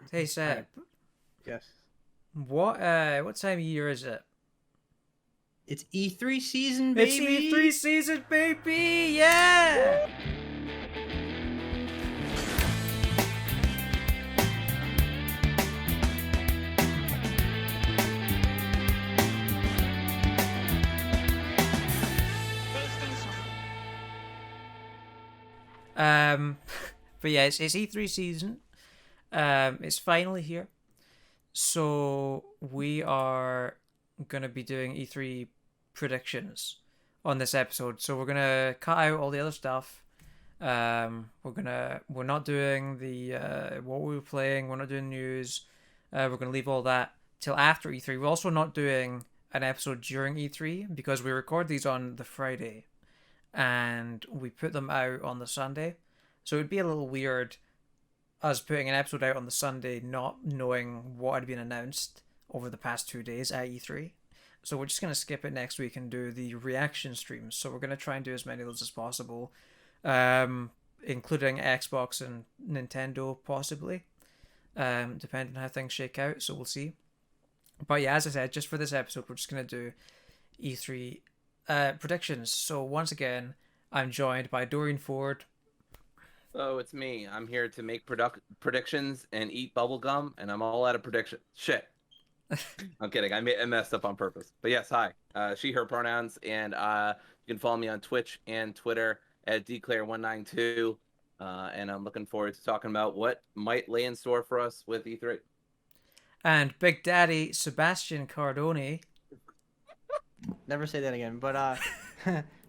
Hey Seb, Yes. what time of year is it? It's E3 season, It's baby. E3 season, baby! Yeah! Um, but yeah, it's E3 season. It's finally here. So we are gonna be doing E3 predictions on this episode. So we're gonna cut out all the other stuff. We're not doing the what we were playing. We're not doing news. We're gonna leave all that till after E3. We're also not doing an episode during E3 because we record these on the Friday and we put them out on the Sunday. So it'd be a little weird us putting an episode out on the Sunday not knowing what had been announced over the past 2 days at E3. So we're just going to skip it next week and do the reaction streams. So we're going to try and do as many of those as possible, including Xbox and Nintendo possibly, depending on how things shake out. So we'll see. But yeah, as I said, just for this episode, we're just going to do E3 predictions. So once again, I'm joined by Dorian Ford. Oh, it's me. I'm here to make predictions and eat bubblegum, and I'm all out of prediction. Shit. I'm kidding. I messed up on purpose. But yes, hi. She, her pronouns, and you can follow me on Twitch and Twitter at dclaire192. And I'm looking forward to talking about what might lay in store for us with E3. And Big Daddy Sebastian Cardone. Never say that again. But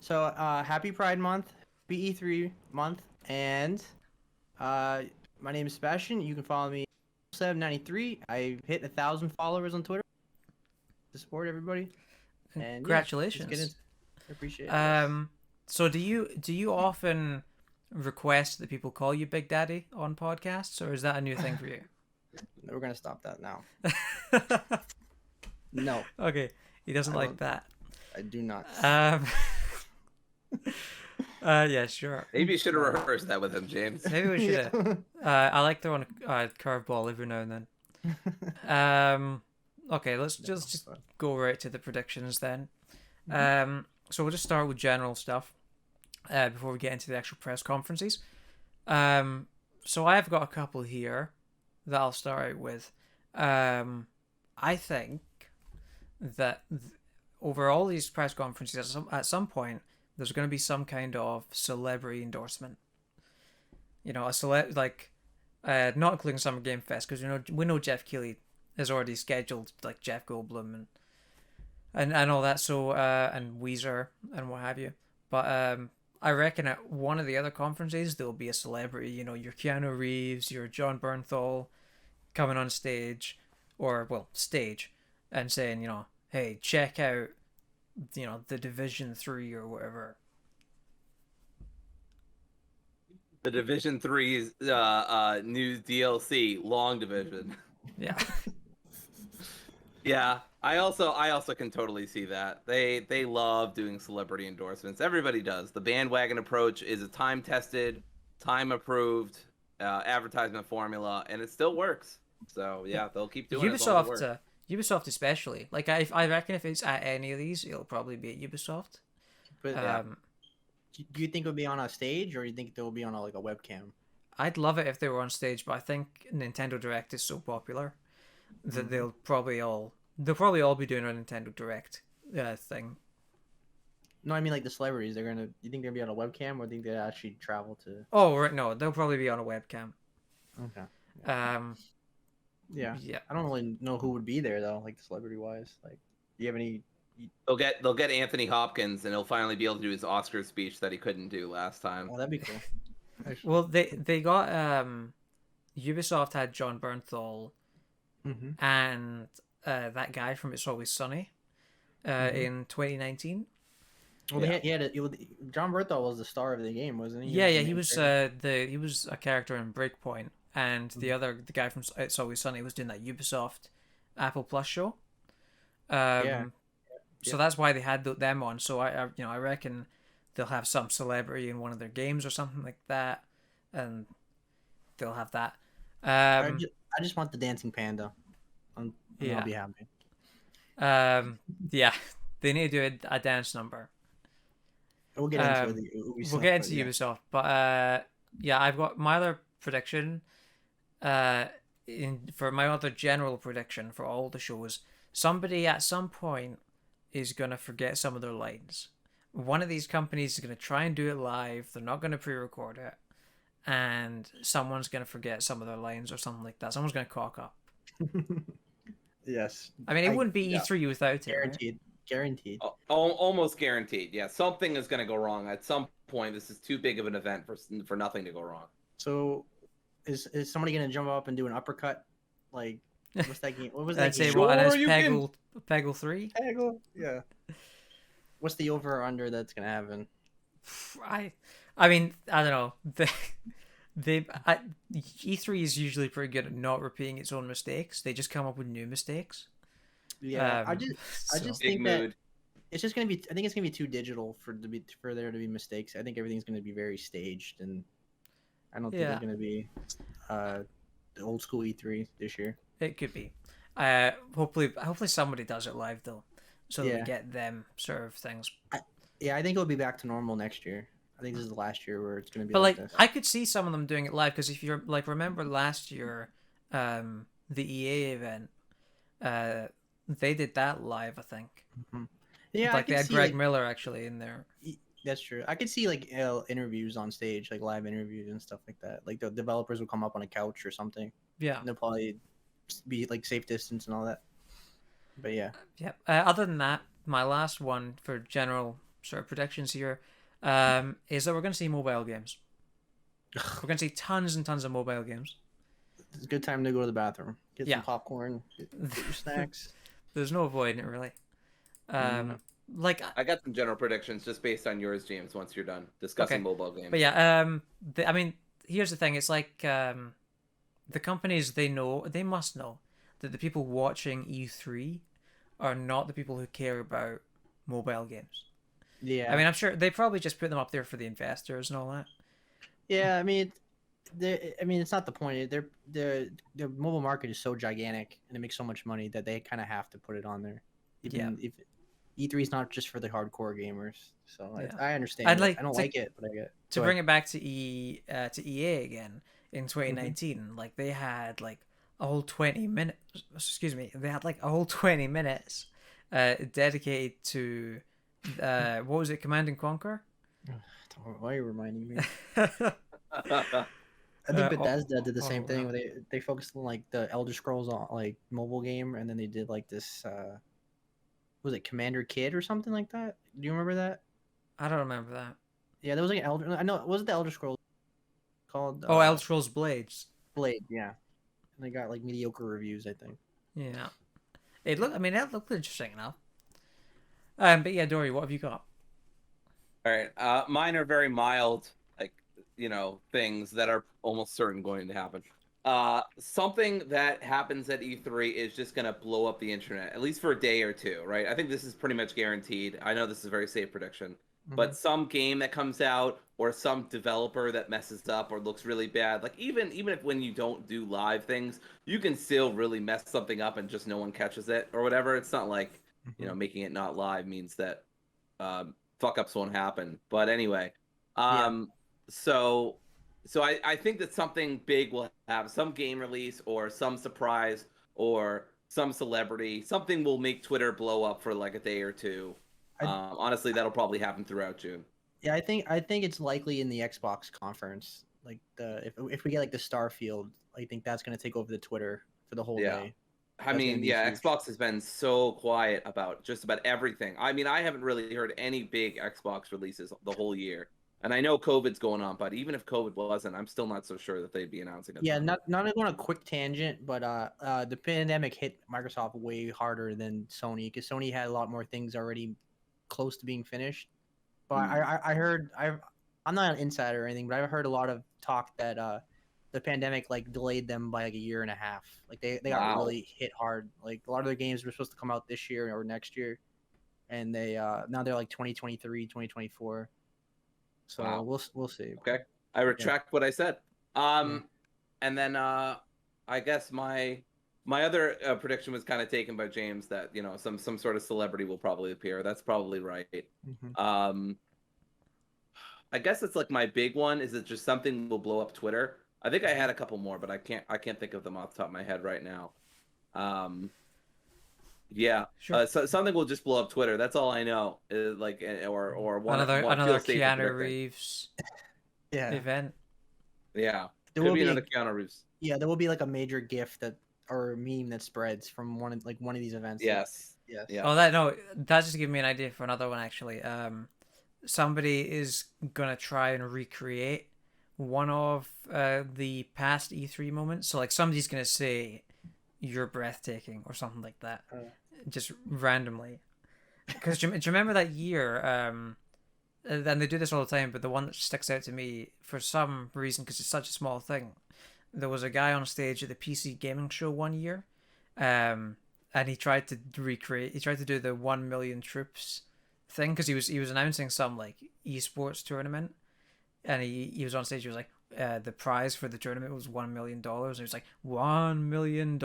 so happy Pride Month, happy E3 month, and my name is Sebastian. You can follow me 793. I hit 1,000 followers on Twitter to support everybody. And Congratulations. I appreciate it. So do you often request that people call you Big Daddy on podcasts, or is that a new thing for you? We're gonna stop that now. No. Okay, he doesn't like that. I do not. Yeah, sure. Maybe you should have rehearsed that with him, James. Maybe we should. I like throwing a curveball every now and then. Okay, let's just go right to the predictions then. So we'll just start with general stuff before we get into the actual press conferences. So I've got a couple here that I'll start out with. I think that over all these press conferences, at some point, there's going to be some kind of celebrity endorsement. You know, not including Summer Game Fest, because we know Jeff Keighley is already scheduled, like Jeff Goldblum and all that. So and Weezer and what have you. But I reckon at one of the other conferences there'll be a celebrity. You know, your Keanu Reeves, your John Bernthal, coming on stage, and saying, you know, hey, check out, you know, the Division 3 or whatever. The Division 3's new DLC, Long Division. Yeah. Yeah, I also can totally see that. They love doing celebrity endorsements. Everybody does. The bandwagon approach is a time-tested, time-approved advertisement formula, and it still works. So yeah, they'll keep doing it. Ubisoft especially. Like I reckon if it's at any of these, it'll probably be at Ubisoft. But do you think it'll be on a stage, or do you think they'll be on a webcam? I'd love it if they were on stage, but I think Nintendo Direct is so popular that they'll probably all be doing a Nintendo Direct thing. No, I mean like the celebrities. You think they'll be on a webcam, or think they actually travel to? Oh right, no, they'll probably be on a webcam. Okay. Yeah. I don't really know who would be there though, like celebrity wise. Like, do you have any? They'll get Anthony Hopkins, and he'll finally be able to do his Oscar speech that he couldn't do last time. Oh, that'd be cool. Well, they got Ubisoft had John Bernthal and that guy from It's Always Sunny in 2019. Well, John Bernthal was the star of the game, wasn't he? Yeah, he was he was a character in Breakpoint, and the guy from It's Always Sunny was doing that Ubisoft Apple Plus show. So that's why they had them on. So I reckon they'll have some celebrity in one of their games or something like that, and they'll have that. I just want the dancing panda. And I'll be happy. Yeah, they need to do a dance number. We'll get into the Ubisoft. We'll get into Ubisoft, but yeah, I've got my other prediction. For my other general prediction for all the shows, somebody at some point is gonna forget some of their lines. One of these companies is gonna try and do it live. They're not gonna pre-record it, and someone's gonna forget some of their lines or something like that. Someone's gonna cock up. Yes. I mean, it wouldn't be E3 without it. Guaranteed. Right? Guaranteed. Almost guaranteed. Yeah, something is going to go wrong at some point. This is too big of an event for nothing to go wrong. So, is somebody going to jump up and do an uppercut? Like, what's that game? What was that I'd say game? what? That's Peggle 3? Peggle? Yeah. What's the over or under that's going to happen? I mean, I don't know. E3 is usually pretty good at not repeating its own mistakes. They just come up with new mistakes. Yeah, I just think mood. that it's just gonna be. I think it's gonna be too digital for there to be mistakes. I think everything's gonna be very staged, and I don't think it's gonna be the old school E3 this year. It could be. Hopefully somebody does it live though, so that we get them sort of things. I think it'll be back to normal next year. I think this is the last year where it's gonna be. But like this. I could see some of them doing it live because if you're like, remember last year, the EA event, they did that live, I think. Mm-hmm. Yeah, like they had Greg Miller actually in there. That's true. I could see like interviews on stage, like live interviews and stuff like that. Like the developers will come up on a couch or something. Yeah, and they'll probably be like safe distance and all that. But yeah. Yeah. Other than that, my last one for general sort of predictions here is that we're going to see mobile games. We're going to see tons and tons of mobile games. It's a good time to go to the bathroom. Get some popcorn. Get your snacks. There's no avoiding it, really. Like I got some general predictions just based on yours, James. Once you're done discussing mobile games, but yeah, I mean, here's the thing: it's like the companies they must know that the people watching E3 are not the people who care about mobile games. Yeah, I mean, I'm sure they probably just put them up there for the investors and all that. Yeah, I mean, it's not the point. The mobile market is so gigantic and it makes so much money that they kind of have to put it on there. Even if E3 is not just for the hardcore gamers, so I understand. I don't like it, but I get it. To bring it back to EA again in 2019, like they had like a whole 20 minutes. Excuse me, they had like a whole 20 minutes dedicated to what was it, Command and Conquer? Why are you reminding me? I think Bethesda did the same thing. They focused on like the Elder Scrolls on like mobile game, and then they did like this. Was it Commander Kid or something like that? Do you remember that? I don't remember that. Yeah, there was like I know it wasn't the Elder Scrolls called. Elder Scrolls Blades. Blade, yeah. And they got like mediocre reviews, I think. Yeah, it looked interesting enough. But yeah, Dory, what have you got? All right, mine are very mild, like things that are almost certain going to happen. Something that happens at E3 is just gonna blow up the internet, at least for a day or two, right? I think this is pretty much guaranteed. I know this is a very safe prediction, but some game that comes out or some developer that messes up or looks really bad, like even if when you don't do live things, you can still really mess something up and just no one catches it or whatever. It's not like making it not live means that fuck ups won't happen. But anyway, So I think that something big will have some game release or some surprise or some celebrity. Something will make Twitter blow up for like a day or two. Honestly, that'll probably happen throughout June. Yeah, I think it's likely in the Xbox conference. Like if we get like the Starfield, I think that's gonna take over the Twitter for the whole day. I mean, Xbox has been so quiet about just about everything. I mean, I haven't really heard any big Xbox releases the whole year. And I know COVID's going on, but even if COVID wasn't, I'm still not so sure that they'd be announcing it. Yeah, not on a quick tangent, but the pandemic hit Microsoft way harder than Sony because Sony had a lot more things already close to being finished. But I heard I'm not an insider or anything, but I've heard a lot of talk that the pandemic like delayed them by like a year and a half. Like they got really hit hard. Like a lot of their games were supposed to come out this year or next year, and they now they're like 2023, 2024. So we'll see. Okay, I retract what I said. And then I guess my other prediction was kind of taken by James that some sort of celebrity will probably appear. That's probably right. I guess it's like my big one is it just something will blow up Twitter. I think I had a couple more, but I can't think of them off the top of my head right now. Yeah, Sure. so something will just blow up Twitter. That's all I know. Like or one another Keanu Reeves event. Yeah, there could will be be another Keanu Reeves. Yeah, there will be like a major GIF or a meme that spreads from one of these events. Yes. Yes. Yeah. Oh, that just gave me an idea for another one actually. Somebody is gonna try and recreate one of the past E3 moments. So like somebody's gonna say, "You're breathtaking" or something like that, just randomly. Because do you remember that year? And they do this all the time, but the one that sticks out to me for some reason, because it's such a small thing, there was a guy on stage at the PC gaming show one year, and he tried to do the 1 million troops thing because he was announcing some like esports tournament, and he was on stage. He was like, the prize for the tournament was $1 million. And he was like, $1 million,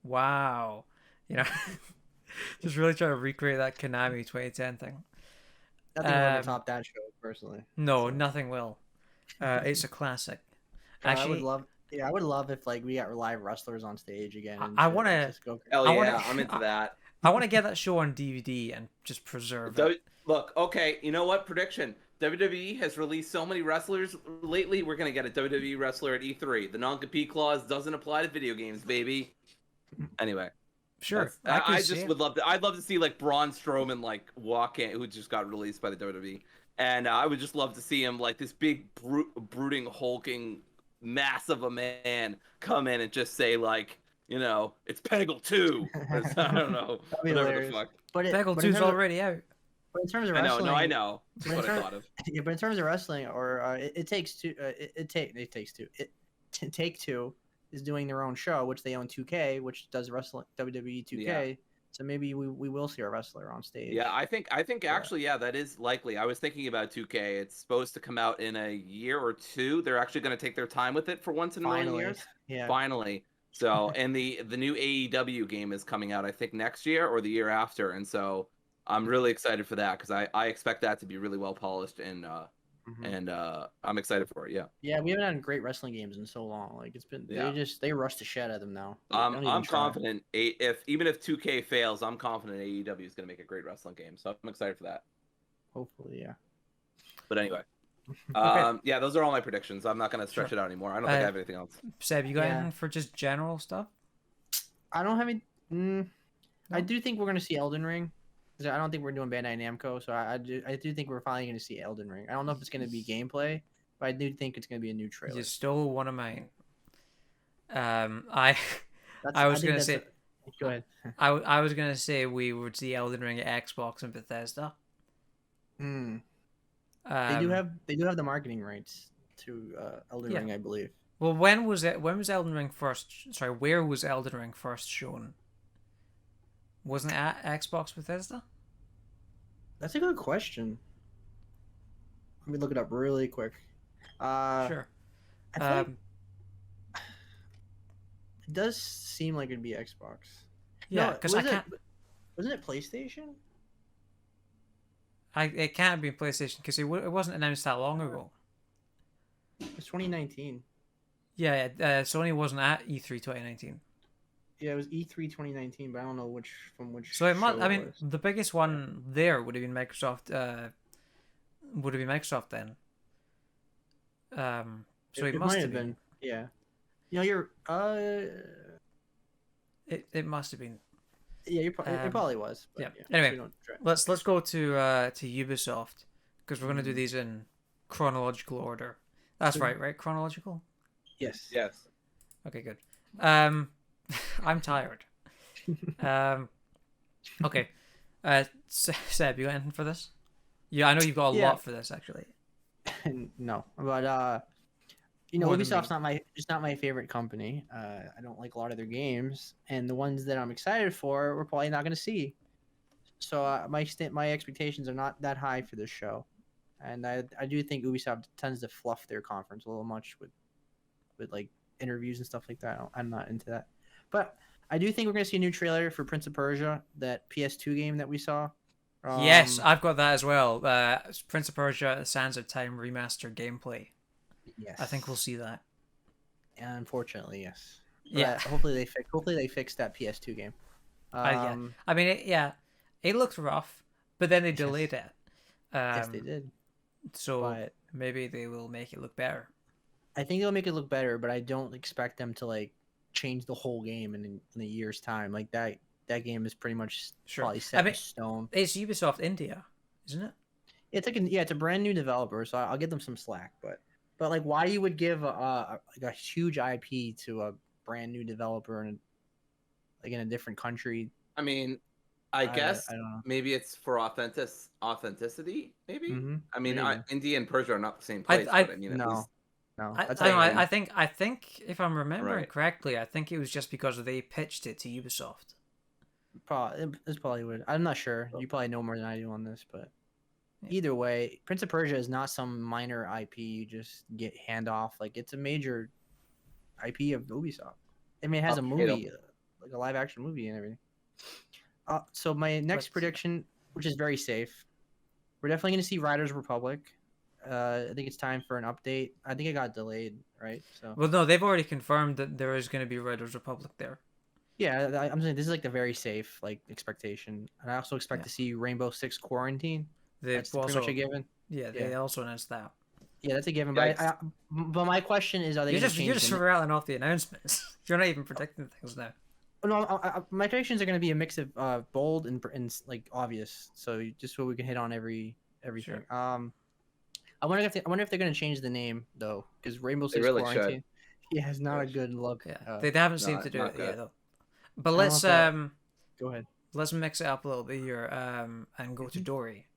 wow, just really trying to recreate that Konami 2010 thing. Nothing will ever top that show, personally. No, nothing will. It's a classic. Actually, I would love if like we got live wrestlers on stage again. I want to. I'm into that. I want to get that show on DVD and just preserve it. Look, okay, you know what? Prediction: WWE has released so many wrestlers lately. We're gonna get a WWE wrestler at E3. The non-compete clause doesn't apply to video games, baby. Anyway. Sure. I just would love to. I'd love to see like Braun Strowman like walk in, who just got released by the WWE, and I would just love to see him like this big brooding, hulking mass of a man come in and just say like, it's Peggle 2. I don't know. Whatever the fuck. Peggle 2's already out. But in terms of wrestling, I know. That's what I thought of. Yeah, but in terms of wrestling, or it takes two. Take Two is doing their own show, which they own 2K, which does wrestling WWE 2K. Yeah. So maybe we will see a wrestler on stage. Yeah, I think actually, that is likely. I was thinking about 2K. It's supposed to come out in a year or two. They're actually going to take their time with it for once in a million years. Yeah. Finally. So, and the new AEW game is coming out, I think, next year or the year after. And so I'm really excited for that because I expect that to be really well polished and I'm excited for it. Yeah, we haven't had great wrestling games in so long. Like it's been they rush the shit out of them now. I'm confident even if 2K fails, I'm confident AEW is going to make a great wrestling game. So I'm excited for that. Hopefully, yeah. But anyway, okay. Those are all my predictions. I'm not going to stretch it out anymore. I don't think I have anything else. Seb, you got anything for just general stuff? I don't have any. No? I do think we're going to see Elden Ring. I don't think we're doing Bandai Namco, so I do think we're finally going to see Elden Ring. I don't know if it's going to be gameplay, but I do think it's going to be a new trailer. You stole one of mine. I was going to say. Go ahead. I was going to say we would see Elden Ring at Xbox and Bethesda. They do have the marketing rights to Elden Ring, I believe. Well, when was Elden Ring first? Sorry, where was Elden Ring first shown? Wasn't it at Xbox Bethesda? That's a good question. Let me look it up really quick. Sure. It does seem like it'd be Xbox. Yeah, because wasn't it PlayStation? It can't be PlayStation because it wasn't announced that long ago. It's 2019. Yeah, Sony wasn't at E3 2019. Yeah, it was E3 2019, but I don't know which. So it must. I mean, the biggest one there would have been Microsoft. Then. So it must have been. Yeah. You're. It must have been. Yeah, it probably was. Yeah. Anyway, let's go to Ubisoft because we're gonna do these in chronological order. That's right? Chronological. Yes. Yes. Okay, good. I'm tired. Okay. Seb, you got anything for this? Yeah, I know you've got a lot for this actually. No, but Ubisoft's not my favorite company. I don't like a lot of their games, and the ones that I'm excited for, we're probably not going to see. So my expectations are not that high for this show, and I do think Ubisoft tends to fluff their conference a little much with like interviews and stuff like that. I'm not into that, but I do think we're gonna see a new trailer for Prince of Persia, that PS2 game that we saw. Yes, I've got that as well. Prince of Persia: Sands of Time remastered gameplay. Yes. I think we'll see that. Unfortunately, yes. Yeah. But hopefully they fix that PS2 game. Yeah. I mean, it looked rough, but then they delayed it. Yes, they did. So But maybe they will make it look better. I think they'll make it look better, but I don't expect them to like change the whole game in a year's time. Like that game is pretty much probably set in stone. It's Ubisoft India, isn't it? It's like it's a brand new developer, so I'll give them some slack. But like, why you would give like a huge IP to a brand new developer in a different country? I mean, I guess I don't know. maybe it's for authenticity. Maybe. Mm-hmm. I mean, Maybe. India and Persia are not the same place. But I mean, at least... No, I think if I'm remembering correctly, I think it was just because they pitched it to Ubisoft. It's probably would. I'm not sure. You probably know more than I do on this, but either way, Prince of Persia is not some minor IP you just get hand off. Like, it's a major IP of Ubisoft. I mean, it has a movie, like a live action movie and everything. So my next prediction, which is very safe, we're definitely going to see Riders Republic. I think it's time for an update. I think it got delayed, right? So. Well, no, they've already confirmed that there is going to be Riders Republic there. Yeah, I'm saying this is like the very safe like expectation, and I also expect to see Rainbow Six Quarantine. That's pretty much a given. Yeah, they also announced that. Yeah, that's a given. But but my question is, are they? You're just rattling off the announcements. You're not even predicting things now. No, my predictions are going to be a mix of bold and like obvious. So just so we can hit on everything. Sure. I wonder if they're going to change the name though, because Rainbow Six Quarantine. Yeah, it's not a good look. Yeah, they haven't seemed to do it yet though. But let's go ahead. Let's mix it up a little bit here and go to Dory.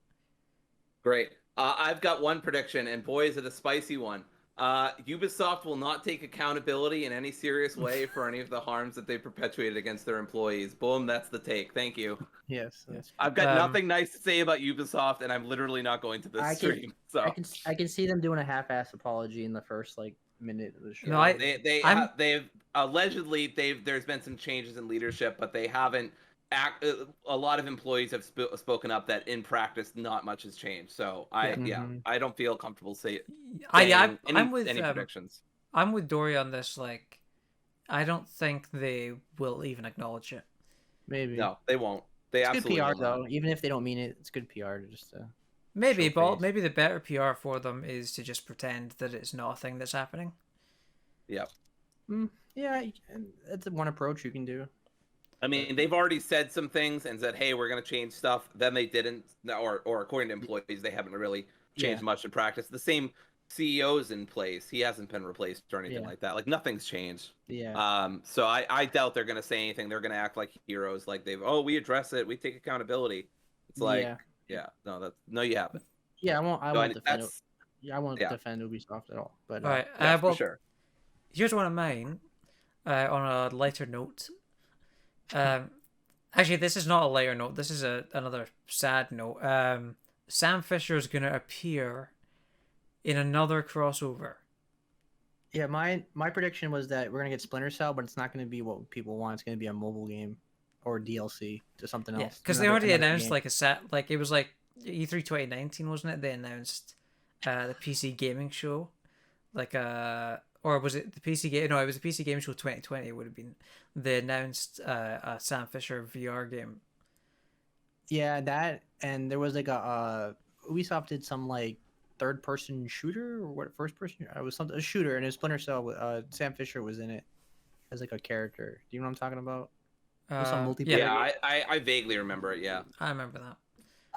Great. I've got one prediction, and boy, is it a spicy one. Ubisoft will not take accountability in any serious way for any of the harms that they perpetuated against their employees. Boom, that's the take. Thank you. Yes. I've got nothing nice to say about Ubisoft, and I'm literally not going to this stream. So I can see them doing a half-ass apology in the first minute of the show. No, they've allegedly there's been some changes in leadership, but they haven't. A lot of employees have spoken up that in practice not much has changed. So I don't feel comfortable saying any predictions. I'm with Dory on this. Like, I don't think they will even acknowledge it. Maybe they won't. It's absolutely good PR though. Even if they don't mean it, it's good PR to just. Maybe the better PR for them is to just pretend that it's not a thing that's happening. Yep. Yeah, that's one approach you can do. I mean, they've already said some things and said, "Hey, we're going to change stuff." Then they didn't, or according to employees, they haven't really changed much in practice. The same CEO's in place; he hasn't been replaced or anything like that. Like nothing's changed. Yeah. So I doubt they're going to say anything. They're going to act like heroes, like we address it, we take accountability. It's like, no, you haven't. Yeah, I won't defend. I won't defend Ubisoft at all. But all right, for sure. Here's one of mine. On a lighter note. Actually, this is not a lighter note. This is another sad note. Sam Fisher is going to appear in another crossover. Yeah, my prediction was that we're going to get Splinter Cell, but it's not going to be what people want. It's going to be a mobile game or DLC to something else. Yeah, because they already announced it was like E3 2019, wasn't it? They announced the PC gaming show, or was it the PC game? No, it was the PC Game Show 2020. It would have been. They announced a Sam Fisher VR game. Yeah, that, and there was Ubisoft did some third-person shooter or first-person? It was a shooter, and it was Splinter Cell. Sam Fisher was in it as a character. Do you know what I'm talking about? Some multiplayer. Yeah, I vaguely remember it. Yeah, I remember that.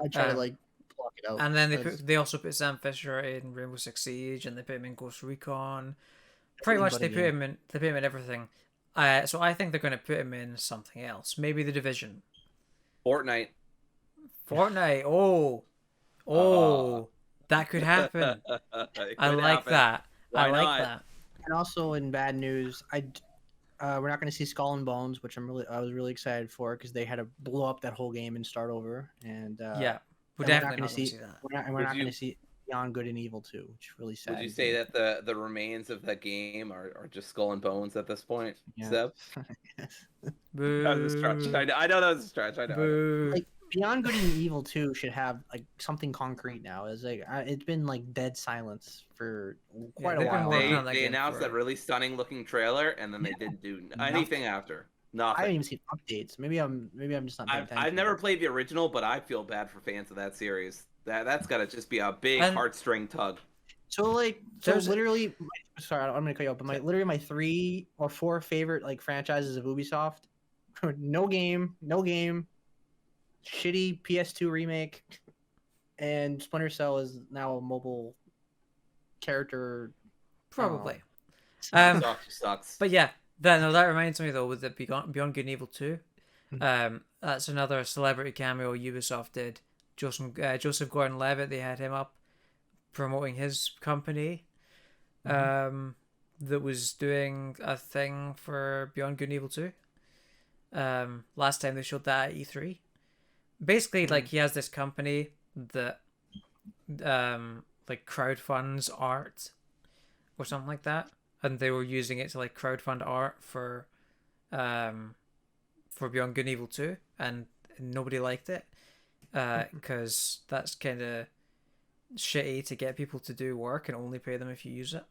I try to block it out. And then they also put Sam Fisher in Rainbow Six Siege, and they put him in Ghost Recon. Pretty much, they put him in everything. So I think they're going to put him in something else. Maybe The Division. Fortnite. Oh, that could happen. I like that. Why I like not? that. And also in bad news, we're not going to see Skull and Bones, which I was really excited for because they had to blow up that whole game and start over. And we're definitely not going to see that. We're not going to see. Beyond Good and Evil 2, which is really sad. Would you say that the remains of that game are just skull and bones at this point? Yeah. Seb? Boo. That was a stretch. I know that was a stretch. I know. Boo. Like Beyond Good and Evil 2 should have like something concrete now. It's like it's been like dead silence for quite a they've been while. working now. on that They game announced for- that really stunning looking trailer, and then they didn't do anything after. I Nothing. haven't even seen updates. Maybe I'm just not paying attention. I've never played the original, but I feel bad for fans of that series. That's got to just be a big heartstring tug. So literally, sorry, I'm gonna cut you off, but my 3 or 4 favorite like franchises of Ubisoft, no game, shitty PS2 remake, and Splinter Cell is now a mobile character. Probably. Sucks. But yeah, that reminds me though with the Beyond Good and Evil 2. That's another celebrity cameo Ubisoft did. Joseph Gordon-Levitt, they had him up promoting his company that was doing a thing for Beyond Good and Evil 2. Last time they showed that at E3. Basically, like, he has this company that like crowdfunds art or something like that, and they were using it to like crowdfund art for Beyond Good and Evil 2, and nobody liked it because that's kind of shitty to get people to do work and only pay them if you use it.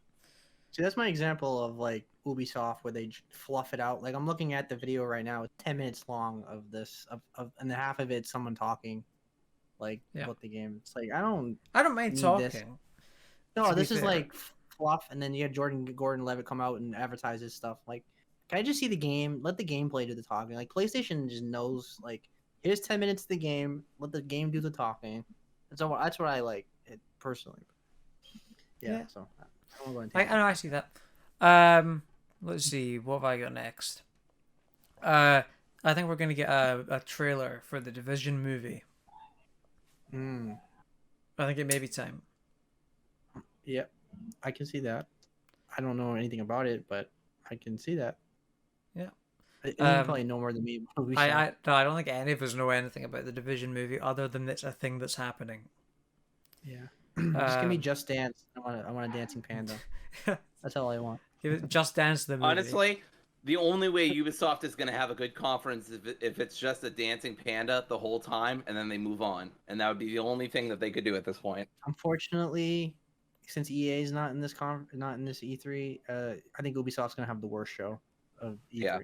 See, that's my example of like Ubisoft where they fluff it out. Like I'm looking at the video right now; it's 10 minutes long of this, and half of it's someone talking, like about the game. It's like I don't mind talking. This. No, this is like fluff, and then you had Gordon-Levitt come out and advertise his stuff. Like, can I just see the game? Let the gameplay do the talking. Like PlayStation just knows. Like, here's 10 minutes of the game. Let the game do the talking. That's what I like it personally. Yeah. So. I know, I see that. Let's see, what have I got next? I think we're gonna get a trailer for the Division movie. I think it may be time. Yep, I can see that. I don't know anything about it, but I can see that. Yeah. You probably know more than me. I don't think any of us know anything about the Division movie other than it's a thing that's happening. Yeah. Just give me Just Dance. I want a dancing panda. That's all I want. Give it Just Dance the movie. Honestly, the only way Ubisoft is going to have a good conference is if it's just a dancing panda the whole time, and then they move on, and that would be the only thing that they could do at this point. Unfortunately, since EA is not in this not in this E3, I think Ubisoft's going to have the worst show of E3. Yeah.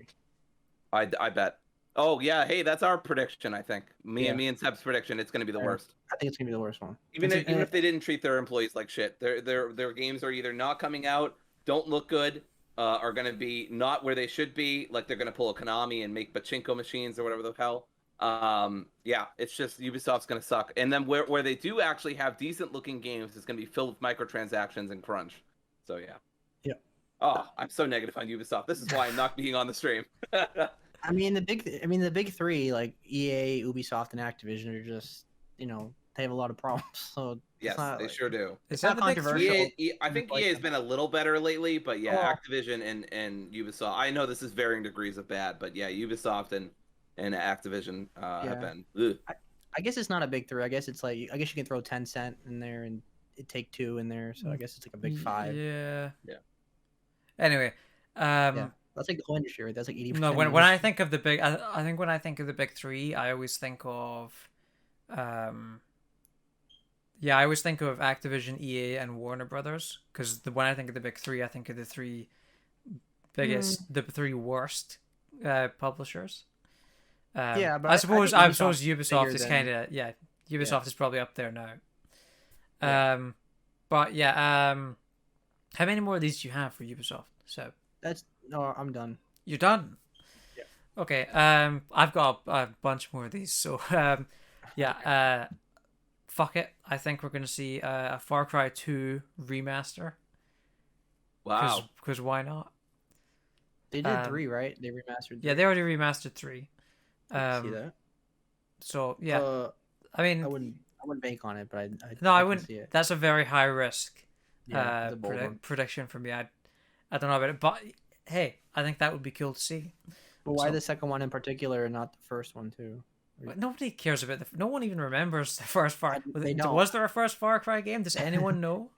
I bet. Oh yeah, hey, that's our prediction. I think me and Seb's prediction. It's going to be the worst. I think it's going to be the worst one. Even if they didn't treat their employees like shit, their games are either not coming out, don't look good, are going to be not where they should be. Like they're going to pull a Konami and make pachinko machines or whatever the hell. Yeah, it's just Ubisoft's going to suck. And then where they do actually have decent looking games, it's going to be filled with microtransactions and crunch. So yeah. Yeah. Oh, I'm so negative on Ubisoft. This is why I'm not being on the stream. I mean the big three like EA, Ubisoft, and Activision are just they have a lot of problems. So yes, they sure do. It's not controversial. I think EA has been a little better lately, but yeah, Activision and Ubisoft. I know this is varying degrees of bad, but yeah, Ubisoft and Activision have been. Ugh. I guess it's not a big three. I guess it's like you can throw Tencent in there and Take-Two in there. So I guess it's like a big five. Yeah. Yeah. Anyway, that's like the whole industry, right? That's like 80%. No, when I think of the big, I think when I think of the big three, I always think of, I always think of Activision, EA, and Warner Brothers. Because when I think of the big three, I think of the three biggest, the three worst publishers. But I suppose Ubisoft is kind of Ubisoft is probably up there now. But yeah, how many more of these do you have for Ubisoft? So I'm done. You're done? Yeah. Okay. I've got a bunch more of these. So, fuck it. I think we're gonna see a Far Cry 2 remaster. Wow. Because why not? They did 3, right? They remastered 3. Yeah, they already remastered 3. I can see that. So yeah, I mean, I wouldn't bank on it, but I wouldn't. See it. That's a very high risk prediction for me. I don't know about it, but hey, I think that would be cool to see. But why the second one in particular and not the first one too? But nobody cares about no one even remembers the first Far. They don't. Was there a first Far Cry game? Does anyone know?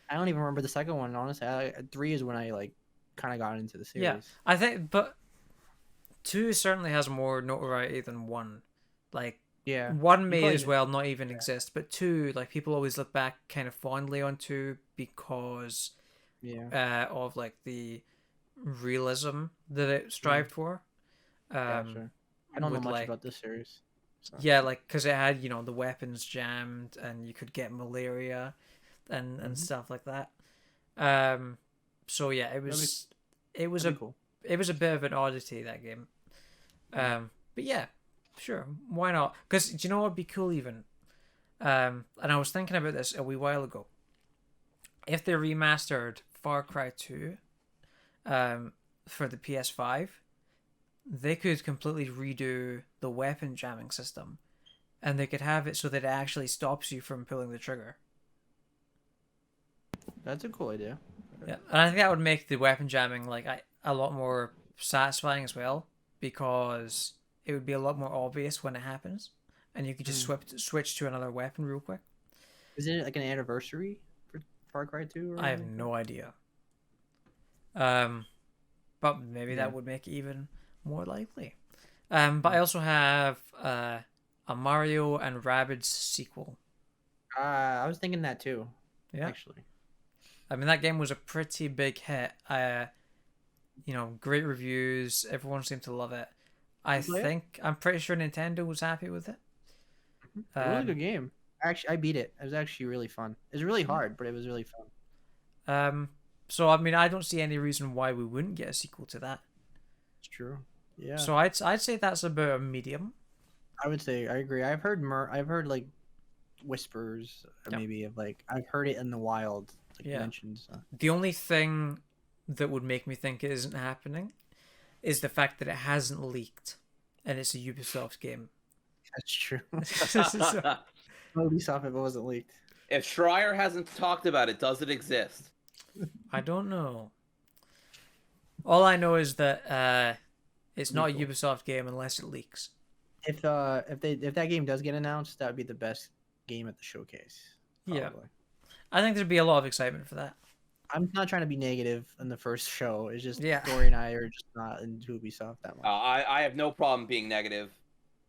I don't even remember the second one, honestly. 3 is when I like kind of got into the series. Yeah, I think, but 2 certainly has more notoriety than 1. Like, Yeah. 1 You may probably as well not even exist, but 2, like, people always look back kind of fondly on 2 because Yeah. of like the realism that it strived for. Gotcha. I don't know with, much like, about this series. So. Yeah, like, because it had, the weapons jammed and you could get malaria and stuff like that. So yeah, it was Cool. it was a bit of an oddity, that game. But yeah, sure, why not? Because do you know what would be cool even? And I was thinking about this a wee while ago. If they remastered Far Cry 2 for the PS5, they could completely redo the weapon jamming system, and they could have it so that it actually stops you from pulling the trigger. That's a cool idea. Yeah, and I think that would make the weapon jamming like a lot more satisfying as well, because it would be a lot more obvious when it happens, and you could just switch to another weapon real quick. Isn't it like an anniversary for Far Cry 2? I have no idea. But maybe that would make it even more likely. But I also have a Mario and Rabbids sequel. I was thinking that too. Yeah, actually. I mean, that game was a pretty big hit. Great reviews. Everyone seemed to love it. I'm pretty sure Nintendo was happy with it. A really good game. Actually, I beat it. It was actually really fun. It was really hard, but it was really fun. So I mean, I don't see any reason why we wouldn't get a sequel to that. It's true. Yeah. So I'd say that's about a medium. I would say I agree. I've heard like whispers, maybe of like I've heard it in the wild, like mentioned. So. The only thing that would make me think it isn't happening is the fact that it hasn't leaked, and it's a Ubisoft game. That's true. Ubisoft, if it wasn't leaked. If Schreier hasn't talked about it, does it exist? I don't know. All I know is that it's not a Ubisoft game unless it leaks. If that game does get announced, that would be the best game at the showcase. Probably. Yeah, I think there'd be a lot of excitement for that. I'm not trying to be negative in the first show. It's just Yeah. Dory and I are just not into Ubisoft that much. I have no problem being negative.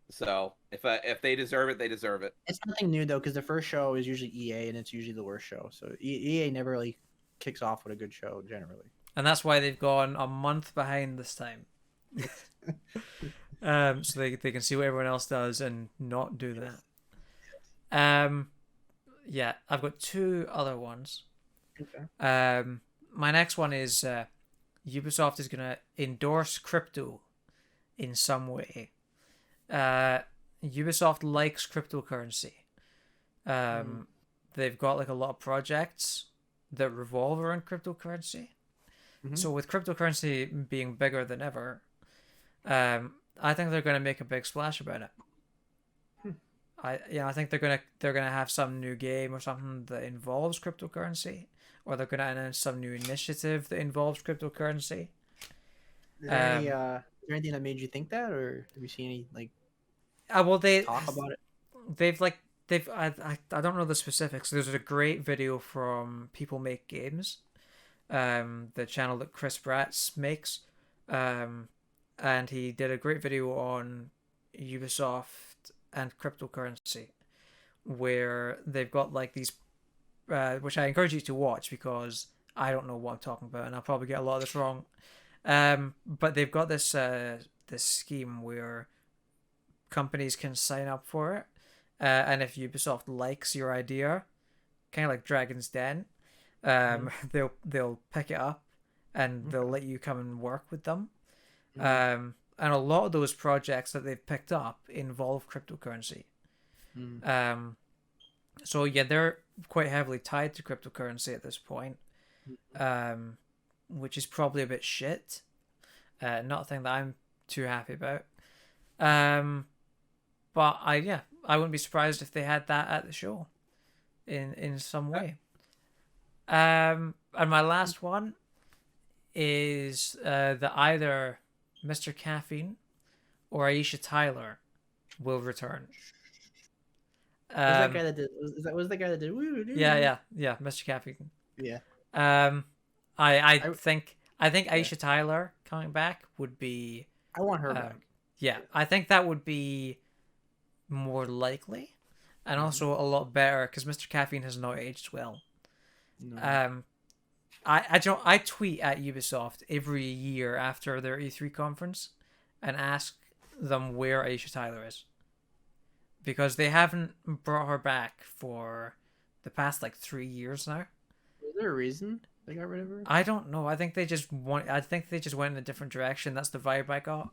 So if they deserve it, they deserve it. It's nothing new though, because the first show is usually EA, and it's usually the worst show. So EA never really kicks off with a good show generally. And that's why they've gone a month behind this time. So they can see what everyone else does and not do that. Yeah, I've got 2 other ones. Okay. My next one is Ubisoft is gonna endorse crypto in some way. Ubisoft likes cryptocurrency. They've got like a lot of projects that revolve around cryptocurrency. So with cryptocurrency being bigger than ever, I think they're going to make a big splash about it. I think they're gonna have some new game or something that involves cryptocurrency, or they're gonna announce some new initiative that involves cryptocurrency. Is there anything that made you think that, or have you seen any like? Well, they talk about it. I don't know the specifics. There's a great video from People Make Games, the channel that Chris Bratz makes, and he did a great video on Ubisoft and cryptocurrency, where they've got like these, which I encourage you to watch because I don't know what I'm talking about and I'll probably get a lot of this wrong. But they've got this this scheme where companies can sign up for it, and if Ubisoft likes your idea, kind of like Dragon's Den, they'll pick it up and they'll let you come and work with them. And a lot of those projects that they've picked up involve cryptocurrency. So yeah, they're quite heavily tied to cryptocurrency at this point, which is probably a bit shit. Not a thing that I'm too happy about. But I wouldn't be surprised if they had that at the show, in some way. And my last one is that either Mr. Caffeine or Aisha Tyler will return. Was that guy that did? Was the guy that did? Yeah, Mr. Caffeine. Yeah. I I think Aisha Tyler coming back would be. I want her back. Yeah, I think that would be more likely, and also a lot better because Mr. Caffeine has not aged well. No. I tweet at Ubisoft every year after their E3 conference, and ask them where Aisha Tyler is, because they haven't brought her back for the past like 3 years now. Was there a reason they got rid of her? I don't know. I think they just went in a different direction. That's the vibe I got.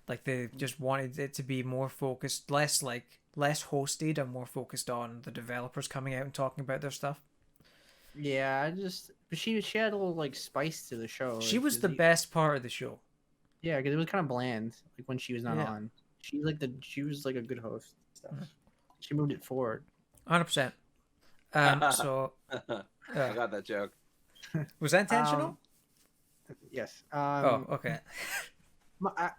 Like they just wanted it to be more focused, less hosted, and more focused on the developers coming out and talking about their stuff. Yeah, but she had a little like spice to the show. She like, was the best part of the show. Yeah, because it was kind of bland, like when she was not Yeah. on. She was like a good host. Stuff. She moved it forward. 100%. So I got that joke. was that intentional? Yes. Okay. I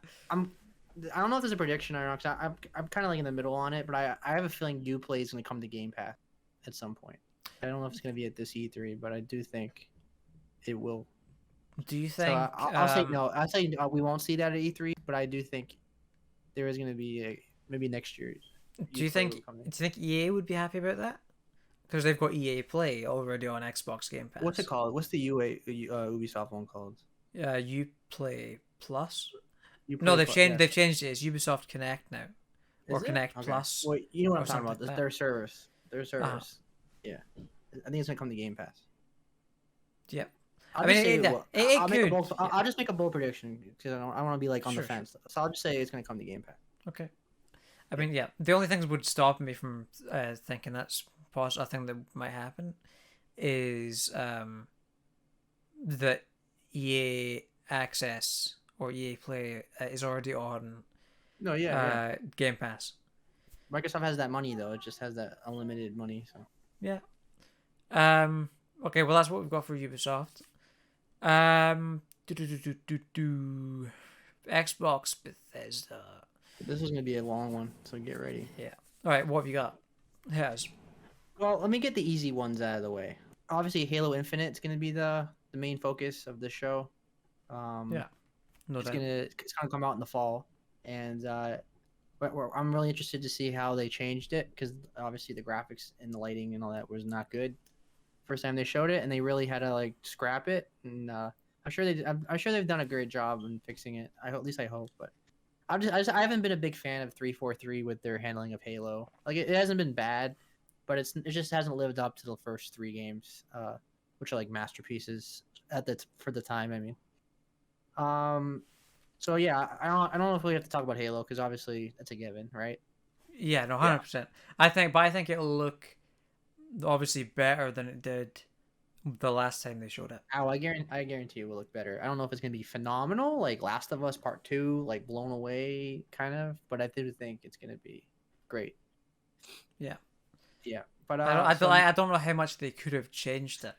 don't know if there's a prediction or not. 'Cause I'm kind of like in the middle on it, but I have a feeling Uplay is going to come to Game Pass at some point. I don't know if it's going to be at this E3, but I do think it will. Do you think? So I'll say no. I'll say we won't see that at E3, but I do think there is going to be maybe next year. Do you think EA would be happy about that? Because they've got EA Play already on Xbox Game Pass. What's it called? What's the Ubisoft one called? Uplay Plus. Uplay No, they've Plus, changed. yes. They've changed it. It's Ubisoft Connect now, or Is it? Connect Okay. Plus. Well, you know what or I'm talking about. something like Their service. Their service. Uh-huh. Yeah. I think it's gonna come to Game Pass. Yep. I'll I just mean, say, I'll make a could. bold, I'll just make a bold prediction because I want to be like on Sure, the fence. So I'll just say it's gonna come to Game Pass. Okay. I mean, yeah. The only things would stop me from thinking that's possible. I think that might happen is that EA Access or EA Play is already on No, yeah. Game Pass. Microsoft has that money though. It just has that unlimited money. So Yeah. Okay, well that's what we've got for Ubisoft. Xbox Bethesda. this is gonna be a long one. So get ready. Yeah. All right, what have you got? Yes. Well, let me get the easy ones out of the way. Obviously, Halo Infinite is gonna be the main focus of the show. Yeah. No it's doubt. gonna come out in the fall, and I'm really interested to see how they changed it because obviously the graphics and the lighting and all that was not good first time they showed it, and they really had to like scrap it. And I'm sure they've done a great job in fixing it. At least I hope. But I haven't been a big fan of 343 with their handling of Halo. Like it hasn't been bad, but it just hasn't lived up to the first 3 games, which are like masterpieces for the time. I mean, so yeah, I don't know if we have to talk about Halo because obviously that's a given, right? Yeah, no, 100%. I think it'll look obviously better than it did the last time they showed it. Oh, I guarantee it will look better. I don't know if it's gonna be phenomenal, like Last of Us Part 2, like blown away kind of, but I do think it's gonna be great. Yeah. Yeah, but I don't know how much they could have changed it.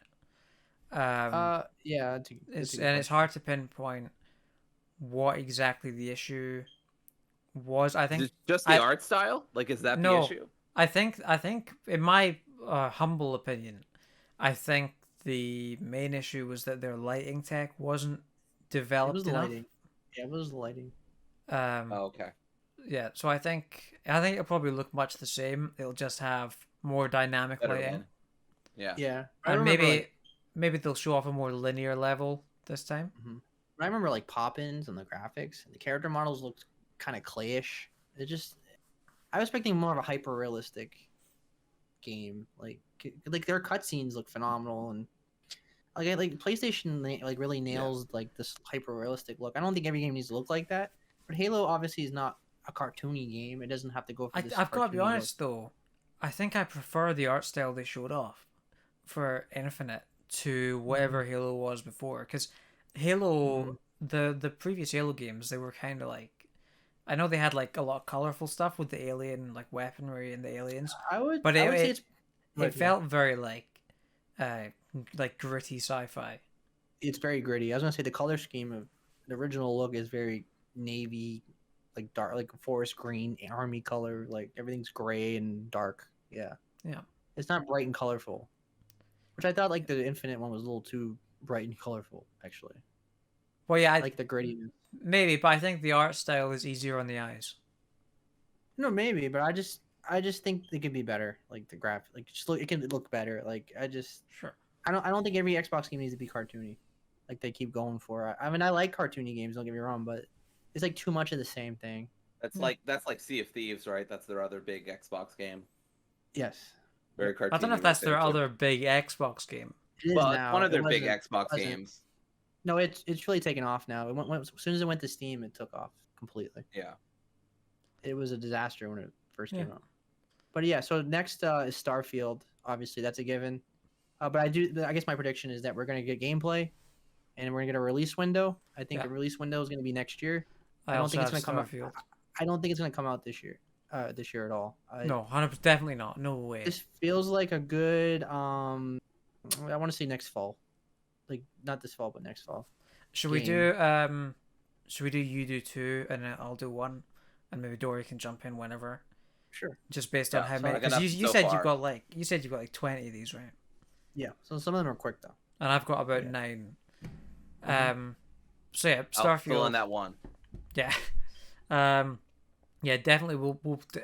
yeah, It's hard to pinpoint what exactly the issue was. I think Is it just the art style? Like, is that the issue? I think in my humble opinion, I think the main issue was that their lighting tech wasn't developed enough. Lighting. Yeah, it was the lighting. Okay. Yeah, so I think it'll probably look much the same. It'll just have more dynamic Better lighting. one. Yeah. Yeah, And maybe they'll show off a more linear level this time. Mm-hmm. I remember like pop-ins and the graphics. The character models looked kind of clayish. I was expecting more of a hyper-realistic game. Like their cutscenes look phenomenal, and like PlayStation like really nails like this hyper-realistic look. I don't think every game needs to look like that, but Halo obviously is not a cartoony game. It doesn't have to go for this. I've got to be honest though, I think I prefer the art style they showed off for Infinite to whatever Halo was before, because Halo, the previous Halo games, they were kind of like, I know they had like a lot of colorful stuff with the alien like weaponry and the aliens, but it felt very like gritty sci-fi. It's very gritty. I was gonna say the color scheme of the original look is very navy, like dark, like forest green, army color. Like everything's gray and dark. Yeah. Yeah. It's not bright and colorful, which I thought like the Infinite one was a little too bright and colorful. Actually, Well, yeah, like the grittiness. maybe, but I think the art style is easier on the eyes. No, maybe, but I just think it could be better. Like the graphic, like just look, it can look better. Like Sure. I don't think every Xbox game needs to be cartoony, like they keep going for. I mean, I like cartoony games. Don't get me wrong, but it's like too much of the same thing. That's like Sea of Thieves, right? That's their other big Xbox game. Yes, Very cartoony. I don't know if that's right their there, too. other big Xbox game. it is Well, now. it's one of their It big wasn't- Xbox wasn't. games. No, it's really taken off now. It went as soon as it went to Steam, it took off completely. Yeah. It was a disaster when it first Yeah. came out. But yeah, so next is Starfield. Obviously, that's a given. But I guess my prediction is that we're gonna get gameplay, and we're gonna get a release window. I think Yeah. the release window is gonna be next year. I don't also think it's have gonna come out. Starfield. I don't think it's gonna come out this year. This year at all. No, 100%, definitely not. No way. This feels like a good. I want to say next fall, like not this fall, but next fall. Should we do you do 2 and then I'll do 1, and maybe Dory can jump in whenever, Sure. just based on Yeah, how so many? I got Because you so said far. you said you've got like 20 of these, right? Yeah. So some of them are quick though. And I've got about Yeah. 9. Mhm. So yeah, I'll fill Starfield. in that one. Yeah. Yeah, definitely.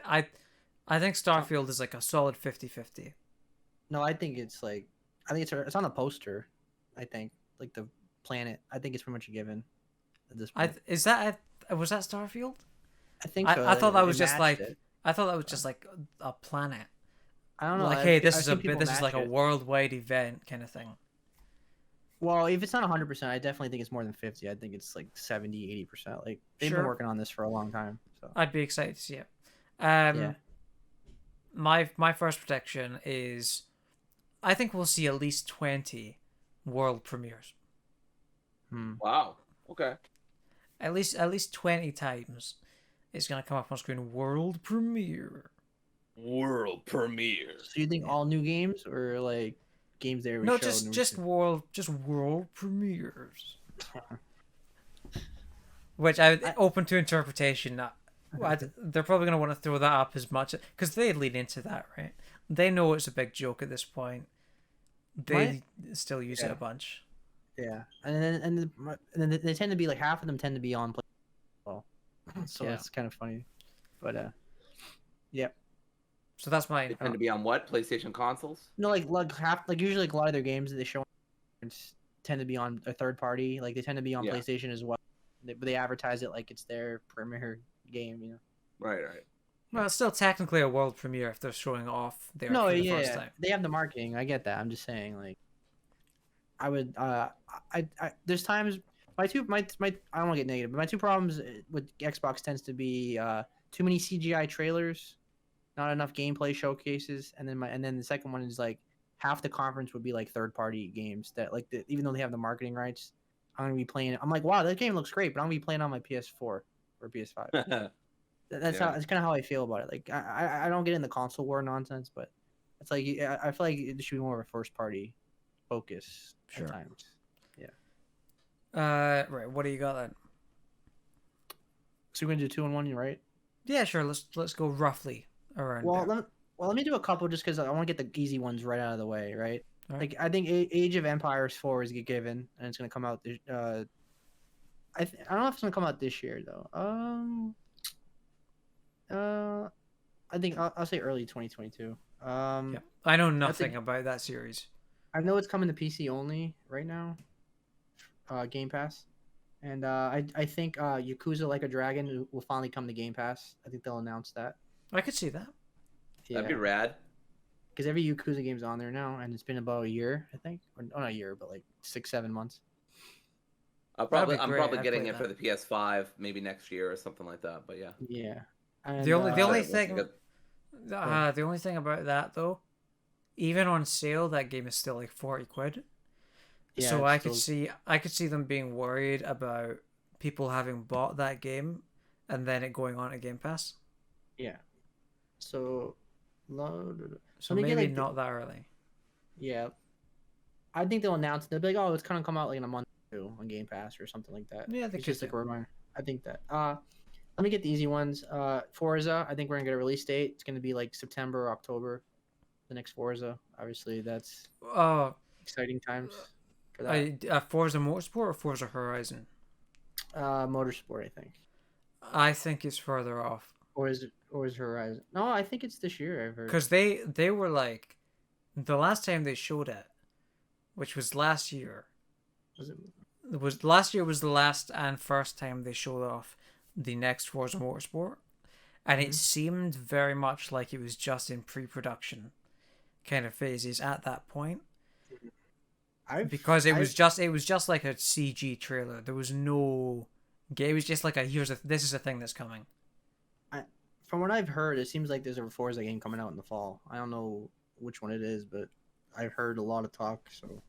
I think Starfield is like a solid 50-50. No, I think it's like it's on a poster. I think like the planet. I think it's pretty much a given at this point. Was that Starfield? I think I so. thought that They was just matched like it. I thought that was just like a planet. I don't know. Like, hey, I've this is seen people this is match like a it. worldwide event kind of thing. Well, if it's not 100%, I definitely think it's more than 50. I think it's like 70, 80%. Like they've Sure. been working on this for a long time. So I'd be excited to see it. yeah. My first prediction is, I think we'll see at least 20 world premieres. Wow. Okay. At least 20 times, it's gonna come up on screen. World premiere. World premiere. So you think all new games or like games they already No, showed? just world premieres. Which I open to interpretation. They're probably gonna want to throw that up as much because they lead into that, right? They know it's a big joke at this point. They still use it a bunch. Yeah, and then they tend to be like half of them tend to be on play. Well, so Yeah. it's kind of funny, but yeah. So that's They mine. tend to be on what? PlayStation consoles? No, like half, like usually like a lot of their games that they show tend to be on a third party. Like they tend to be on Yeah. PlayStation as well, but they advertise it like it's their premiere game. You know. Right. Well, it's still technically a world premiere if they're showing it off there No, for the yeah, first time. they have the marketing. I get that. I'm just saying, like, I would, I there's times my I don't want to get negative, but my two problems with Xbox tends to be too many CGI trailers, not enough gameplay showcases, and then the second one is like half the conference would be like third party games that like even though they have the marketing rights, I'm gonna be playing it. I'm like, wow, that game looks great, but I'm gonna be playing on my PS4 or PS5. Right. That's Yeah. that's kind of how I feel about it. Like I don't get in the console war nonsense, but it's like I feel like it should be more of a first party focus Sure. at times. Right. What do you got then? So we're gonna do 2 and 1, right? Yeah, sure. Let's go roughly around. Well, there. let me do a couple just because I want to get the easy ones right out of the way, right? All right. Like I think Age of Empires 4 is a given, and it's gonna come out. I don't know if it's gonna come out this year though. I think I'll say early 2022. Yeah. I know think- nothing about that series. I know it's coming to PC only right now. Game Pass, and I think Yakuza Like a Dragon will finally come to Game Pass. I think they'll announce that. I could see that. That'd be rad. because every Yakuza game's on there now, and it's been about a year, I think, or not a year, but like 6-7 months. I'm That'd be probably great. I'd getting play it for that. the PS5 maybe next year or something like that. But yeah. Yeah. And, The only Once thing- you get- The only thing about that though, even on sale, that game is still like 40 quid. yeah, So it's I could see them being worried about people having bought that game and then it going on to Game Pass. yeah. So, So Let me maybe get, like, not that early. yeah. I think they'll announce. They'll be like, "Oh, it's gonna come out like in a month or two on Game Pass or something like that." Yeah, they It's could just like do. a reminder. I think that. Let me get the easy ones. Forza, I think we're gonna get a release date. It's gonna be like September or October. The next Forza, obviously, that's exciting times for that. Forza Motorsport or Forza Horizon? Motorsport, I think. I think it's further off. Or is Horizon? No, I think it's this year. I've heard. Because they were like, the last time they showed it, which was last year. Last year was the last and first time they showed off the next Forza Motorsport, and it seemed very much like it was just in pre-production kind of phases at that point. Because it was just like a CG trailer. There was no. It was just like this is a thing that's coming. From what I've heard, it seems like there's a Forza game coming out in the fall. I don't know which one it is, but I've heard a lot of talk. So,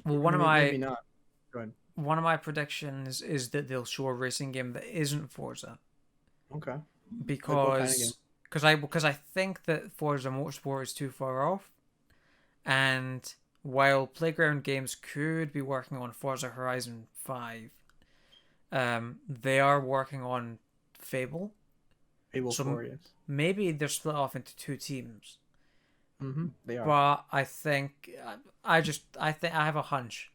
well, maybe not. Go ahead. One of my predictions is that they'll show a racing game that isn't Forza. Okay. Because I think that Forza Motorsport is too far off, and while Playground Games could be working on Forza Horizon 5, they are working on Fable. Fable 4, yes. Maybe they're split off into two teams. They are. But I think I have a hunch,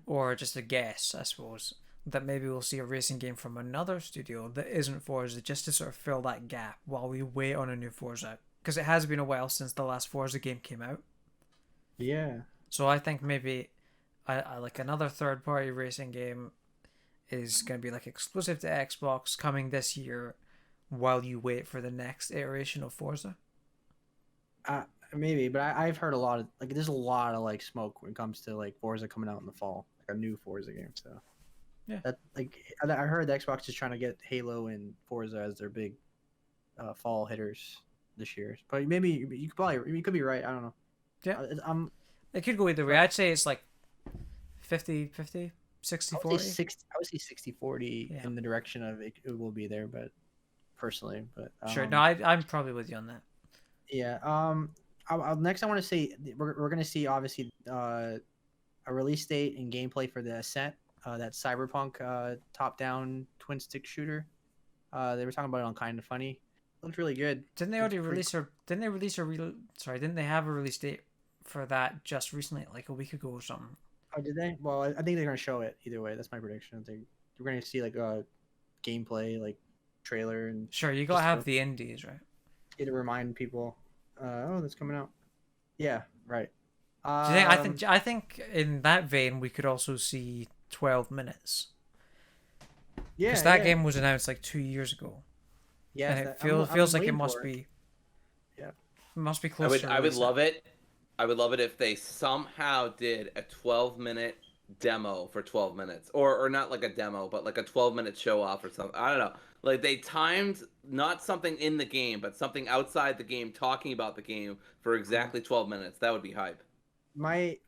or just a guess, I suppose, that maybe we'll see a racing game from another studio that isn't Forza, just to sort of fill that gap while we wait on a new Forza, because it has been a while since the last Forza game came out. Yeah. So I think maybe I like another third-party racing game is going to be like exclusive to Xbox coming this year, while you wait for the next iteration of Forza. Maybe, but I've heard a lot of there's a lot of like smoke when it comes to like Forza coming out in the fall, like a new Forza game. So yeah, that I heard the Xbox is trying to get Halo and Forza as their big fall hitters this year. But maybe you could be right. I don't know. Yeah, it could go either way. I'd say it's like 50-50, 60-40. I would say 60-40 in the direction of it will be there, but personally, but sure. No, I'm probably with you on that. Yeah. Next, I want to say we're going to see obviously a release date and gameplay for the Ascent, that Cyberpunk top-down twin stick shooter. They were talking about it on Kind of Funny. Looked really good. Didn't they already release Didn't they have a release date for that just recently, like a week ago or something? Oh, did they? Well, I think they're going to show it either way. That's my prediction. I think we're going to see like a gameplay, like trailer, and sure, you gotta have the indies, right? To remind people, that's coming out. Yeah, right. I think in that vein we could also see 12 minutes. Yeah, because that game was announced like 2 years ago. Yeah, and it feels like it must be. Yeah, it must be close. I would love it. I would love it if they somehow did a 12-minute demo for 12 minutes, or not like a demo, but like a 12-minute show off or something. I don't know. Like they timed not something in the game, but something outside the game, talking about the game for exactly 12 minutes. That would be hype. My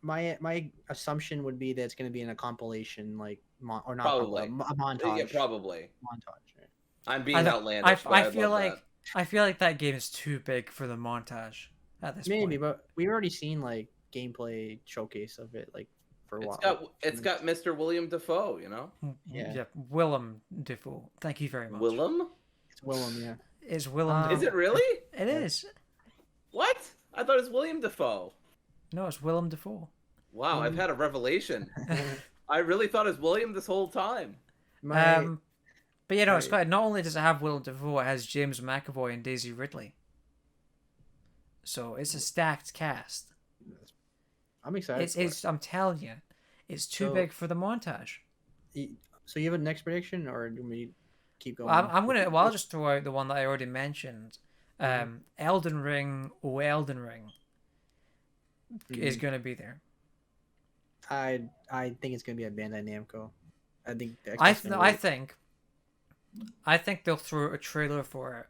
assumption would be that it's going to be in a compilation, like or not probably a montage. Yeah, probably montage. Right? I'm being outlandish. I feel like that game is too big for the montage at this point. Maybe, but we've already seen like gameplay showcase of it, like. For a while. It's got Mr. William Dafoe, you know? Yeah. Willem Dafoe. Thank you very much. Willem? It's Willem, yeah. It's Willem Dafoe. Is it really? It is. What? I thought it was William Dafoe. No, it's Willem Dafoe. Wow, I've had a revelation. I really thought it was William this whole time. But you know, it's quite. Not only does it have Willem Dafoe, it has James McAvoy and Daisy Ridley. So it's a stacked cast. I'm excited. I'm telling you, it's too big for the montage. So you have a next prediction, or do we keep going? I'll just throw out the one that I already mentioned. Elden Ring, Elden Ring, is going to be there. I think it's going to be at Bandai Namco. I think they'll throw a trailer for it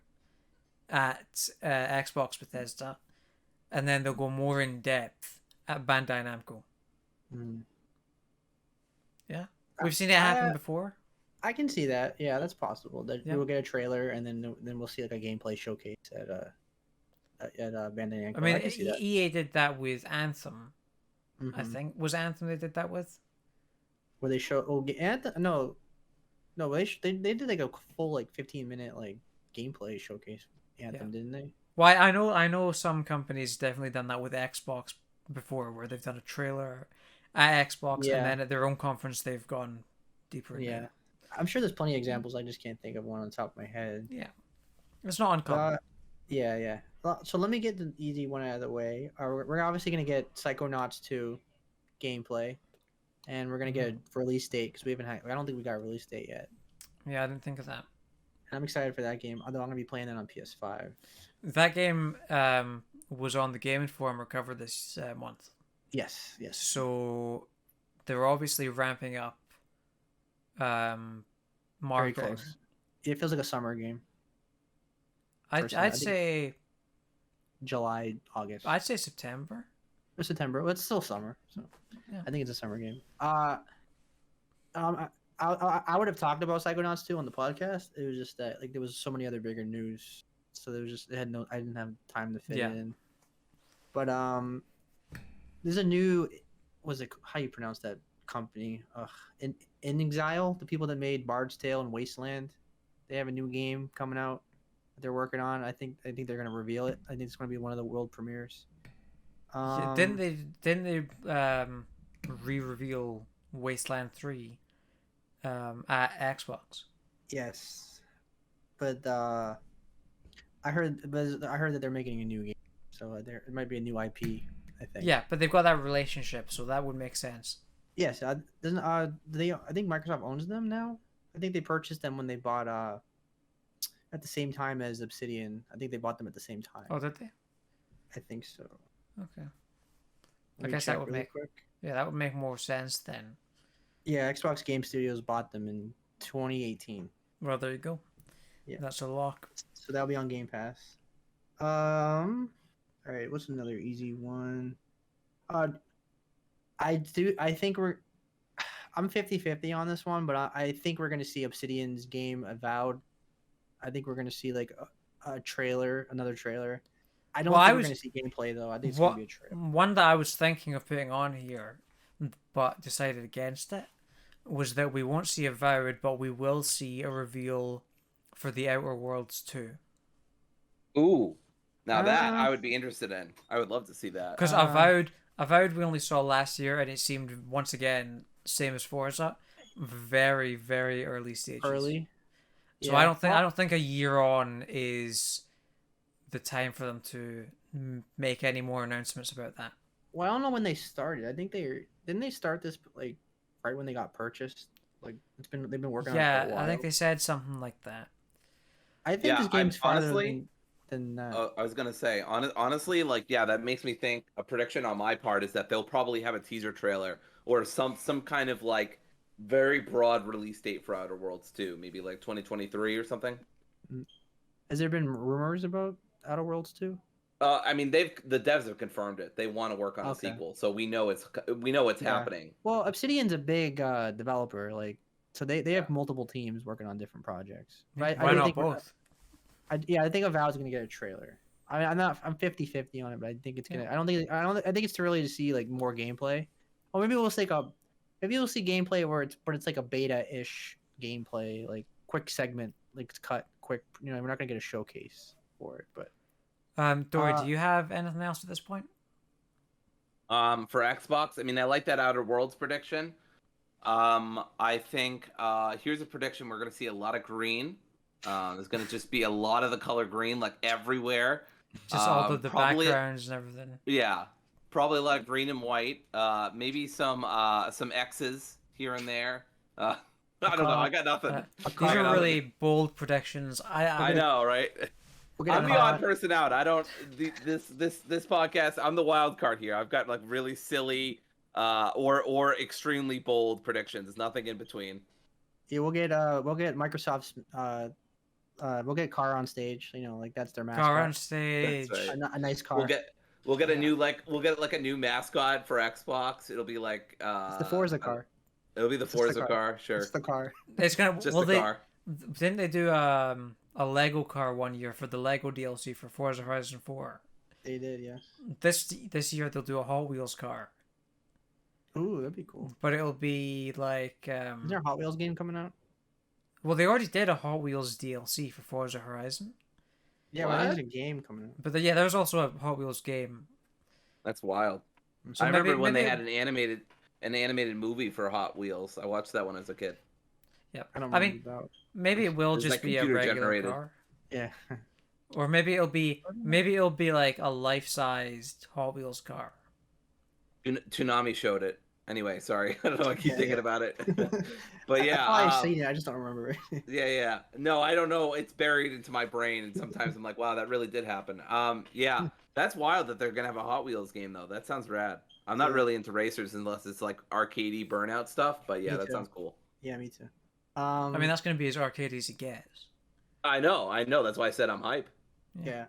at Xbox Bethesda, and then they'll go more in depth at Bandai Namco. Yeah, we've seen it happen before. I can see that. Yeah, that's possible. That we'll get a trailer, and then we'll see like a gameplay showcase at Bandai Namco. I mean, EA did that with Anthem. I think was Anthem they did that with. Where they show Anthem? No, No, they did like a full like 15-minute like gameplay showcase Anthem, didn't they? Well, I know some companies definitely done that with Xbox before, where they've done a trailer at Xbox, and Yeah. then at their own conference they've gone deeper into Yeah. it. I'm sure there's plenty of examples. I just can't think of one on the top of my head. Yeah, it's not uncommon. Yeah. Well, so let me get the easy one out of the way. We're obviously gonna get Psychonauts 2 gameplay, and we're gonna get a release date because we haven't had. I don't think we got a release date yet. Yeah, I didn't think of that. And I'm excited for that game. Although I'm gonna be playing that on PS5. That game was on the Game Informer cover this month. Yes. So they're obviously ramping up Very marketing. close. It feels like a summer game. I'd say July, August. I'd say September. Or September. Well, it's still summer, so Yeah. I think it's a summer game. I would have talked about Psychonauts 2 on the podcast. It was just that like there was so many other bigger news, so there was just I didn't have time to fit it in. But there's a new, how you pronounce that company? In Exile, the people that made Bard's Tale and Wasteland, they have a new game coming out that they're working on. I think they're gonna reveal it. I think it's gonna be one of the world premieres. Didn't they re-reveal Wasteland 3 at Xbox? Yes, but I heard that they're making a new game, so it might be a new IP. I think. Yeah, but they've got that relationship, so that would make sense. Yes, doesn't they? I think Microsoft owns them now. I think they purchased them when they bought at the same time as Obsidian. I think they bought them at the same time. Oh, did they? I think so. Okay. Let I me guess check that would really make quick. Yeah, that would make more sense then. Yeah, Xbox Game Studios bought them in 2018. Well, there you go. Yeah, That's a lock. so that'll be on Game Pass. All right. What's another easy one? I think I'm 50-50 on this one, but I think we're gonna see Obsidian's game Avowed. I think we're gonna see like a trailer, another trailer. I don't think we're gonna see gameplay though. I think it's gonna be a trailer. One that I was thinking of putting on here, but decided against it, was that we won't see Avowed, but we will see a reveal for the Outer Worlds 2. Ooh, now that I would be interested in. I would love to see that. Because Avowed we only saw last year, and it seemed once again same as Forza, very very early stages. So yeah. I don't think a year on is the time for them to make any more announcements about that. Well, I don't know when they started. I think didn't they start this like right when they got purchased. Like they've been working on it for a while. I think they said something like that. I think this game's farther than that. I was gonna say, honestly, like that makes me think a prediction on my part is that they'll probably have a teaser trailer or some kind of like very broad release date for Outer Worlds 2, maybe like 2023 or something. Has there been rumors about Outer Worlds 2? I mean, the devs have confirmed it. They want to work on a sequel, so we know it's happening. Well, Obsidian's a big developer, like so they have multiple teams working on different projects. Right? Why not both? I think Avowed's gonna get a trailer. I'm 50-50 on it, but I think it's gonna. I think it's too early to see like more gameplay. Or maybe we'll see gameplay where it's like a beta-ish gameplay, like quick segment, like it's cut quick. We're not gonna get a showcase for it, but. Dory, do you have anything else at this point? For Xbox, I mean, I like that Outer Worlds prediction. I think here's a prediction: we're gonna see a lot of green. There's gonna just be a lot of the color green, like everywhere. Just all the backgrounds and everything. Yeah, probably a lot of green and white. Maybe some X's here and there. I don't know. I got nothing. These are really bold predictions. I know, right? I'm the odd person out. I don't this podcast. I'm the wild card here. I've got like really silly or extremely bold predictions. There's nothing in between. Yeah, we'll get Microsoft's we'll get car on stage. Like that's their mascot. Car on stage. Right. A nice car. We'll get a new a new mascot for Xbox. It'll be like it's the Forza car. It'll be the Forza car. Sure. It's the car. It's gonna just the car. Didn't they do a Lego car one year for the Lego DLC for Forza Horizon 4? They did, yeah. This year they'll do a Hot Wheels car. Ooh, that'd be cool. But it'll be like is there a Hot Wheels game coming out? Well, they already did a Hot Wheels DLC for Forza Horizon. Yeah, well, there's a game coming out. But yeah, there's also a Hot Wheels game. That's wild. So I remember when they maybe had an animated movie for Hot Wheels. I watched that one as a kid. Yeah, I don't I mean, remember that. maybe it will It's just like be a computer regular generated. car, Yeah. or maybe it'll be like a life-sized Hot Wheels car. Toonami showed it. Anyway, sorry. I don't know. I keep thinking about it. But yeah, I've seen it. I just don't remember it. yeah. No, I don't know. It's buried into my brain, and sometimes I'm like, wow, that really did happen. Yeah, that's wild that they're gonna have a Hot Wheels game though. That sounds rad. I'm not really into racers unless it's like arcadey burnout stuff. But yeah, that sounds cool. Yeah, me too. I mean, that's gonna be as arcade as it gets. I know. That's why I said I'm hype. Yeah.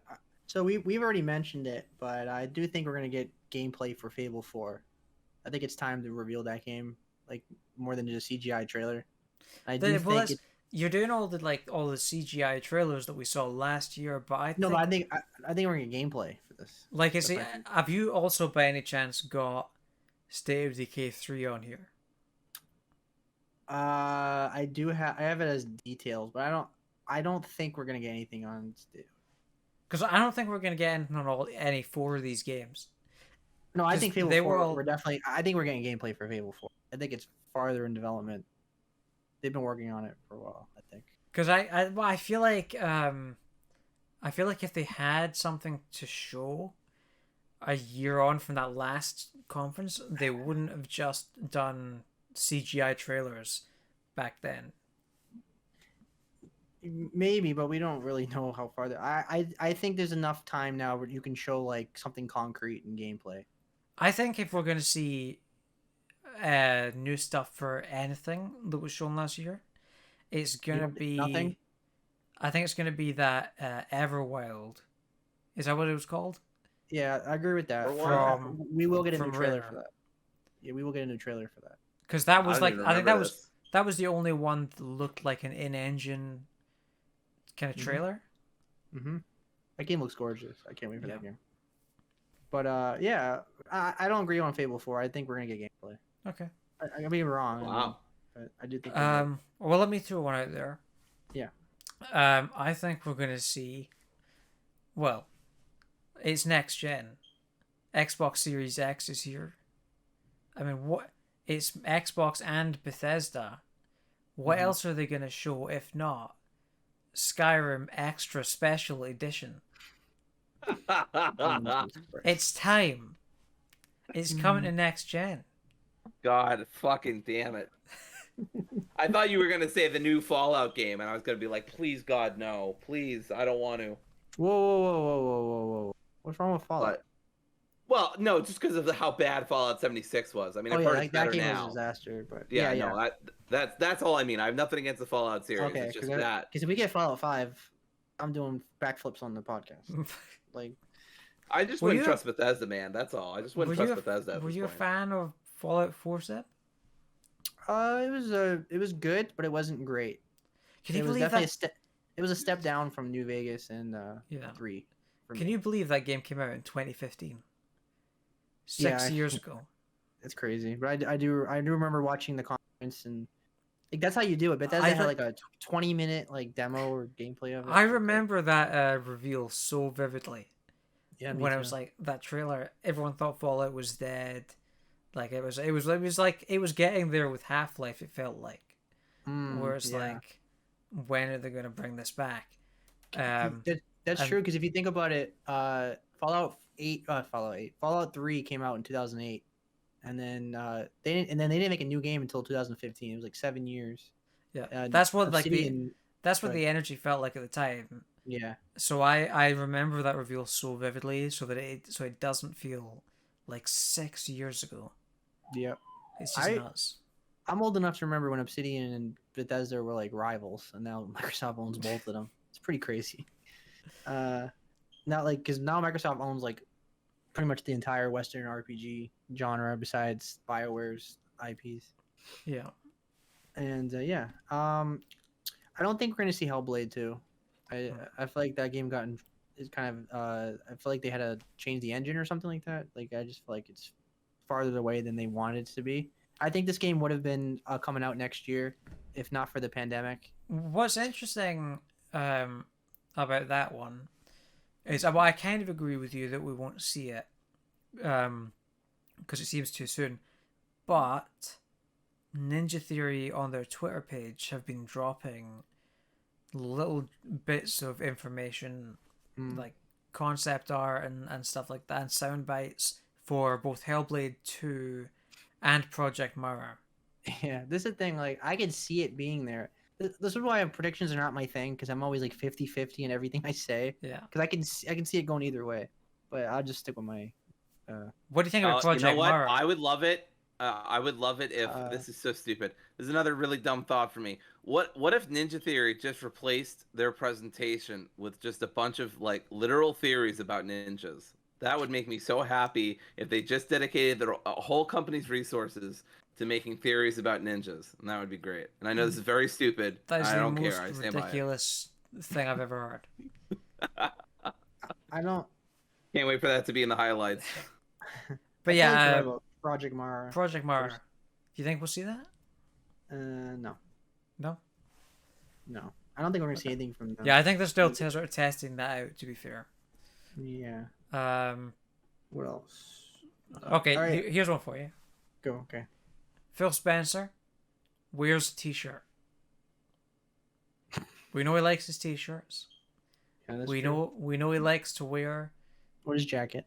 So we've already mentioned it, but I do think we're gonna get gameplay for Fable 4. I think it's time to reveal that game, like more than just a CGI trailer. You're doing all the CGI trailers that we saw last year, but I think we're gonna get gameplay for this. Like, have you also by any chance got State of Decay 3 on here? I have it as details, but I don't think we're gonna get anything on State. Because I don't think we're gonna get anything on any 4 of these games. No, I think Fable 4. We're definitely. I think we're getting gameplay for Fable 4. I think it's farther in development. They've been working on it for a while, I think. Because I feel like if they had something to show a year on from that last conference, they wouldn't have just done CGI trailers back then. Maybe, but we don't really know how far. I think there's enough time now where you can show like something concrete in gameplay. I think if we're going to see new stuff for anything that was shown last year, it's going to be nothing. I think it's going to be that Everwild. Is that what it was called? Yeah, I agree with that. We will get a new trailer for that. Yeah, we will get a new trailer for that. Because that was I think that was the only one that looked like an in-engine kind of trailer. Mm-hmm. That game looks gorgeous. I can't wait for that game. But yeah, I don't agree on Fable 4. I think we're gonna get gameplay. Okay. I may be wrong. Wow. But I do think. Well, let me throw one out there. Yeah. I think we're gonna see. Well, it's next gen. Xbox Series X is here. I mean, what? It's Xbox and Bethesda. What else are they gonna show if not Skyrim Extra Special Edition? It's time. It's coming to next gen. God fucking damn it. I thought you were going to say the new Fallout game, and I was going to be like, please, God, no. Please, I don't want to. Whoa. What's wrong with Fallout? Well, no, just because of how bad Fallout 76 was. I mean, I've heard it's better that game now. was a disaster, but No, that's all I mean. I have nothing against the Fallout series. Okay, it's just that. Because if we get Fallout 5, I'm doing backflips on the podcast. Like, I just wouldn't trust Bethesda, man. That's all. I just wouldn't trust Bethesda. Were you a fan of Fallout 4 set? It was good, but it wasn't great. Can you believe that? It was a step down from New Vegas and 3. Can you believe that game came out in 2015? 6 years ago. It's crazy, but I do remember watching the conference, and like that's how you do it. Bethesda had like a 20-minute like demo or gameplay of it. I remember that reveal so vividly. Yeah, when I was like that trailer, everyone thought Fallout was dead. Like it was like it was getting there with Half-Life. It felt like, where it's like, when are they going to bring this back? That's true, because if you think about it, Fallout 3 came out in 2008, and then they didn't make a new game until 2015. It was like 7 years. Yeah, that's what the energy felt like at the time. Yeah. So I remember that reveal so vividly, so that it doesn't feel like 6 years ago. Yep. It's just nuts. I'm old enough to remember when Obsidian and Bethesda were like rivals, and now Microsoft owns both of them. It's pretty crazy. Not like, because now Microsoft owns like pretty much the entire Western RPG genre besides BioWare's IPs. Yeah. And I don't think we're gonna see Hellblade 2. I feel like that game is kind of I feel like they had to change the engine or something like that. Like I just feel like it's farther away than they wanted it to be. I think this game would have been coming out next year if not for the pandemic. What's interesting about that one is, well, I kind of agree with you that we won't see it because it seems too soon. But Ninja Theory on their Twitter page have been dropping little bits of information, like concept art and stuff like that, and sound bites for both Hellblade 2 and Project Mara. Yeah, this is the thing. Like, I can see it being there. This is why predictions are not my thing, because I'm always like 50-50 in everything I say. Yeah. Because I can see it going either way, but I'll just stick with my. What do you think about Project You know what? Mara? I would love it. I would love it if this is so stupid. This is another really dumb thought for me. What if Ninja Theory just replaced their presentation with just a bunch of like literal theories about ninjas? That would make me so happy if they just dedicated their whole company's resources to making theories about ninjas, and that would be great. And I know this is very stupid. That is I the don't most care. I stand ridiculous thing I've ever heard. I don't. Can't wait for that to be in the highlights. But I yeah, feel like they're about Project Mara. Project Mara. Do you think we'll see that? No, No. no. I don't think we're gonna see anything from them. Yeah, I think they're still sort of testing that out. To be fair. Yeah. What else? Okay, all right. here's one for you. Go. Okay. Phil Spencer wears a t-shirt. We know he likes his t-shirts. Yeah, that's we true. know he likes to wear What is jacket?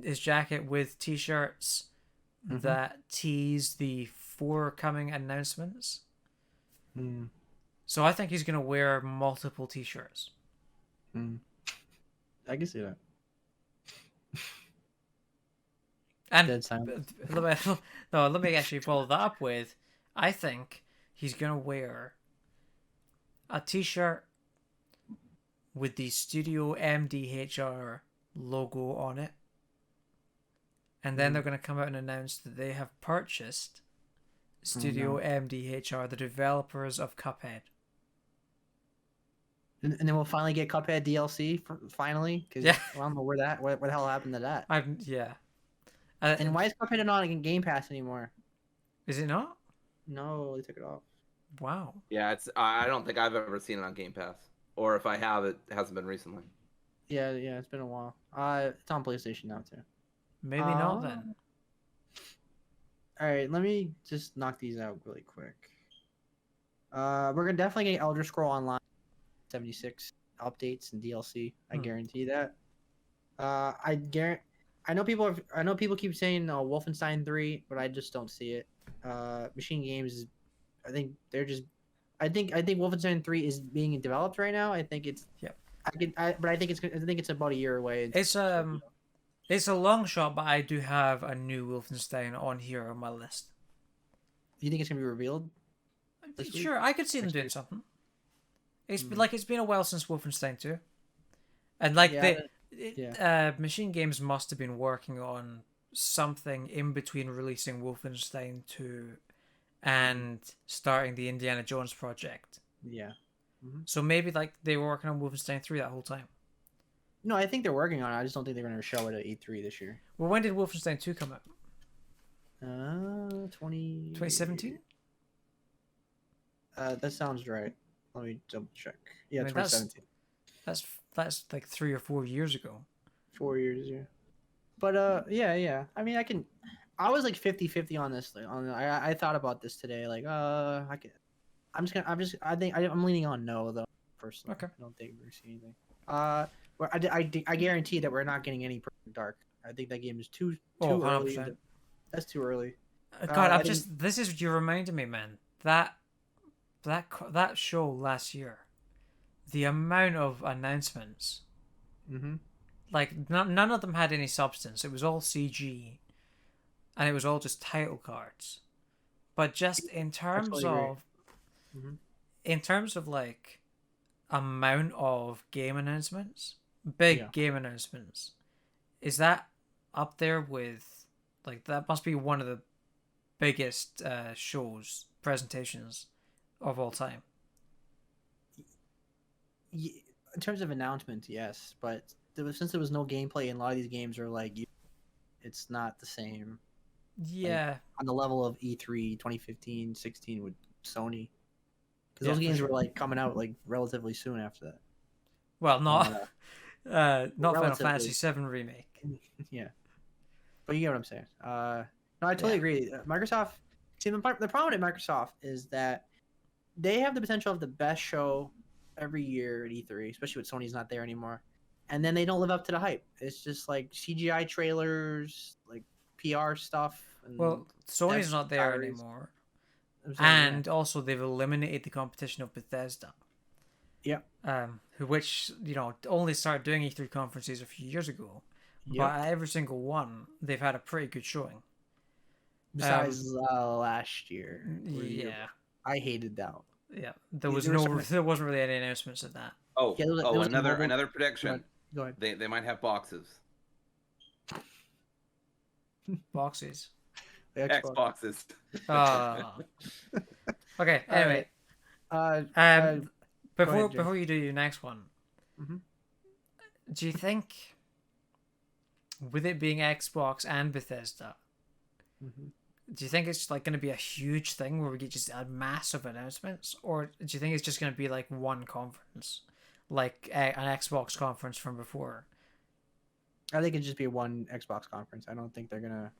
his jacket with t-shirts that tease the forthcoming announcements. So I think he's gonna wear multiple t-shirts. I can see that. And Dead silence. let me actually follow that up with, I think he's gonna wear a t-shirt with the Studio MDHR logo on it, and then they're gonna come out and announce that they have purchased Studio MDHR, the developers of Cuphead. And then we'll finally get Cuphead DLC finally, because Yeah. I don't know what the hell happened to that. And why is Cuphead not in Game Pass anymore? Is it not? No, they took it off. Wow. Yeah, I don't think I've ever seen it on Game Pass, or if I have, it hasn't been recently. Yeah, it's been a while. It's on PlayStation now too. Maybe not then. All right, let me just knock these out really quick. We're gonna definitely get Elder Scroll Online 76 updates and DLC. I guarantee that. I know people keep saying Wolfenstein 3, but I just don't see it. Machine Games, I think Wolfenstein 3 is being developed right now. I think it's I think it's about a year away. It's a long shot, but I do have a new Wolfenstein on here on my list. Do you think it's gonna be revealed? Sure, I could see them doing something. It's been a while since Wolfenstein 2, and Machine Games must have been working on something in between releasing Wolfenstein 2 and starting the Indiana Jones project. Yeah. So maybe they were working on Wolfenstein 3 that whole time. No, I think they're working on it. I just don't think they're going to show it at E3 this year. Well, when did Wolfenstein 2 come out? 2017? That sounds right. Let me double check. Yeah, 2017. That's like 3 or 4 years ago. 4 years, yeah. But yeah. I mean, I was like 50-50 on this. I thought about this today. Like, I'm leaning on no though. Personally, okay. I don't think we're seeing anything. I guarantee that we're not getting any Perfect Dark. I think that game is too early. That's too early. God, this is you reminded me, man. That show last year, the amount of announcements, like none of them had any substance. It was all CG, and it was all just title cards. But just in terms of like amount of game announcements, game announcements, is that up there with like that? Must be one of the biggest presentations of all time. In terms of announcements, yes, but since there was no gameplay, and a lot of these games are like, it's not the same. Yeah, on the level of E3 2015-16 with Sony. because Yeah, those for games sure. were like coming out like relatively soon after that. Well, not not Final relatively. Fantasy VII remake. Yeah, but you get what I'm saying. No, I totally Yeah. agree. Microsoft. See, the problem at Microsoft is that they have the potential of the best show every year at E3, especially with Sony's not there anymore. And then they don't live up to the hype. It's just like CGI trailers, like PR stuff. And Well, Sony's devs not there diaries. anymore, I'm saying, yeah. and also they've eliminated the competition of Bethesda. Yep. Which only started doing E3 conferences a few years ago, Yep. but at every single one they've had a pretty good showing. Besides last year. Yeah, I hated that. yeah. There was There wasn't really any announcements of that. Oh, Yeah, there was a mobile- another prediction. Go ahead. They might have boxes. Boxes. The Xbox. Xboxes. Okay. Anyway, Jay. before you do your next one, Mhm. do you think, with it being Xbox and Bethesda, Mhm. do you think it's like going to be a huge thing where we get just a massive announcements, or do you think it's just going to be like one conference, like an Xbox conference from before? I think it'd just be one Xbox conference. I don't think they're gonna.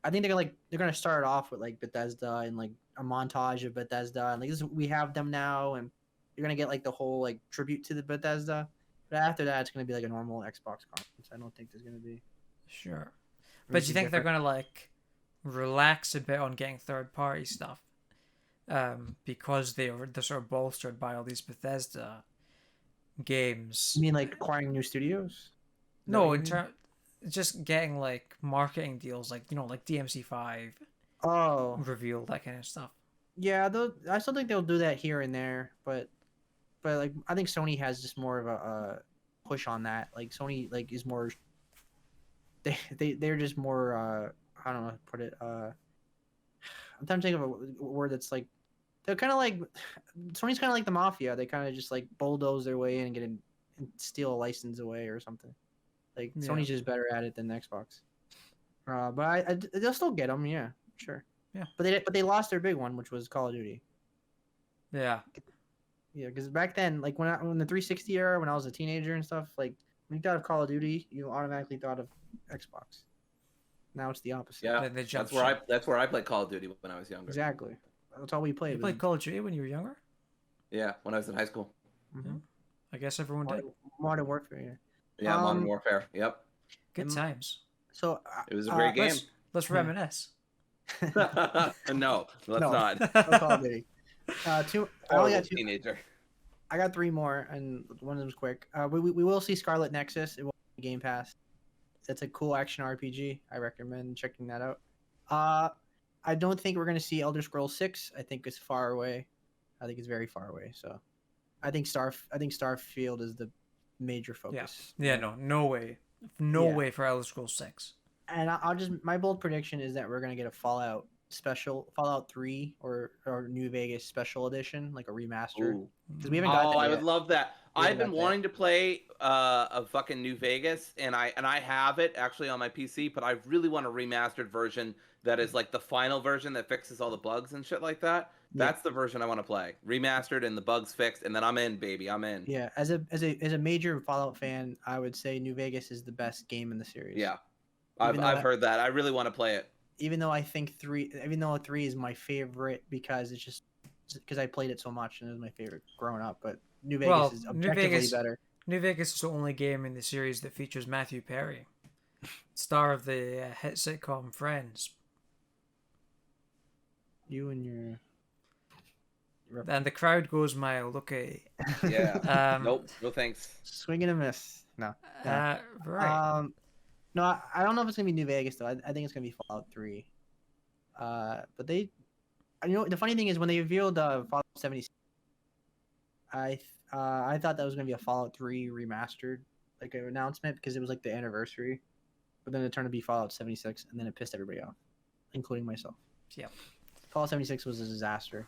I think they're gonna start off with like Bethesda and like a montage of Bethesda and like we have them now, and you're gonna get like the whole like tribute to the Bethesda. But after that, it's gonna be like a normal Xbox conference. I don't think there's gonna be. Sure, but do you think they're going to like relax a bit on getting third party stuff, because they're sort of bolstered by all these Bethesda games? You mean like acquiring new studios? No, in terms just getting like marketing deals, like like DMC5 Oh, reveal, that kind of stuff. yeah. I still think they'll do that here and there, but like I think Sony has just more of a push on that. Like Sony like is more. They're just more. I don't know how to put it. I'm trying to think of a word that's like. They're kind of like Sony's kind of like the mafia. They kind of just like bulldoze their way in and and steal a license away or something. Like Yeah. Sony's just better at it than Xbox. But they'll still get them, yeah, sure. Yeah. But they lost their big one, which was Call of Duty. Yeah. Yeah, because back then, like when the 360 era, when I was a teenager and stuff, like when you thought of Call of Duty, you automatically thought of Xbox. Now it's the opposite. Yeah, They jumped that's where I played Call of Duty when I was younger. Exactly. That's all we played. You played Call of Duty when you were younger? Yeah, when I was in high school. Mhm. I guess everyone did. Modern Warfare. Yeah. Yeah, Modern Warfare. Yep. Good times. So It was a great game. Let's reminisce. No, let's No. not. No Call of Duty. I only got two. Teenager. I got three more, and one of them's quick. We will see Scarlet Nexus. It will be Game Pass. That's a cool action RPG. I recommend checking that out. I don't think we're gonna see Elder Scrolls 6. I think it's far away. I think it's very far away. So, I think Starfield is the major focus. Yeah. No way. No way for Elder Scrolls 6. And my bold prediction is that we're gonna get a Fallout 3 or New Vegas special edition, like a remaster. Because we haven't got that I yet. would love that. We I've haven't been got that. wanting to play a fucking New Vegas, and I have it actually on my PC, but I really want a remastered version that is like the final version that fixes all the bugs and shit like that. Yeah. That's the version I want to play. Remastered and the bugs fixed, and then I'm in, baby. I'm in. Yeah, as a major Fallout fan, I would say New Vegas is the best game in the series. Yeah. Even though I've heard that. I really want to play it. Even though I think three is my favorite because it's just because I played it so much and it was my favorite growing up. But New Vegas is objectively better. New Vegas is the only game in the series that features Matthew Perry, star of the hit sitcom Friends. You and your And the crowd goes mild. Okay. Yeah. Nope. No thanks. swing and a miss. No. Right. No, I don't know if it's gonna be New Vegas though. I think it's gonna be Fallout 3. But the funny thing is when they revealed Fallout 76, I thought that was gonna be a Fallout 3 remastered like an announcement because it was like the anniversary, but then it turned to be Fallout 76, and then it pissed everybody off, including myself. Yep. Fallout 76 was a disaster.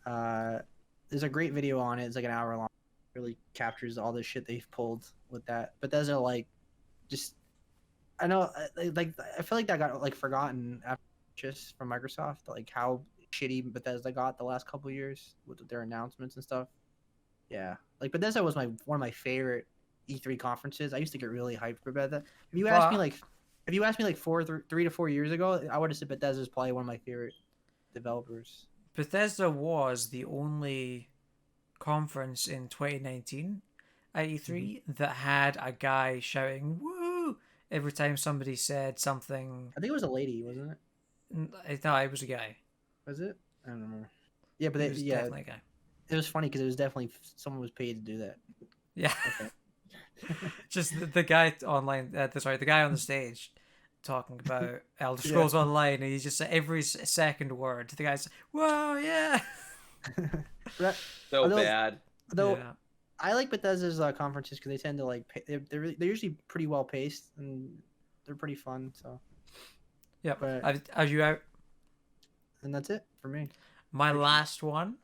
There's a great video on it. It's like an hour long. It really captures all the shit they've pulled with that. But those are like just. I know, like I feel like that got like forgotten after just from Microsoft, like how shitty Bethesda got the last couple years with their announcements and stuff. Yeah, like Bethesda was one of my favorite E3 conferences. I used to get really hyped for Bethesda. If you asked me like 3 to 4 years ago, I would have said Bethesda is probably one of my favorite developers. Bethesda was the only conference in 2019 at E3 that had a guy shouting "woo" every time somebody said something. I think it was a lady, wasn't it? I thought it was a guy. Was it? I don't remember. Yeah, but It was definitely a guy. It was funny because it was definitely someone was paid to do that. Yeah. Okay. Just the guy online. The guy on the stage talking about Elder Scrolls Online, and he's just every second word. The guy's, "Whoa, yeah." Bad. Though I like Bethesda's conferences because they tend to like they're usually pretty well paced and they're pretty fun. So yeah. But, are you out? And that's it for me. My last one.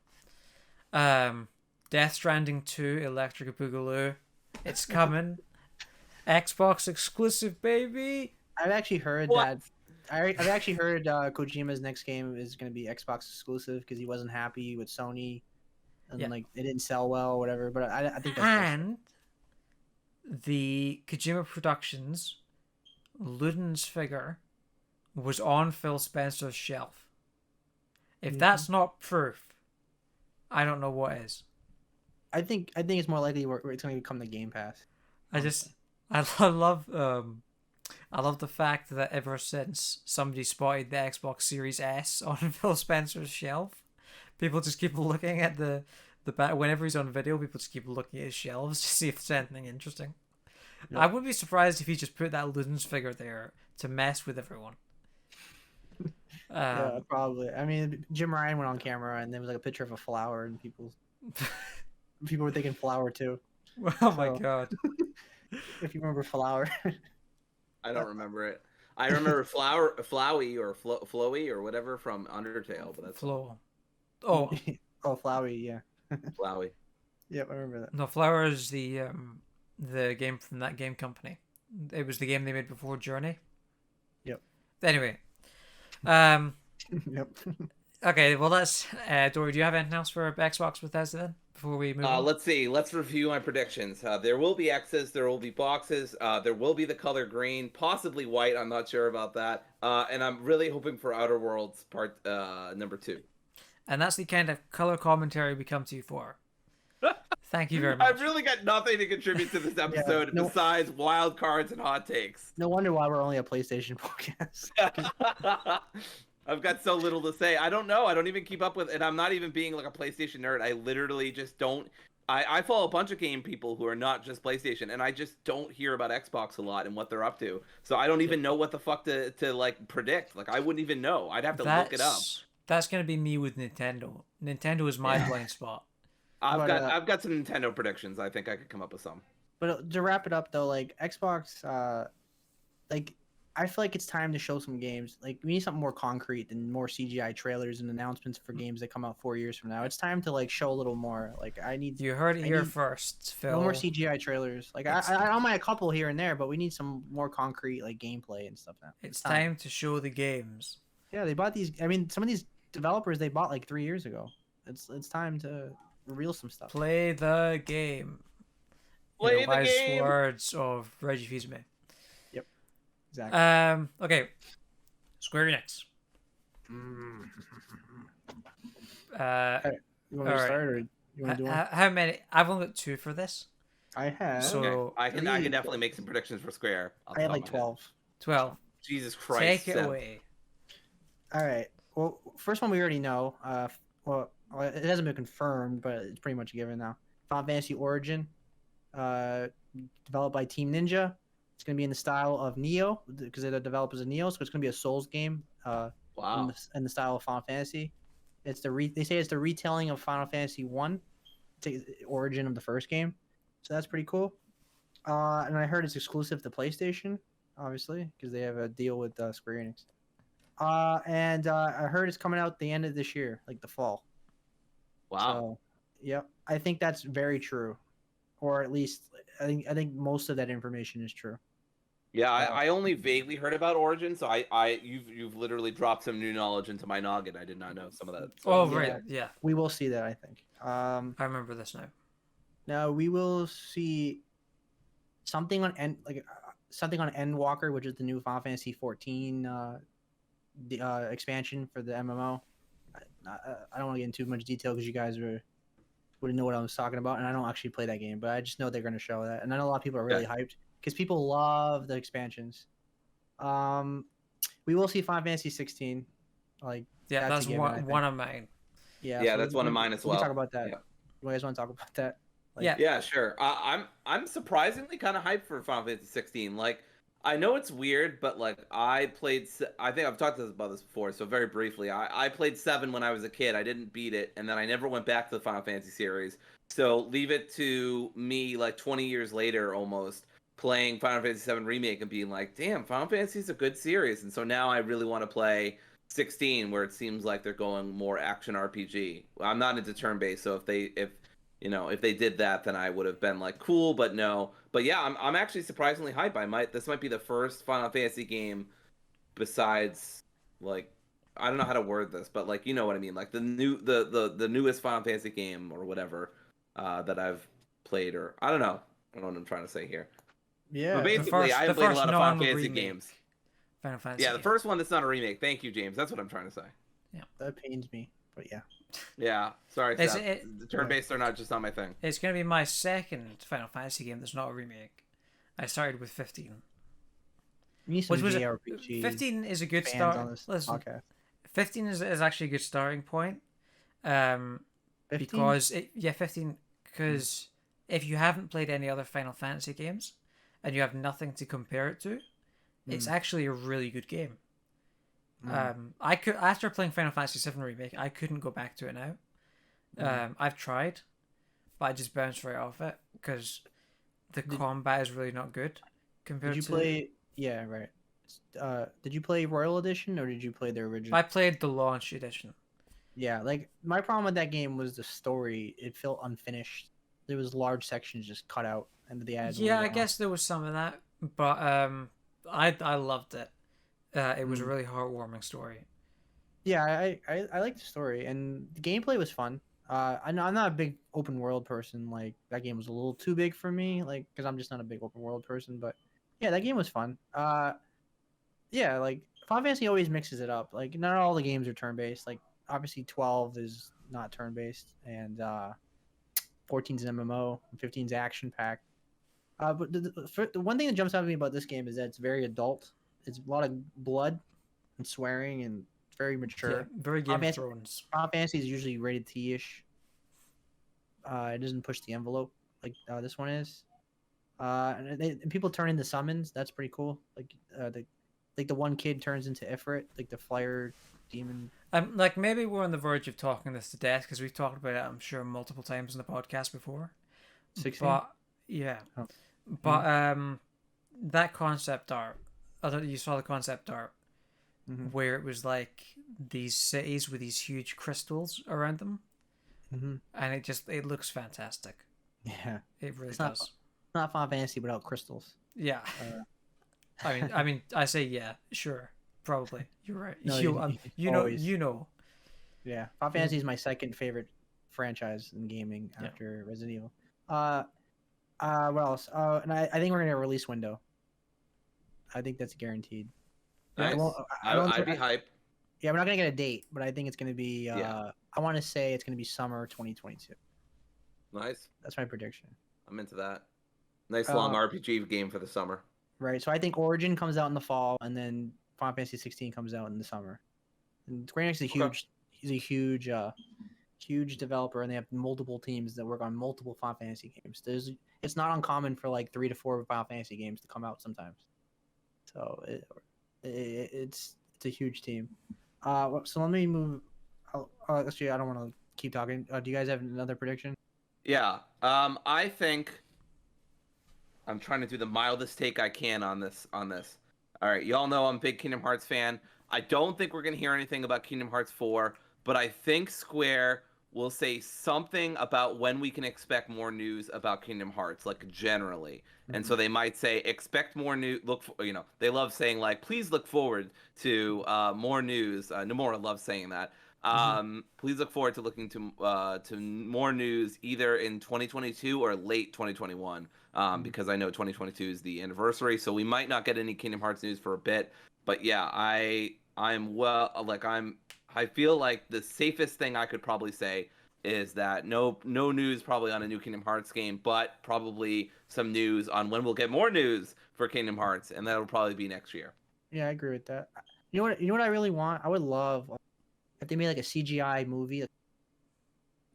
Death Stranding 2 Electric Boogaloo. It's coming. Xbox exclusive, baby. I've actually heard that. I've actually heard Kojima's next game is going to be Xbox exclusive because he wasn't happy with Sony, and like it didn't sell well or whatever. But I think that's the Kojima Productions Luden's figure was on Phil Spencer's shelf. If that's not proof, I don't know what is. I think it's more likely where it's going to become the Game Pass. I love the fact that ever since somebody spotted the Xbox Series S on Phil Spencer's shelf, people just keep looking at the back. Whenever he's on video, people just keep looking at his shelves to see if there's anything interesting. Yep. I wouldn't be surprised if he just put that Luden's figure there to mess with everyone. Yeah, probably. I mean, Jim Ryan went on camera and there was like a picture of a flower, and people were thinking flower too. Oh my god! If you remember flower. I don't remember it. I remember Flowey or Flowy or whatever from Undertale, but that's Flow. Oh, Flowey, yeah. Flowey. Yep, I remember that. No, Flower is the game from that game company. It was the game they made before Journey. Yep. Anyway, Yep. Okay, well that's Dory. Do you have anything else for Xbox Bethesda then before we move on? Let's see. Let's review my predictions. There will be X's. There will be boxes. There will be the color green, possibly white. I'm not sure about that. And I'm really hoping for Outer Worlds part number 2. And that's the kind of color commentary we come to you for. Thank you very much. I've really got nothing to contribute to this episode besides wild cards and hot takes. No wonder why we're only a PlayStation podcast. I've got so little to say. I don't know. I don't even keep up with it. And I'm not even being like a PlayStation nerd. I literally just don't. I follow a bunch of game people who are not just PlayStation, and I just don't hear about Xbox a lot and what they're up to. So I don't even know what the fuck to like predict. Like I wouldn't even know. I'd have to look it up. That's gonna be me with Nintendo. Nintendo is my blind spot. I've got some Nintendo predictions. I think I could come up with some. But to wrap it up though, like Xbox, like I feel like it's time to show some games. Like we need something more concrete than more CGI trailers and announcements for games that come out 4 years from now. It's time to like show a little more. Like I need. You heard it here first, Phil. No more CGI trailers. Like I don't mind a couple here and there, but we need some more concrete like gameplay and stuff now. It's time to show the games. Yeah, they bought these. I mean, some of these developers they bought like 3 years ago. It's time to reveal some stuff. Play the game. Play the game. Words of Reggie Fils-Aimé. Yep. Exactly. Okay. Square Enix. You want me to start, or you want to do one? How many? I've only got 2 for this. I have. So okay. I can definitely make some predictions for Square. I had like 12. 12. Jesus Christ. Take it away. All right. Well, first one we already know. Well, it hasn't been confirmed, but it's pretty much a given now. Final Fantasy Origin, developed by Team Ninja. It's going to be in the style of Neo, because they're the developers of Neo, so it's going to be a Souls game. Wow. In the style of Final Fantasy. It's they say it's the retelling of Final Fantasy 1, origin of the first game. So that's pretty cool. And I heard it's exclusive to PlayStation, obviously, because they have a deal with Square Enix. And I heard it's coming out the end of this year, like the fall. Wow. So, yep. I think that's very true. Or at least I think most of that information is true. Yeah, I only vaguely heard about Origin, so you've literally dropped some new knowledge into my noggin. I did not know some of that. So Oh, Yeah. right. Yeah. We will see that, I think. I remember this now. Now we will see something on something on Endwalker, which is the new Final Fantasy 14 expansion for the MMO. I don't want to get into too much detail because you guys wouldn't know what I was talking about, and I don't actually play that game, but I just know they're going to show that, and I know a lot of people are really hyped because people love the expansions. We will see Final Fantasy 16. Yeah, that's one of mine. Yeah, yeah, so that's one of mine as well. We can talk about that. Yeah. You guys want to talk about that? Yeah, sure. I'm surprisingly kind of hyped for Final Fantasy 16. Like, I know it's weird, but like I think I've talked about this before, so very briefly. I played 7 when I was a kid. I didn't beat it, and then I never went back to the Final Fantasy series. So leave it to me like 20 years later almost playing Final Fantasy 7 Remake and being like, damn, Final Fantasy is a good series. And so now I really want to play 16 where it seems like they're going more action RPG. I'm not into turn-based, so if they did that, then I would have been like, cool, but no. But yeah, I'm actually surprisingly hyped. This might be the first Final Fantasy game besides, like, I don't know how to word this, but like, you know what I mean, like the newest Final Fantasy game or whatever that I've played, or I don't know what I'm trying to say here. Yeah. But basically, I played a lot of Final Fantasy games. Final Fantasy. Yeah, the first one that's not a remake. Thank you, James. That's what I'm trying to say. Yeah. That pains me, but yeah. Yeah, sorry, Seth. The turn-based are not my thing. It's going to be my second Final Fantasy game that's not a remake. I started with 15. Which was JRPG 15 is a good start. Listen, 15 is actually a good starting point. 15? Because 15, because if you haven't played any other Final Fantasy games and you have nothing to compare it to, it's actually a really good game. I could, after playing Final Fantasy 7 Remake, I couldn't go back to it now. I've tried, but I just bounced right off it because the combat is really not good compared to. Did you play? Yeah, right. Did you play Royal Edition or did you play the original? I played the launch edition. Yeah, like my problem with that game was the story. It felt unfinished. There was large sections just cut out, and the ads. Yeah, I guess there was some of that, but I loved it. It was a really heartwarming story. Yeah, I liked the story, and the gameplay was fun. I'm not a big open world person. Like that game was a little too big for me, like because I'm just not a big open world person. But yeah, that game was fun. Yeah, like Final Fantasy always mixes it up. Like not all the games are turn based. Like obviously 12 is not turn based, and 14's an MMO, and 15's action packed. But the one thing that jumps out at me about this game is that it's very adult. It's a lot of blood and swearing and very mature. Yeah, very Game of Thrones. Final Fantasy is usually rated T-ish. It doesn't push the envelope like this one is. And people turn into summons. That's pretty cool. Like the one kid turns into Ifrit, like the flyer demon. Like maybe we're on the verge of talking this to death because we've talked about it, I'm sure, multiple times in the podcast before. 16? But yeah, but that concept art. I don't know, you saw the concept art where it was like these cities with these huge crystals around them, and it looks fantastic. Yeah, it really does. It's not Final Fantasy without crystals. Yeah, I mean, I say yeah, sure, probably. You're right. No, you know. Yeah, Final Fantasy is my second favorite franchise in gaming after Resident Evil. What else? And I think we're gonna get a release window. I think that's guaranteed. Nice. I'd be hyped. Yeah, we're not gonna get a date, but I think it's gonna be. I want to say it's gonna be summer 2022. Nice. That's my prediction. I'm into that. Nice long RPG game for the summer. Right. So I think Origin comes out in the fall, and then Final Fantasy 16 comes out in the summer. And Square Enix is a huge developer, and they have multiple teams that work on multiple Final Fantasy games. It's not uncommon for like 3 to 4 Final Fantasy games to come out sometimes. So it's a huge team. So let me move. Actually, I don't want to keep talking. Do you guys have another prediction? Yeah. I think I'm trying to do the mildest take I can on this. All right, y'all know I'm a big Kingdom Hearts fan. I don't think we're gonna hear anything about Kingdom Hearts 4, but I think Square will say something about when we can expect more news about Kingdom Hearts, like generally. And so they might say, expect more news. They love saying like, please look forward to more news. Nomura loves saying that. Please look forward to looking to more news either in 2022 or late 2021. Because I know 2022 is the anniversary, so we might not get any Kingdom Hearts news for a bit. But yeah, I feel like the safest thing I could probably say is that no news probably on a new Kingdom Hearts game, but probably some news on when we'll get more news for Kingdom Hearts, and that'll probably be next year. Yeah, I agree with that. You know what I really want? I would love if they made like a CGI movie,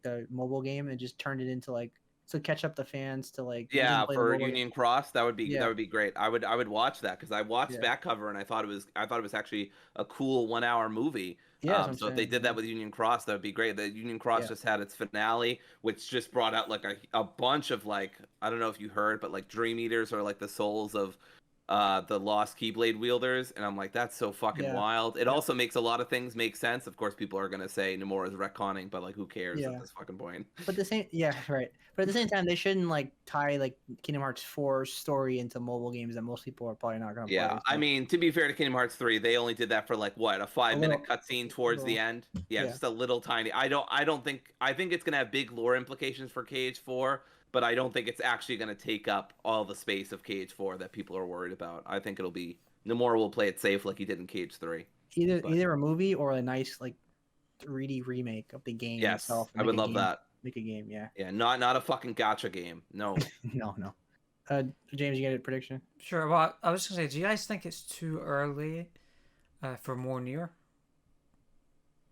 the mobile game, and just turned it into like to catch up the fans to like for Union game. Cross. That would be great. I would watch that because I watched Yeah. back cover and I thought it was actually a cool 1 hour movie. Yeah, So if they did that with Union Cross, that would be great. The Union Cross just had its finale, which just brought out like a bunch of like, I don't know if you heard, but like Dream Eaters or like the souls of the lost Keyblade wielders, and I'm like, that's so fucking wild. It also makes a lot of things make sense. Of course, people are gonna say Nomura's retconning, but like, who cares at this fucking point? But right. But at the same time, they shouldn't like tie like Kingdom Hearts 4 story into mobile games that most people are probably not gonna play. Yeah, So. I mean, to be fair to Kingdom Hearts 3, they only did that for like what, a 5-minute cutscene towards the end. Yeah, just a little tiny. I think it's gonna have big lore implications for KH4. But I don't think it's actually going to take up all the space of KH4 that people are worried about. I think it'll be Nomura will play it safe like he did in KH3. Either a movie or a nice like 3D remake of the game itself. I would love that. Make a game, yeah. Yeah, not a fucking gacha game. No. No. James, you get a prediction? Sure. Well, I was gonna say, do you guys think it's too early for more Nier?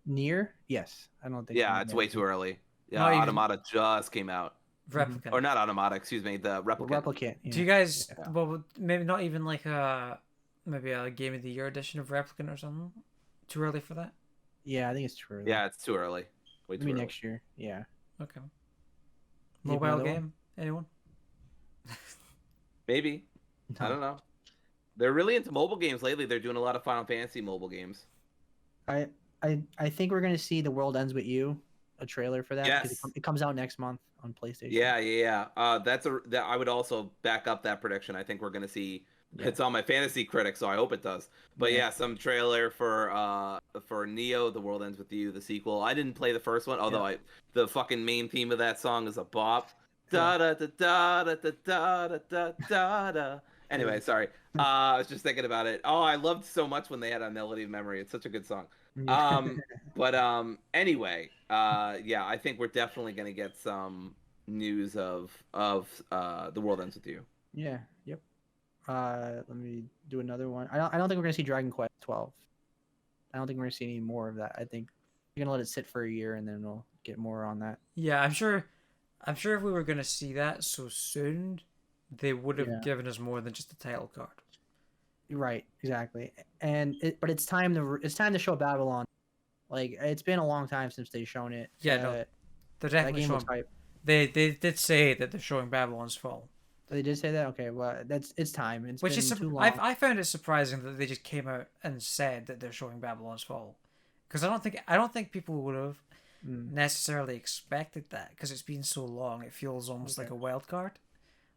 Nier? Yes, I don't think. Yeah, it's way too early. Yeah, Automata just came out. Replicant. Or not Automata, excuse me, the Replicant. Replicant. Yeah. Do you guys, well, maybe not even like maybe a Game of the Year edition of Replicant or something? Too early for that? Yeah, I think it's too early. Yeah, it's too early. Way too early. Next year. Yeah. Okay. Mobile game? Anyone? Maybe. No. I don't know. They're really into mobile games lately. They're doing a lot of Final Fantasy mobile games. I think we're gonna see The World Ends With You, a trailer for that. Yes. It comes out next month on PlayStation. Yeah. I would also back up that prediction. I think we're gonna see. It's on my Fantasy Critic, so I hope it does. But some trailer for Neo, The World Ends With You, the sequel. I didn't play the first one, although the fucking main theme of that song is a bop. Da da da da da da da da da da. Anyway, sorry. I was just thinking about it. Oh, I loved so much when they had a Melody of Memory. It's such a good song. Anyway, I think we're definitely gonna get some news of The World Ends With You. Yeah. Yep. Let me do another one. I don't think we're gonna see Dragon Quest 12. I don't think we're gonna see any more of that. I think we're gonna let it sit for a year and then we'll get more on that. Yeah, I'm sure if we were gonna see that so soon, they would have given us more than just a title card. Right, exactly. But it's time to show Babylon. Like, it's been a long time since they've shown it. Yeah, they're definitely showing. They did say that they're showing Babylon's Fall. They did say that? Okay, well, it's time. It's Which been is too long. I found it surprising that they just came out and said that they're showing Babylon's Fall, because I don't think people would have necessarily expected that, because it's been so long. It feels almost like a wild card.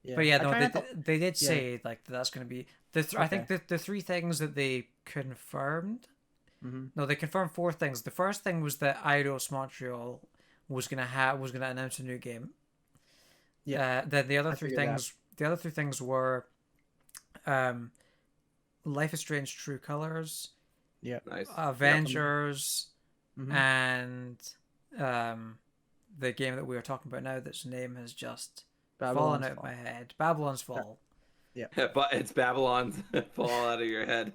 Yeah. But yeah, no, they did say like that's going to be I think the three things that they confirmed. Mm-hmm. No, they confirmed four things. The first thing was that Eidos Montreal was gonna announce a new game. Yeah. Then the other three things were, Life is Strange: True Colors. Yeah. Nice. Avengers, and the game that we were talking about now, that's name has just fallen out of my head. Babylon's Fall. Yeah. But it's Babylon's Fall out of your head.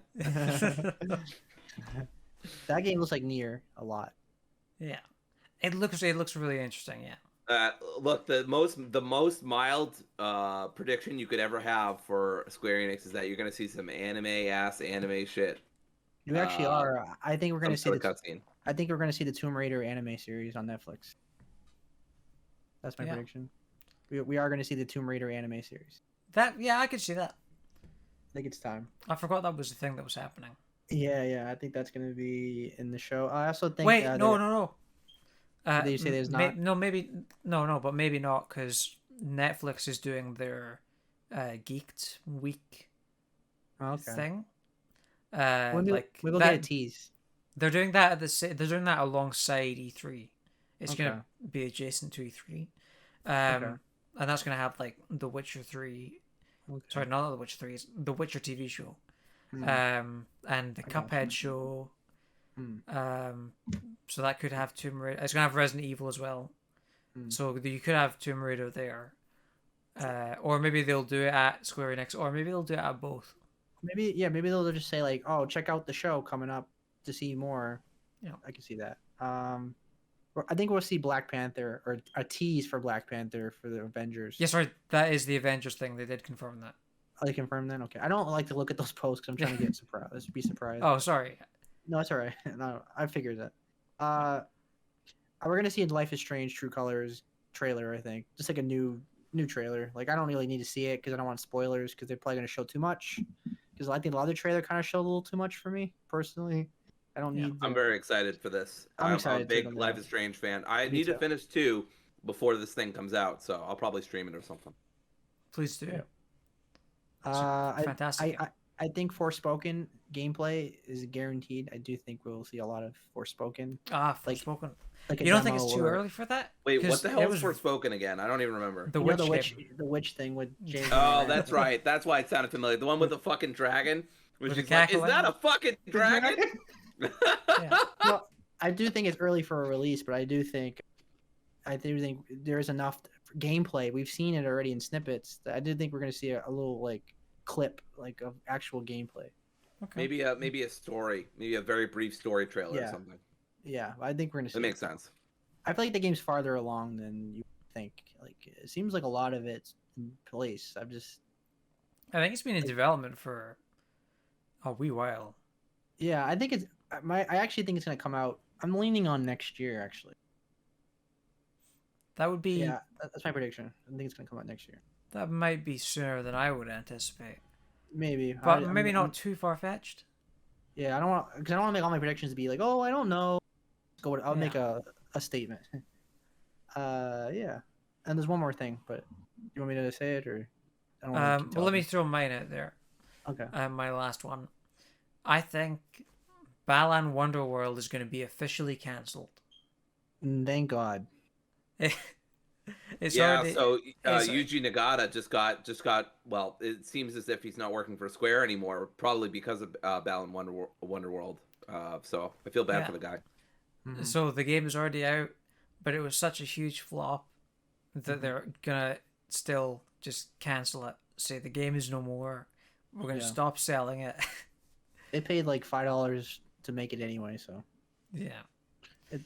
That game looks like Nier a lot. Yeah, it looks really interesting. Yeah. Look, the most mild prediction you could ever have for Square Enix is that you're gonna see some anime shit. You actually are. I think we're gonna see the cutscene. I think we're gonna see the Tomb Raider anime series on Netflix. That's my prediction. We are gonna see the Tomb Raider anime series. I could see that. I think it's time. I forgot that was the thing that was happening. Yeah, I think that's gonna be in the show. I also think. Wait, no. Did you say there's not? No, maybe no, but maybe not because Netflix is doing their Geeked Week thing. We will get a tease. They're doing that they're doing that alongside E3. It's gonna be adjacent to E3, and that's gonna have like The Witcher 3. Sorry, not The Witcher 3. It's The Witcher TV show, and the Cuphead show. So that could have Tomb Raider. It's gonna have Resident Evil as well. So you could have Tomb Raider there, or maybe they'll do it at Square Enix, or maybe they'll do it at both. Maybe they'll just say like, oh, check out the show coming up to see more. Yeah, I can see that. I think we'll see Black Panther or a tease for Black Panther for the Avengers. Yeah, sorry, that is the Avengers thing. They did confirm that. Oh, they confirmed that. Okay, I don't like to look at those posts because I'm trying to get surprised. Let's be surprised. Oh, sorry. No, it's all right. No, I figured that. We're gonna see a Life is Strange True Colors trailer. I think just like a new trailer. Like I don't really need to see it because I don't want spoilers because they're probably gonna show too much. Because I think the other trailer kind of showed a little too much for me personally. I don't need. I'm very excited for this. I'm a big Life is Strange fan. I need to finish 2 before this thing comes out, so I'll probably stream it or something. Please do. Fantastic. I think Forspoken gameplay is guaranteed. I do think we'll see a lot of Forspoken. Forspoken. Like you don't think it's too early for that? Wait, what the hell was Forspoken again? I don't even remember. The witch thing with James. Oh, that's right. That's why it sounded familiar. The one with the fucking dragon. Which is like, is that a fucking dragon? Yeah. Well, I do think it's early for a release, but I do think there's enough gameplay. We've seen it already in snippets. I do think we're going to see a little like clip like of actual gameplay. Okay. Maybe a story, maybe a very brief story trailer or something. Yeah, I think we're going to see. That makes sense. I feel like the game's farther along than you think. Like it seems like a lot of it's in place. I think it's been in development for a wee while. Yeah, I think I actually think it's going to come out. I'm leaning on next year actually. That would be. Yeah, that's my prediction. I think it's going to come out next year. That might be sooner than I would anticipate. Maybe, but maybe not too far fetched. Yeah, I don't want to make all my predictions to be like, oh, I don't know. I'll make a statement. Yeah, and there's one more thing, but you want me to say it or? Well, let me throw mine out there. Okay. My last one. I think Balan Wonderworld is going to be officially cancelled. Thank God. So Yuji Nagata just got. Well, it seems as if he's not working for Square anymore, probably because of Balan Wonderworld. So I feel bad for the guy. Mm-hmm. So the game is already out, but it was such a huge flop that they're gonna still just cancel it. Say the game is no more. We're gonna stop selling it. They paid like $5 to make it anyway, so yeah,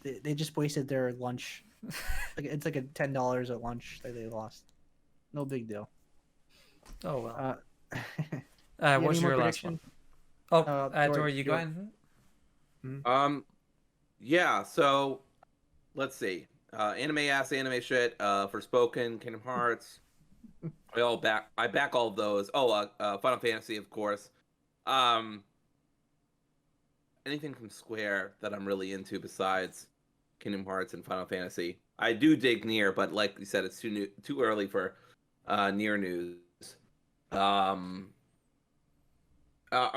they just wasted their lunch. It's like a $10 at lunch that they lost. No big deal. Oh well. What's your last one? Oh, Dory, you going? Yeah. So, let's see. Anime shit. Forspoken, Kingdom Hearts. I back all of those. Oh, Final Fantasy, of course. Anything from Square that I'm really into besides Kingdom Hearts and Final Fantasy. I do dig Nier, but like you said, it's too early for Nier news. Are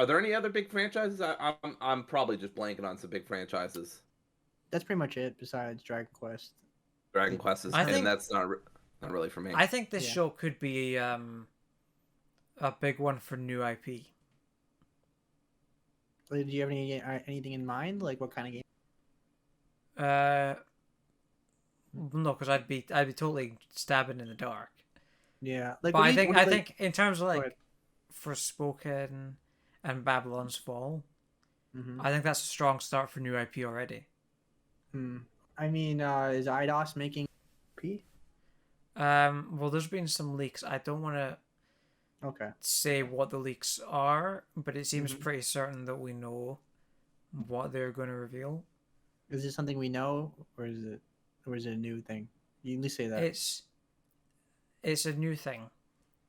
there any other big franchises? I'm probably just blanking on some big franchises. That's pretty much it. Besides Dragon Quest. Dragon Quest and that's not really for me. I think this show could be a big one for new IP. Do you have anything in mind? Like what kind of game? No, because I'd be totally stabbing in the dark. Yeah, like. But I think in terms of like Forspoken and Babylon's Fall, I think that's a strong start for new IP already. I mean, is IDOS making IP? Well, there's been some leaks. I don't want to say what the leaks are, but it seems pretty certain that we know what they're going to reveal. Is this something we know, or is it a new thing? You can say that. It's a new thing.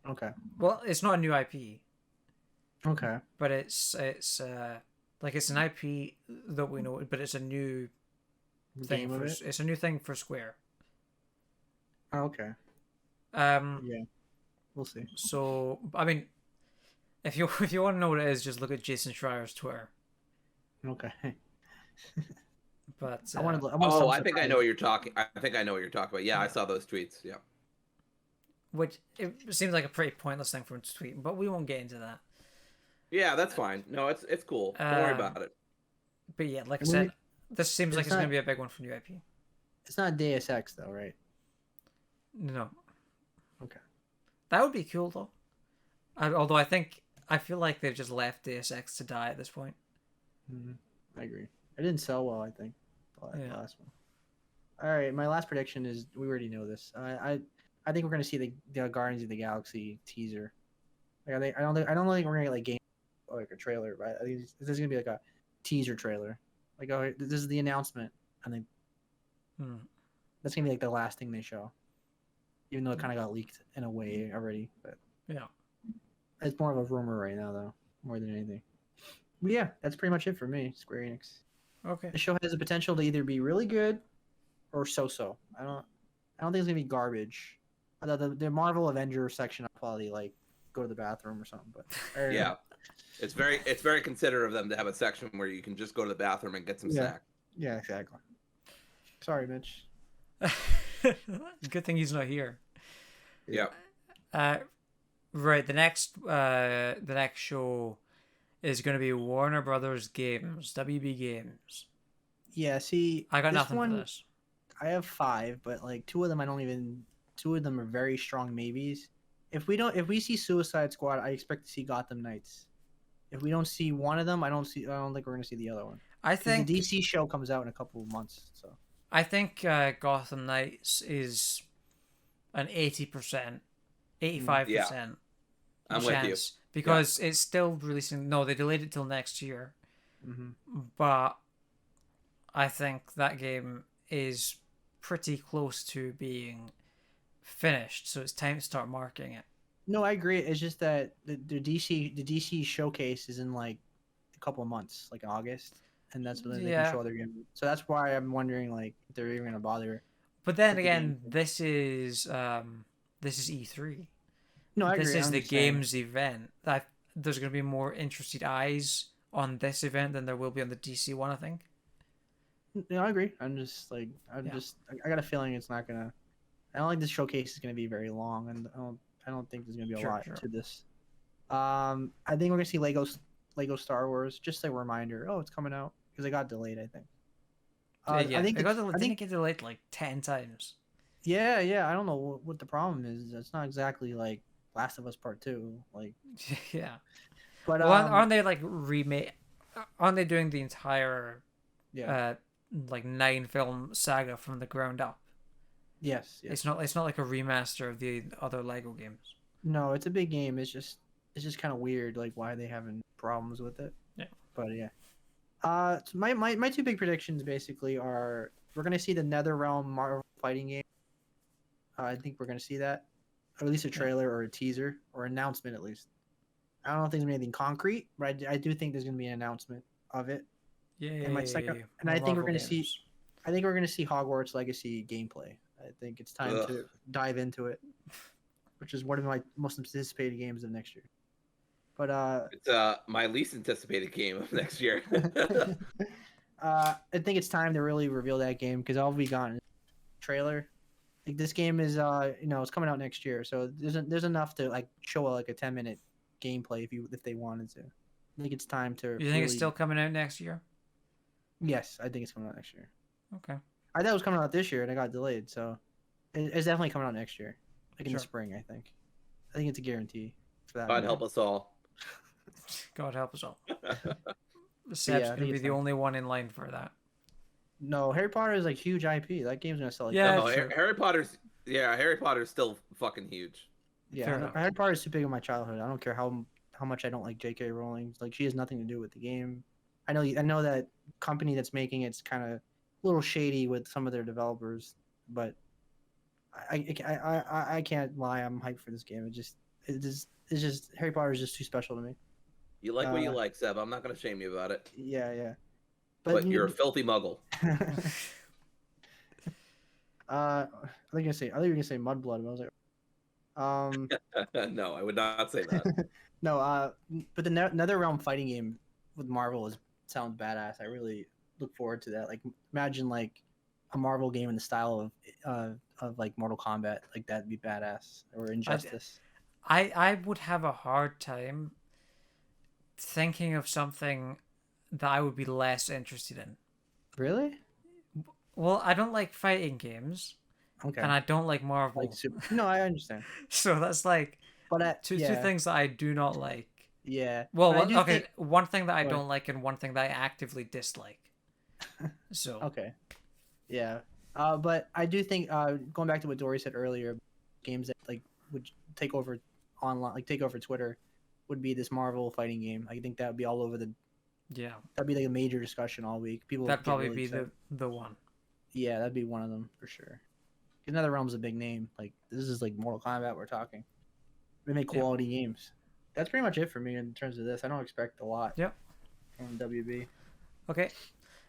Okay. Well, it's not a new IP. Okay. But it's an IP that we know, but it's a new thing game of it. it's a new thing for Square. Oh, okay. Um, Yeah, we'll see. so I mean, if you if you want to know what it is, just look at Jason Schreier's Twitter. Okay. But I want to. Oh, I think I know what you're talking. I think I know what you're talking about. Yeah, I Yeah. saw those tweets. Yeah. which it seems like a pretty pointless thing for him to tweet, but we won't get into that. Yeah, that's fine. No, it's cool. Don't worry about it. But yeah, like I Well, said, this seems like it's it's going to not- be a big one for new IP. It's not Deus Ex though, right? No. Okay. That would be cool though. Although I feel like they've just left Deus Ex to die at this point. I agree. It didn't sell well, I think. The Yeah. last one. All right, my last prediction is we already know this. I think we're gonna see the Guardians of the Galaxy teaser. Like I don't think we're gonna get like game or like a trailer, but I think this is gonna be like a teaser trailer. Like, oh, this is the announcement, and then that's gonna be like the last thing they show. Even though it kind of got leaked in a way already, but Yeah. it's more of a rumor right now, though, more than anything. But yeah, that's pretty much it for me, Square Enix. Okay. The show has the potential to either be really good or so-so. I don't think it's gonna be garbage. The Marvel Avenger section, I'll probably like go to the bathroom or something. But Yeah, it's very considerate of them to have a section where you can just go to the bathroom and get some snack. Yeah, exactly. Sorry, Mitch. Good thing he's not here. Yeah. Right. The next show is going to be Warner Brothers Games, WB Games. Yeah, see, I got this nothing one, for this. I have 5, but like 2 of them two of them are very strong maybes. If we see Suicide Squad, I expect to see Gotham Knights. If we don't see one of them, I don't think we're gonna see the other one. I think the DC show comes out in a couple of months, so I think Gotham Knights is an 80%, 85% I'm chance with you. because it's still releasing. No, they delayed it till next year, mm-hmm. but I think that game is pretty close to being finished, so it's time to start marketing it. No, I agree. It's just that the DC showcase is in like a couple of months, like August, and that's when they can show their game. So that's why I'm wondering like if they're even gonna bother. But then again, this is E3. No, I agree. This is the games event. There's gonna be more interested eyes on this event than there will be on the DC one, I think. No, I agree. I got a feling it's not gonna. I don't think this showcase is gonna be very long, and I don't think there's gonna be a lot to this. I think we're gonna see Lego Star Wars. Just a reminder. Oh, it's coming out because it got delayed. I think. I think it get delayed like 10 times. Yeah. I don't know what the problem is. It's not exactly like Last of Us Part 2. Like. Yeah. But aren't they like remake? Aren't they doing the entire? Yeah. Like 9-film saga from the ground up. Yes. It's not like a remaster of the other Lego games. No, it's a big game. It's just kind of weird, like why they having problems with it. Yeah. But yeah. So my 2 big predictions basically are we're gonna see the NetherRealm Marvel fighting game. I think we're gonna see that, or at least a trailer or a teaser or announcement at least. I don't know if there's gonna be anything concrete, but I do think there's gonna be an announcement of it. Yeah. And my second, and I think we're gonna see. I think we're gonna see Hogwarts Legacy gameplay. I think it's time to dive into it, which is one of my most anticipated games of next year. But it's my least anticipated game of next year. I think it's time to really reveal that game because all we got is a trailer. Like this game is it's coming out next year, so there's enough to like show like a 10-minute gameplay if they wanted to. I think it's time to. You think it's still coming out next year? Yes, I think it's coming out next year. Okay. I thought it was coming out this year and it got delayed, so it's definitely coming out next year, like in the spring. I think it's a guarantee for that. God help us all. God help us all. Seb's gonna be the only one in line for that. No, Harry Potter is like huge IP. That game's gonna sell like Harry Potter's still fucking huge. Yeah, Harry Potter is too big in my childhood. I don't care how much I don't like J.K. Rowling. Like she has nothing to do with the game. I know that company that's making it's kind of a little shady with some of their developers, but I can't lie. I'm hyped for this game. It's just Harry Potter is just too special to me. You like what you like, Seb. I'm not gonna shame you about it. Yeah. But you're a filthy muggle. I think you were gonna say Mudblood. But I was like, No, I would not say that. no. But the NetherRealm fighting game with Marvel sounds badass. I really look forward to that. Like, imagine like a Marvel game in the style of like Mortal Kombat. Like that'd be badass. Or Injustice. I would have a hard time thinking of something that I would be less interested in. Really? Well, I don't like fighting games, Okay. and I don't like Marvel. Like no, I understand. So that's like But two things that I do not like. Yeah. Well, But I do okay, think- one thing that I Go ahead. don't like and one thing that I actively dislike. So Okay. Yeah. But I do think going back to what Dory said earlier, games that like would take over online, like take over Twitter, would be this Marvel fighting game. I think that would be all over yeah, that'd be like a major discussion all week. People would that'd get probably really be excited. the one. Yeah, that'd be one of them for sure. NetherRealm's a big name. Like this is like Mortal Kombat we're talking. They make Yeah. quality games. That's pretty much it for me in terms of this. I don't expect a lot. Yep. From WB. Okay.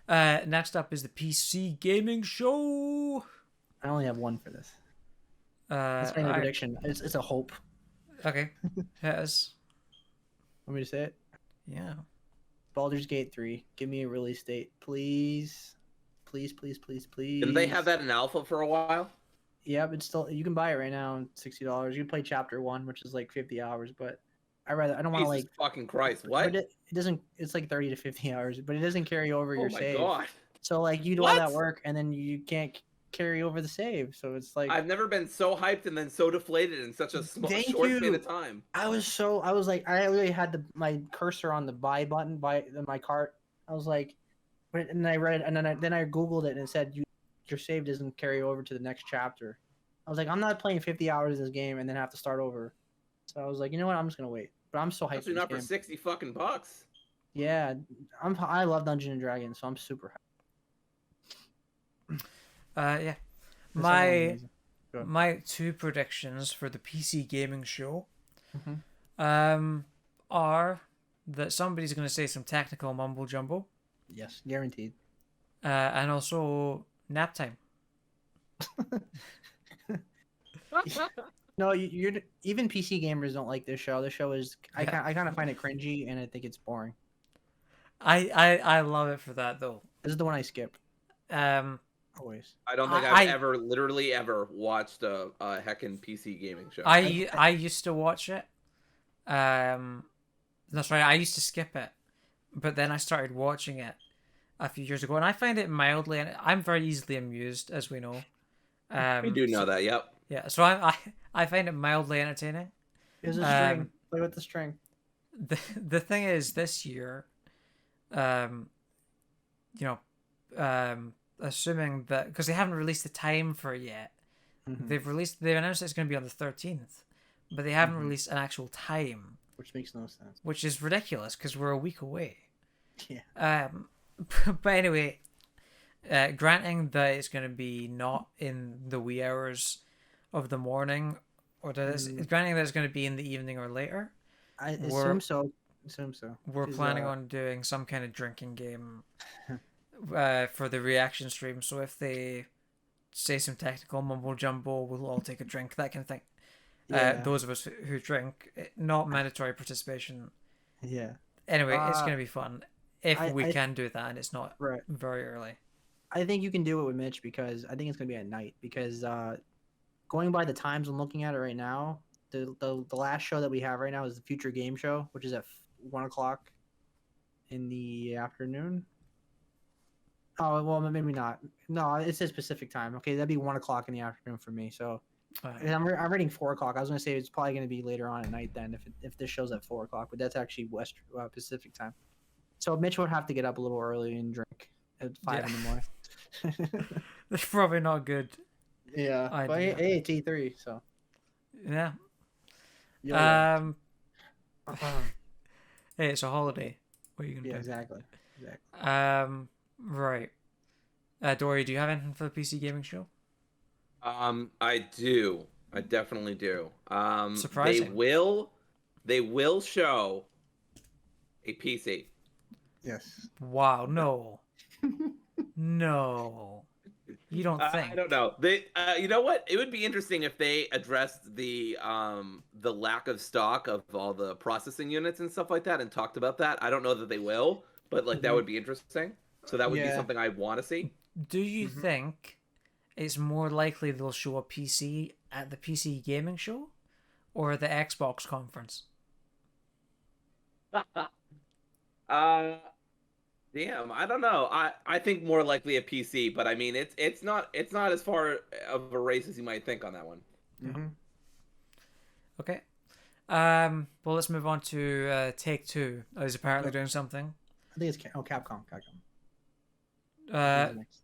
Next up is the PC Gaming Show. I only have one for this. It's not even a prediction. It's a hope. Okay. Yes. Want me to say it? Yeah. Baldur's Gate 3. Give me a release date, please. Please, please, please, please. Didn't they have that in alpha for a while? Yeah, but still, you can buy it right now, $60. You can play Chapter 1, which is like 50 hours, but I don't want to Jesus like. fucking Christ! What? But it doesn't. It's like 30 to 50 hours, but it doesn't carry over Oh your my save. god! So like you do all that What? work and then you can't carry over the save. So it's like I've never been so hyped and then so deflated in such a Thank short you. span of time. I was like I really had my cursor on the buy button in my cart. I was like, and then I read it and then I googled it and it said your save doesn't carry over to the next chapter. I was like, I'm not playing 50 hours of this game and then have to start over. So I was like, you know what, I'm just gonna wait. But I'm so hyped. Especially for not this for game. 60 fucking bucks. Yeah, I love Dungeons and Dragons, so I'm super hyped. Yeah. This My sounds amazing. Go ahead. my two predictions for the PC Gaming Show Mhm. are that somebody's going to say some technical mumble jumbo, Yes, guaranteed. and also nap time. No, you're even PC gamers don't like this show. This show is I kind of find it cringy and I think it's boring. I love it for that though. This is the one I skip Um, always. I don't think I- I've ever, literally ever, watched a heckin' PC gaming show. I used to watch it. That's right. I used to skip it, but then I started watching it a few years ago, and I find it mildly. And I'm very easily amused, as we know. I do know that. Yep. Yeah, so I find it mildly entertaining. Here's a string. Play with the string. The thing is, this year, assuming that because they haven't released the time for it yet, Mhm. they've announced it's going to be on the 13th, but they haven't released an actual time, Which makes no sense. which is ridiculous because we're a week away. Yeah. But anyway, granting that it's going to be not in the wee hours of the morning, or that granting that it's going to be in the evening or later, I We're- assume so. we're 'Cause, planning on doing some kind of drinking game for the reaction stream. So if they say some technical mumbo jumbo, we'll all take a drink, that kind of thing. Yeah. Those of us who drink, not mandatory participation. Yeah. Anyway, it's going to be fun if we I- can do that and it's not Right. very early. I think you can do it with Mitch because I think it's gonna be at night. Because going by the times I'm looking at it right now, the last show that we have right now is the Future Game Show, which is at 1:00 in the afternoon. Oh well, maybe not. No, it says Pacific time. Okay, that'd be 1:00 in the afternoon for me. So and I'm reading 4:00. I was gonna say it's probably gonna be later on at night then if this show's at 4:00, but that's actually Pacific time. So Mitch would have to get up a little early and drink at 5 in the morning. That's probably not good. Yeah, but idea. hey, it's E3, so. Yeah. Yeah, Hey, it's a holiday. What are you gonna do? exactly. Right. Dory, do you have anything for the PC gaming show? I do. I definitely do. Surprising. They will show a PC. Yes. Wow, no. No. You don't think? I don't know. You know what? It would be interesting if they addressed the lack of stock of all the processing units and stuff like that, and talked about that. I don't know that they will, but like that Mhm. would be interesting. So that would be Yeah. something I want to see. Do you think it's more likely they'll show a PC at the PC gaming show or the Xbox conference? uh, Damn, I don't know. I think more likely a PC, but I mean it's not as far of a race as you might think on that one. Mm-hmm. Okay. Well, let's move on to Take-Two. Oh, he's apparently doing something. I think it's Capcom. Capcom. Uh, Who's next?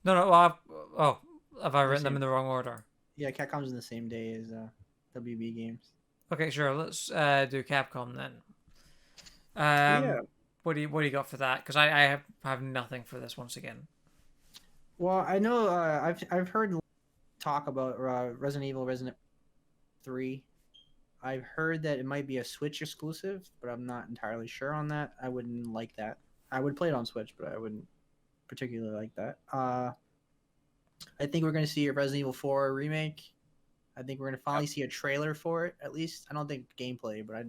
no. Have I written them in the wrong order? Yeah, Capcom's in the same day as WB Games. Okay, sure. Let's do Capcom then. Yeah. What do you got for that? Because I have nothing for this once again. Well, I know I've heard talk about Resident 3. I've heard that it might be a Switch exclusive, but I'm not entirely sure on that. I wouldn't like that. I would play it on Switch, but I wouldn't particularly like that. I think we're going to see a Resident Evil 4 remake. I think we're going to finally see a trailer for it, at least. I don't think gameplay, but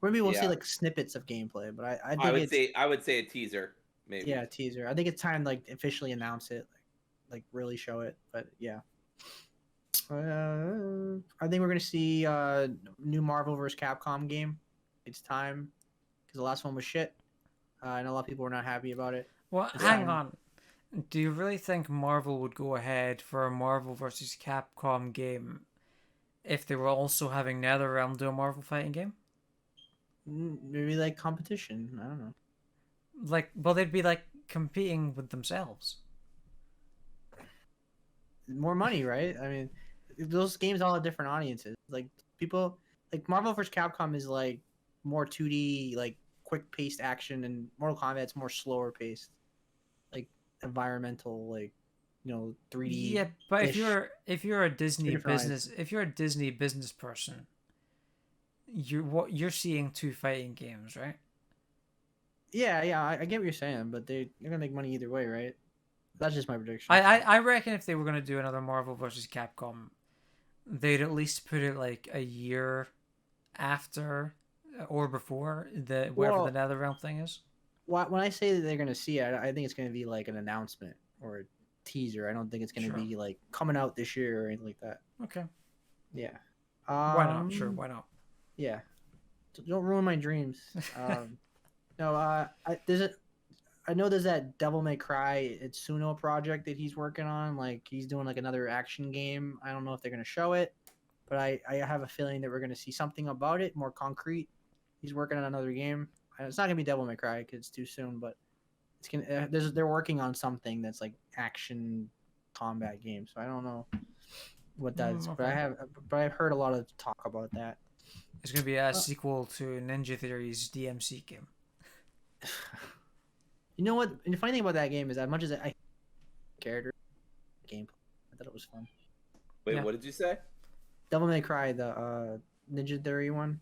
maybe we'll see like snippets of gameplay. But I think I would say a teaser, maybe. Yeah, a teaser. I think it's time to like officially announce it, like really show it. But yeah. I think we're going to see a new Marvel vs. Capcom game. It's time, because the last one was shit. I know a lot of people were not happy about it. Well, hang on. Do you really think Marvel would go ahead for a Marvel vs. Capcom game if they were also having NetherRealm do a Marvel fighting game? Maybe like competition. I don't know. Like, well, they'd be like competing with themselves. More money, right? I mean, those games all have different audiences. Like people, like Marvel vs. Capcom is like more 2D, like quick paced action, and Mortal Kombat's more slower paced, like environmental, like 3D. Yeah, but if you're a Disney business, audiences. if you're a Disney business person, you're seeing two fighting games, right? Yeah, I get what you're saying, but they're gonna make money either way, right? That's just my prediction. I reckon if they were gonna do another Marvel vs. Capcom, they'd at least put it like a year after or before whatever the NetherRealm thing is. When I say that they're gonna see it, I think it's gonna be like an announcement or a teaser. I don't think it's gonna be like coming out this year or anything like that. Okay. Yeah. Why not? Sure, why not? Yeah. Don't ruin my dreams. No, I know there's that Devil May Cry Itsuno project that he's working on. Like he's doing like another action game. I don't know if they're gonna show it, but I have a feeling that we're gonna see something about it more concrete. He's working on another game. It's not gonna be Devil May Cry because it's too soon, but it's gonna. They're working on something that's like action combat game. So I don't know what that is, okay. but I've heard a lot of talk about that. It's gonna be a sequel to Ninja Theory's DMC game. You know what? And the funny thing about that game is, as much as I character gameplay, I thought it was fun. Wait, what did you say? Devil May Cry, the Ninja Theory one.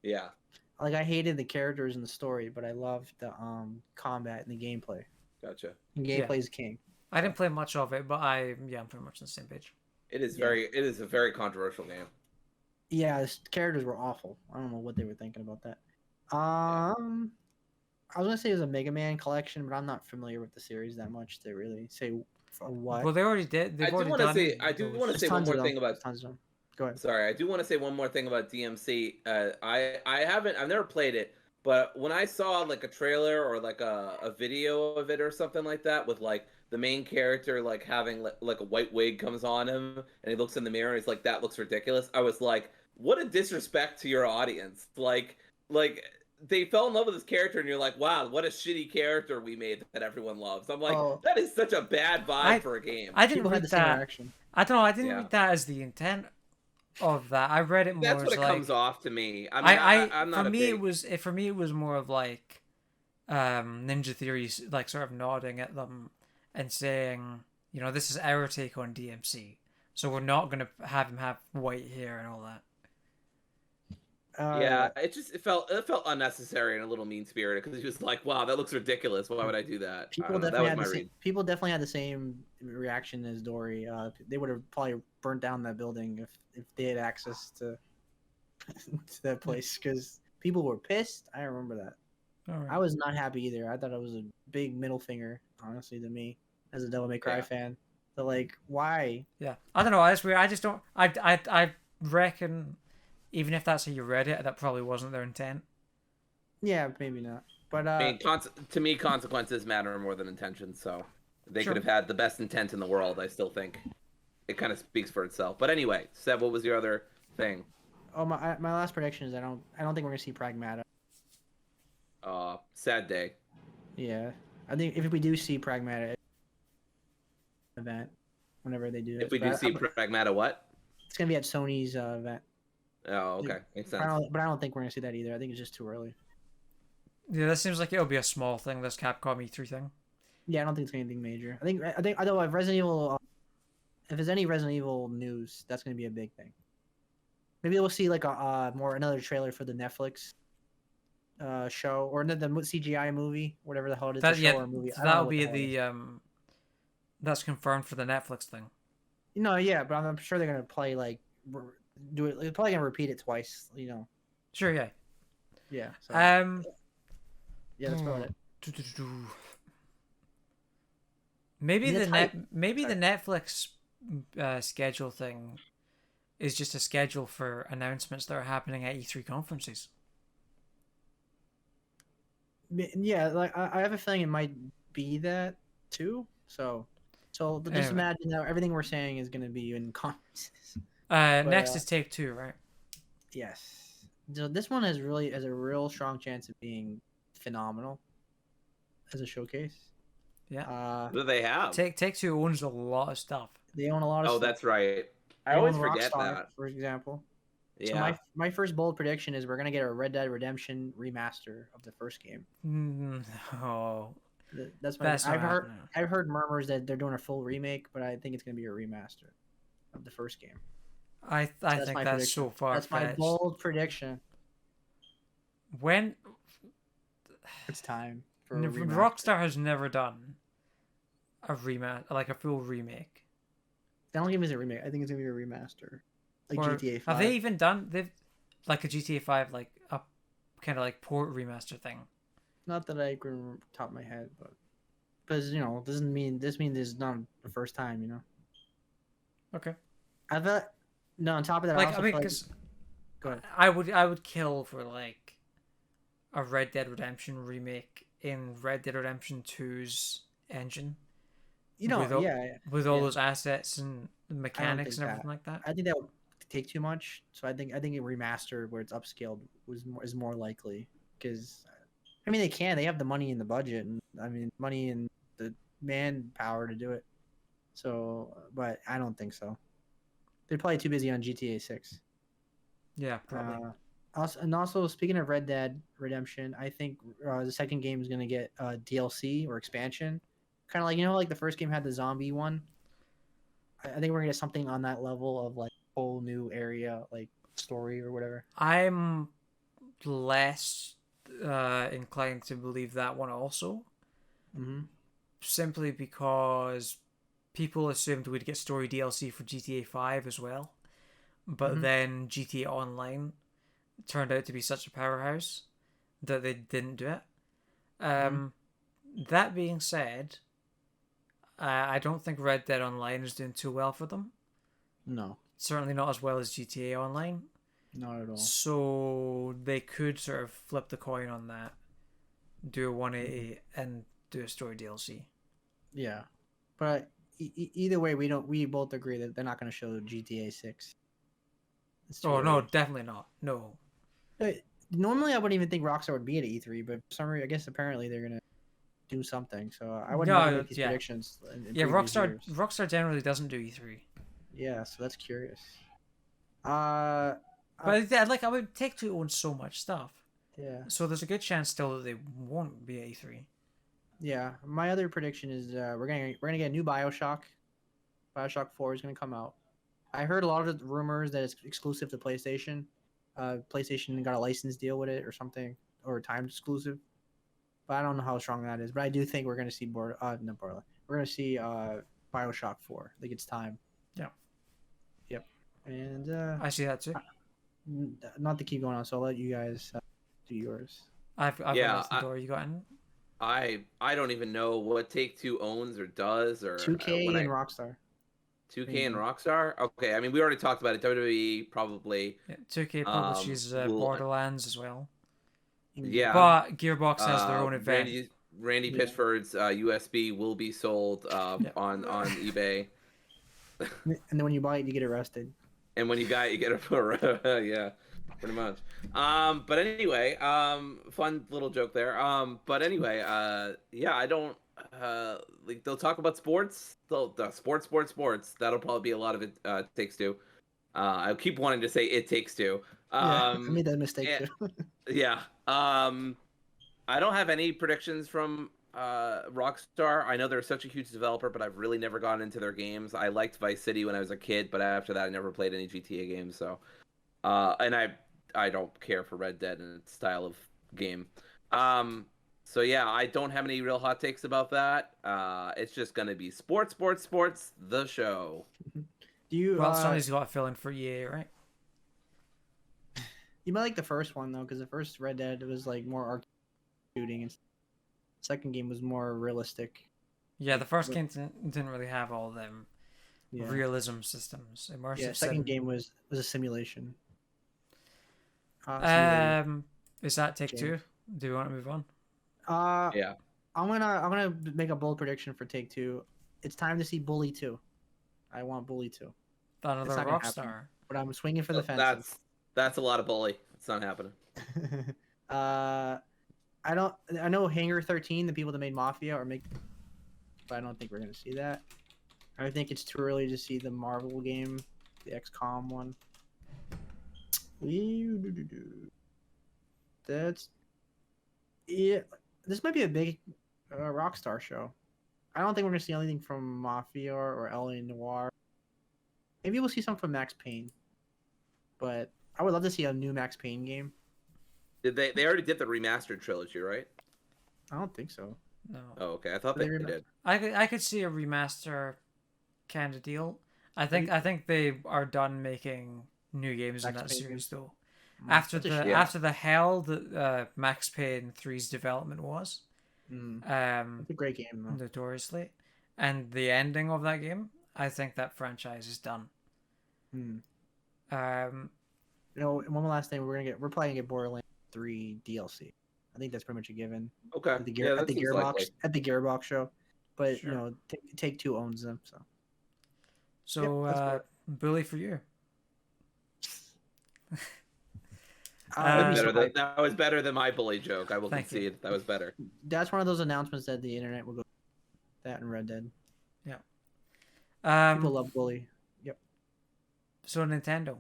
Yeah. Like I hated the characters and the story, but I loved the combat and the gameplay. Gotcha. And gameplay is king. I didn't play much of it, but I'm pretty much on the same page. It is a very controversial game. Yeah, the characters were awful. I don't know what they were thinking about that. I was gonna say it was a Mega Man collection, but I'm not familiar with the series that much to really say what. Well, they already did. I do want to say one more thing about. Tons of them. Go ahead. Sorry, I do want to say one more thing about DMC. I've never played it, but when I saw like a trailer or like a video of it or something like that with like the main character like having like a white wig comes on him and he looks in the mirror and he's like, that looks ridiculous. I was like, what a disrespect to your audience. Like they fell in love with this character and you're like, wow, what a shitty character we made that everyone loves. I'm like, that is such a bad vibe for a game. I didn't read that. I don't know. I didn't read that as the intent of that. I read it more. That's what as it like, comes off to me. I mean, I'm not for me it was more of like Ninja Theory like sort of nodding at them and saying, this is our take on DMC. So we're not gonna have him have white hair and all that. Yeah, it felt unnecessary and a little mean spirited because he was like, "Wow, that looks ridiculous. Why would I do that?" I don't know. That was my read. People definitely had the same reaction as Dory. They would have probably burnt down that building if they had access to to that place because people were pissed. I remember that. Right. I was not happy either. I thought it was a big middle finger, honestly, to me as a Devil May Cry fan. So like, why? Yeah, I don't know. That's weird. I just don't. I reckon, even if that's how you read it, that probably wasn't their intent. Yeah, maybe not. But I mean, to me, consequences matter more than intentions. So they Sure. could have had the best intent in the world. I still think it kind of speaks for itself. But anyway, Seb, what was your other thing? oh my last prediction is I don't think we're gonna see Pragmata. Sad day. Yeah, I think if we do see Pragmata event, whenever they do it, If we do see Pragmata, what? it's gonna be at Sony's event. Oh, okay, makes sense. But I don't think we're gonna see that either. I think it's just too early. Yeah, this seems like it'll be a small thing. This Capcom E3 thing. Yeah, I don't think it's anything major. I think although if Resident Evil, if there's any Resident Evil news, that's gonna be a big thing. Maybe we'll see like another trailer for the Netflix show or the CGI movie, whatever the hell it is. Show or movie. So that'll be that's confirmed for the Netflix thing. No, yeah, but I'm sure they're gonna play like do it. They're probably gonna repeat it twice. You know. Sure. Yeah. Yeah. So, yeah, that's about it. Maybe the Netflix schedule thing is just a schedule for announcements that are happening at E3 conferences. Yeah, like I have a feeling it might be that too. So just imagine that everything we're saying is going to be in conferences. Next is Take-Two, right? Yes. So this one has a real strong chance of being phenomenal as a showcase. Yeah. What do they have? Take-Two owns a lot of stuff. They own a lot of stuff. Oh, that's right. I always forget that. For example. Yeah. So my first bold prediction is we're gonna get a Red Dead Redemption remaster of the first game. Oh, I've heard murmurs that they're doing a full remake, but I think it's gonna be a remaster of the first game. I think that's prediction. So far. That's my bold prediction. When it's time for a remaster. Rockstar has never done a like a full remake. I don't think it's a remake. I think it's gonna be a remaster. Like GTA 5. Have they even done like a GTA 5 like a kind of like port remaster thing? Not that I can remember top of my head, but because this means it's not the first time, Okay. I thought on top of that, like I mean, because I would kill for like a Red Dead Redemption remake in Red Dead Redemption 2's engine. With all those assets and mechanics and everything like that. I think that would take too much. So I think a remaster where it's upscaled is more likely because I mean they have the money and the budget and money and the manpower to do it. So, but I don't think so. They're probably too busy on GTA 6. Yeah, probably. Also, speaking of Red Dead Redemption, I think the second game is going to get DLC or expansion. Kind of like, like the first game had the zombie one. I think we're going to get something on that level of like whole new area, like story or whatever. I'm less inclined to believe that one also. Mm-hmm. Simply because people assumed we'd get story DLC for GTA 5 as well. But then GTA Online turned out to be such a powerhouse that they didn't do it. That being said, I don't think Red Dead Online is doing too well for them. No. Certainly not as well as GTA Online. Not at all. So they could sort of flip the coin on that, do a 180 and do a story DLC. Yeah. But either way, we both agree that they're not going to show GTA 6. Oh, no, definitely not. No. Normally, I wouldn't even think Rockstar would be at E3, but for some reason, I guess apparently they're going to do something. So I wouldn't make these predictions. In Rockstar generally doesn't do E3. Yeah, so that's curious. But I would Take-Two owns so much stuff. Yeah. So there's a good chance still that they won't be at E3. Yeah, my other prediction is we're gonna get a new BioShock. BioShock 4 is gonna come out. I heard a lot of the rumors that it's exclusive to PlayStation. PlayStation got a license deal with it or something, or a timed exclusive. But I don't know how strong that is. But I do think we're gonna see We're gonna see Bioshock 4. I think it's time. Yeah. Yep. And I see that too. not to keep going on, so I'll let you guys do yours. I've got the door. You got in? I don't even know what Take-Two owns or does or 2K and Rockstar. 2K and Rockstar? Okay, I mean we already talked about it. WWE probably. Yeah, 2K publishes Borderlands as well. Yeah. But Gearbox has their own event. Randy Pitchford's USB will be sold on eBay. And then when you buy it, you get arrested. And when you get it yeah, pretty much. But anyway, fun little joke there. But anyway, yeah, I don't like they'll talk about sports. Sports. That'll probably be a lot of it. Takes Two. I keep wanting to say It Takes Two. I made that mistake too. Yeah. I don't have any predictions from Rockstar. I know they're such a huge developer, but I've really never gotten into their games. I liked Vice City when I was a kid, but after that, I never played any GTA games. So, and I don't care for Red Dead and its style of game. So yeah, I don't have any real hot takes about that. It's just gonna be sports, the show. Do you? Well, somebody's got a feeling for EA, right? You might like the first one though, because the first Red Dead was like more arcade shooting, and the second game was more realistic. Yeah, the first game didn't really have all them realism systems. Immersive. Yeah, second game was a simulation. Is that Take-Two? Do you want to move on? Yeah. I'm gonna make a bold prediction for Take-Two. It's time to see Bully 2. I want Bully 2. Another Rockstar. But I'm swinging for the fence. That's a lot of Bully. It's not happening. I know Hangar 13, the people that made Mafia, but I don't think we're gonna see that. I think it's too early to see the Marvel game, the XCOM one. That's this might be a big Rockstar show. I don't think we're gonna see anything from Mafia or LA Noire. Maybe we'll see something from Max Payne, but I would love to see a new Max Payne game. Did they already did the remastered trilogy, right? I don't think so. No. Oh, okay. I thought they did. I could see a remaster kind of deal. I think they are done making new games in that series though. After the hell that Max Payne 3's development was. It's a great game though. Notoriously. And the ending of that game, I think that franchise is done. You know, one last thing, we're probably gonna get Borderlands 3 DLC. I think that's pretty much a given. Okay. At the Gearbox show, but sure. You know, Take-Two owns them. So Bully for you. That was better than my Bully joke. I will concede that was better. That's one of those announcements that the internet will go. That and Red Dead. Yeah. People love Bully. Yep. So Nintendo.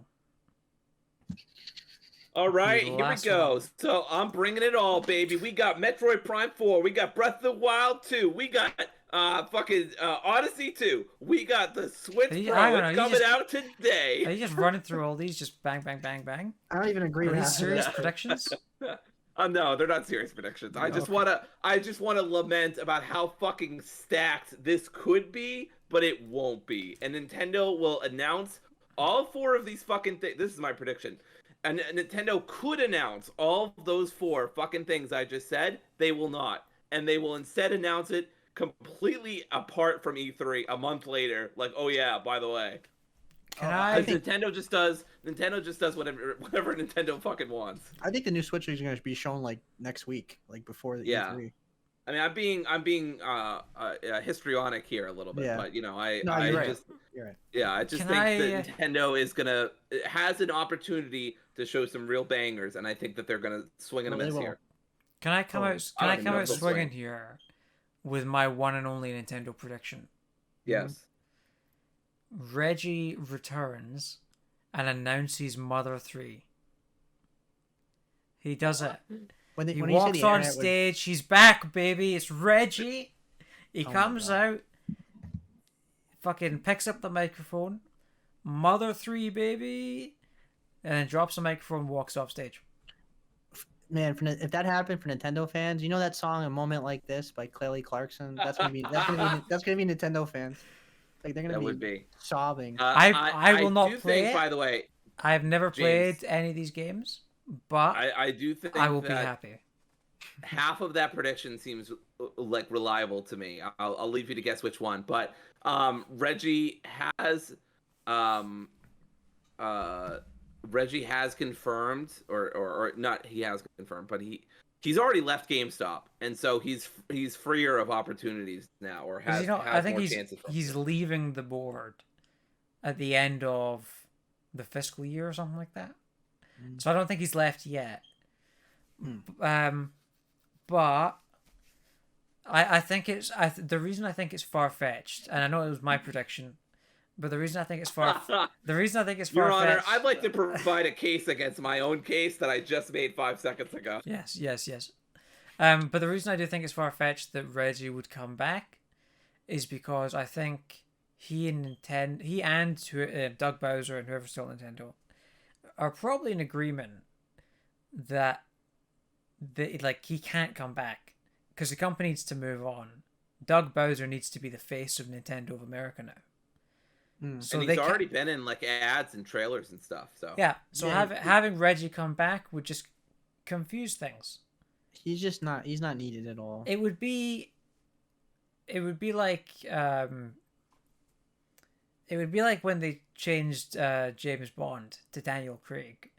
All right, here we go. So I'm bringing it all, baby. We got Metroid Prime 4. We got Breath of the Wild 2. We got Odyssey 2. We got the Switch Pro coming out today. Are you just running through all these? Just bang, bang, bang, bang? I don't even agree with that. Serious predictions? No, they're not serious predictions. I just wanna lament about how fucking stacked this could be, but it won't be. And Nintendo will announce all 4 of these fucking things. This is my prediction. And Nintendo could announce all of those 4 fucking things I just said. They will not. And they will instead announce it completely apart from E3 a month later. Like, oh yeah, by the way. Nintendo just does whatever Nintendo fucking wants. I think the new Switch is going to be shown like next week, like before the E3. I mean, I'm being histrionic here a little bit, but you know, you're right. Yeah, I just think that Nintendo has an opportunity to show some real bangers, and I think that they're gonna swing and a miss here. Can I come out swinging here with my one and only Nintendo prediction? Yes. Reggie returns and announces Mother 3. He does it. He walks on stage. He's back, baby. It's Reggie. He comes out, fucking picks up the microphone. Mother 3, baby. and then drops the microphone and walks off stage. Man, if that happened for Nintendo fans, you know that song "A Moment Like This" by Kelly Clarkson. That's gonna be Nintendo fans. Like they're gonna be sobbing. I will not do play think, it. by the way, I've never James, played any of these games, but I do think I will that be happy. half of that prediction seems like reliable to me. I'll leave you to guess which one, but Reggie has um Reggie has confirmed, or not, he has confirmed, but he's already left GameStop, and so he's freer of opportunities now, or has, I think more chances. he's leaving the board at the end of the fiscal year or something like that. So I don't think he's left yet. But I think it's the reason I think it's far fetched, and I know it was my prediction. But the reason I think it's far Your Honor, I'd like to provide a case against my own case that I just made 5 seconds ago. Yes. But the reason I do think it's far fetched that Reggie would come back is because I think he and Doug Bowser and whoever's still at Nintendo are probably in agreement that he can't come back because the company needs to move on. Doug Bowser needs to be the face of Nintendo of America now. So and he's already been in like ads and trailers and stuff. So having Reggie come back would just confuse things. He's not needed at all. It would be like when they changed James Bond to Daniel Craig.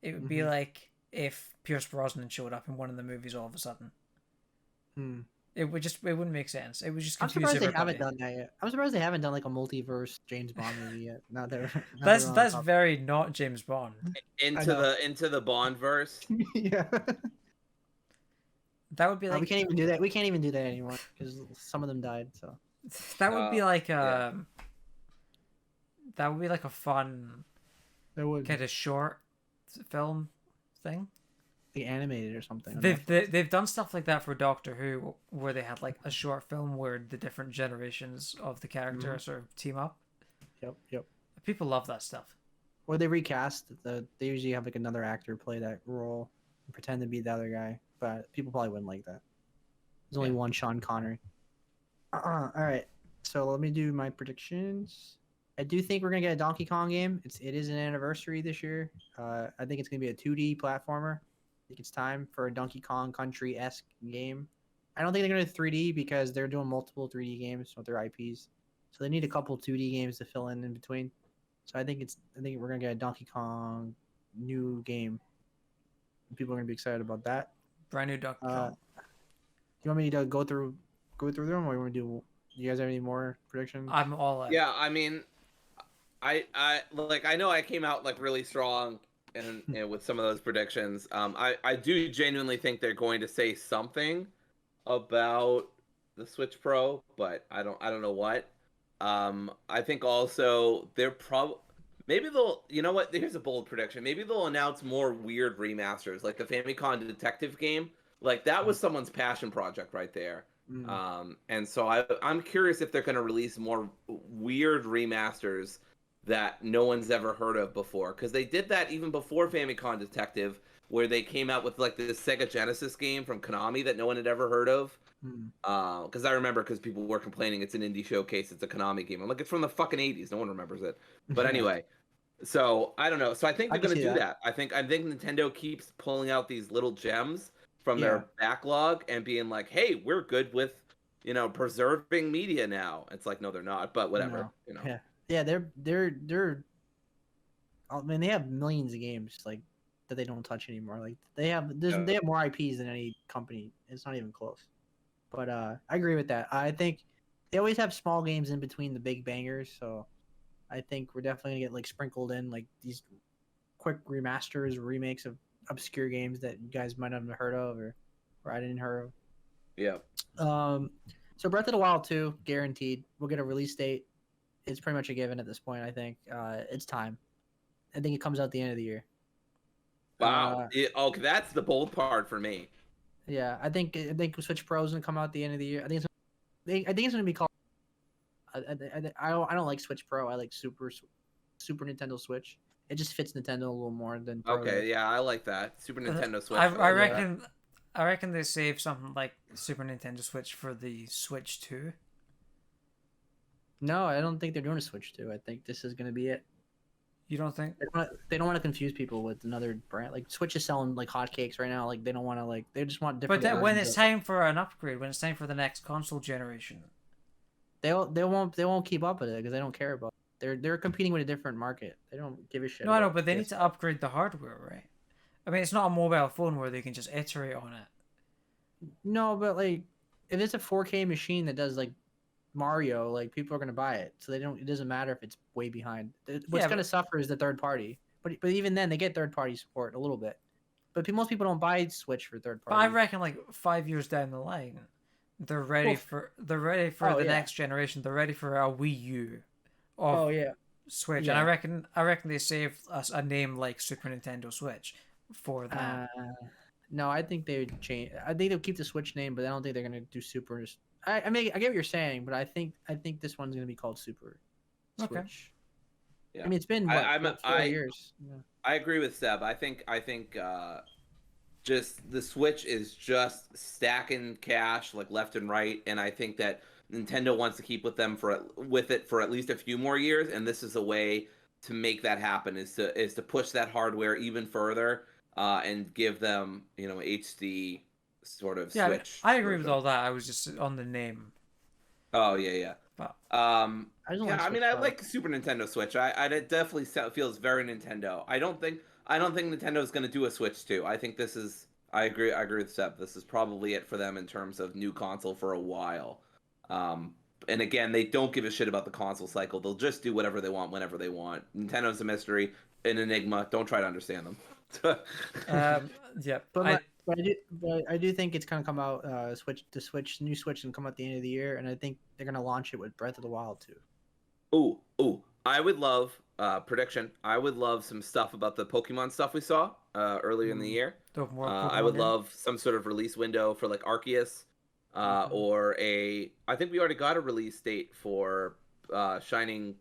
It would be like if Pierce Brosnan showed up in one of the movies all of a sudden. It wouldn't make sense. It would just confuse everybody. I'm surprised they haven't done that yet. I'm surprised they haven't done like a multiverse James Bond movie yet. That's very not James Bond. Into the Bond verse. Yeah. That would be like we can't even do that. We can't even do that anymore because some of them died. So that would be like that would be like a fun kind of short film thing. Animated or something. They've done stuff like that for Doctor Who, where they had like a short film where the different generations of the characters sort of team up. Yep. People love that stuff. Or they recast they usually have like another actor play that role and pretend to be the other guy, but people probably wouldn't like that. There's only one Sean Connery. All right, so let me do my predictions. I do think we're gonna get a Donkey Kong game. It is an anniversary this year. I think it's gonna be a 2D platformer. I think it's time for a Donkey Kong Country-esque game. I don't think they're going to do 3D because they're doing multiple 3D games with their IPs. So they need a couple 2D games to fill in between. So I think we're going to get a Donkey Kong new game. People are going to be excited about that. Brand new Donkey Kong. You want me to go through them, or you want to do you guys have any more predictions? I'm all in. Yeah, I mean, I know I came out like really strong and with some of those predictions. I do genuinely think they're going to say something about the Switch Pro, but I don't know what. I think also they're maybe they'll, you know what, here's a bold prediction. Maybe they'll announce more weird remasters, like the Famicom Detective game. Like that was someone's passion project right there. And so I'm curious if they're going to release more weird remasters that no one's ever heard of before, because they did that even before Famicom Detective, where they came out with like this Sega Genesis game from Konami that no one had ever heard of. Because I remember, because people were complaining it's an indie showcase, it's a Konami game. I'm like, it's from the fucking 80s, no one remembers it. But anyway, so I don't know. So I think they're going to do that. I think Nintendo keeps pulling out these little gems from their backlog and being like, hey, we're good with, preserving media now. It's like, no, they're not, but whatever. Yeah, they're. I mean, they have millions of games like that they don't touch anymore. Like they have more IPs than any company. It's not even close. But I agree with that. I think they always have small games in between the big bangers. So I think we're definitely gonna get like sprinkled in like these quick remasters, remakes of obscure games that you guys might not have heard of or I didn't heard of. Yeah. So Breath of the Wild 2, guaranteed. We'll get a release date. It's pretty much a given at this point, I think. It's time. I think it comes out at the end of the year. Wow. Okay, that's the bold part for me. Yeah, I think Switch Pro is gonna come out at the end of the year. I think it's gonna be called. I don't like Switch Pro. I like Super Nintendo Switch. It just fits Nintendo a little more than Pro does. Okay, yeah, I like that. Super Nintendo Switch. I reckon they save something like Super Nintendo Switch for the Switch 2. No, I don't think they're doing a Switch 2. I think this is going to be it. You don't think? They don't want to confuse people with another brand. Like Switch is selling like hotcakes right now. Like they don't want to they just want different. But when it's time for an upgrade, when it's time for the next console generation, they won't keep up with it because they don't care about it. They're competing with a different market. They don't give a shit. No, I know, but they need to upgrade the hardware, right? I mean, it's not a mobile phone where they can just iterate on it. No, but like if it's a 4K machine that does like Mario, like people are gonna buy it, so they don't. It doesn't matter if it's way behind. What's gonna suffer is the third party. But even then, they get third party support a little bit. But most people don't buy Switch for third party. But I reckon like 5 years down the line, they're ready for the next generation. They're ready for a Wii U. Switch, yeah. and I reckon they saved us a name like Super Nintendo Switch for that. No, I think they would change. I think they'll keep the Switch name, but I don't think they're gonna do Super. I mean, I get what you're saying, but I think this one's gonna be called Super Switch. Okay. Yeah. I mean, it's been 4 years. Yeah. I agree with Seb. I think just the Switch is just stacking cash like left and right, and I think that Nintendo wants to keep with it for at least a few more years, and this is a way to make that happen. Is to push that hardware even further and give them HD sort of Switch. I agree with all that. I was just on the name. Oh yeah. But I like Super Nintendo Switch. It definitely feels very Nintendo. I don't think Nintendo is going to do a Switch 2. I think this is. I agree with Seb. This is probably it for them in terms of new console for a while. And again, they don't give a shit about the console cycle. They'll just do whatever they want whenever they want. Nintendo's a mystery, an enigma. Don't try to understand them. Yeah, but I do think it's gonna come out. New Switch and come out at the end of the year, and I think they're gonna launch it with Breath of the Wild too. Ooh! I would love prediction. I would love some stuff about the Pokemon stuff we saw earlier in the year. I would love some sort of release window for like Arceus, or I think we already got a release date for Shining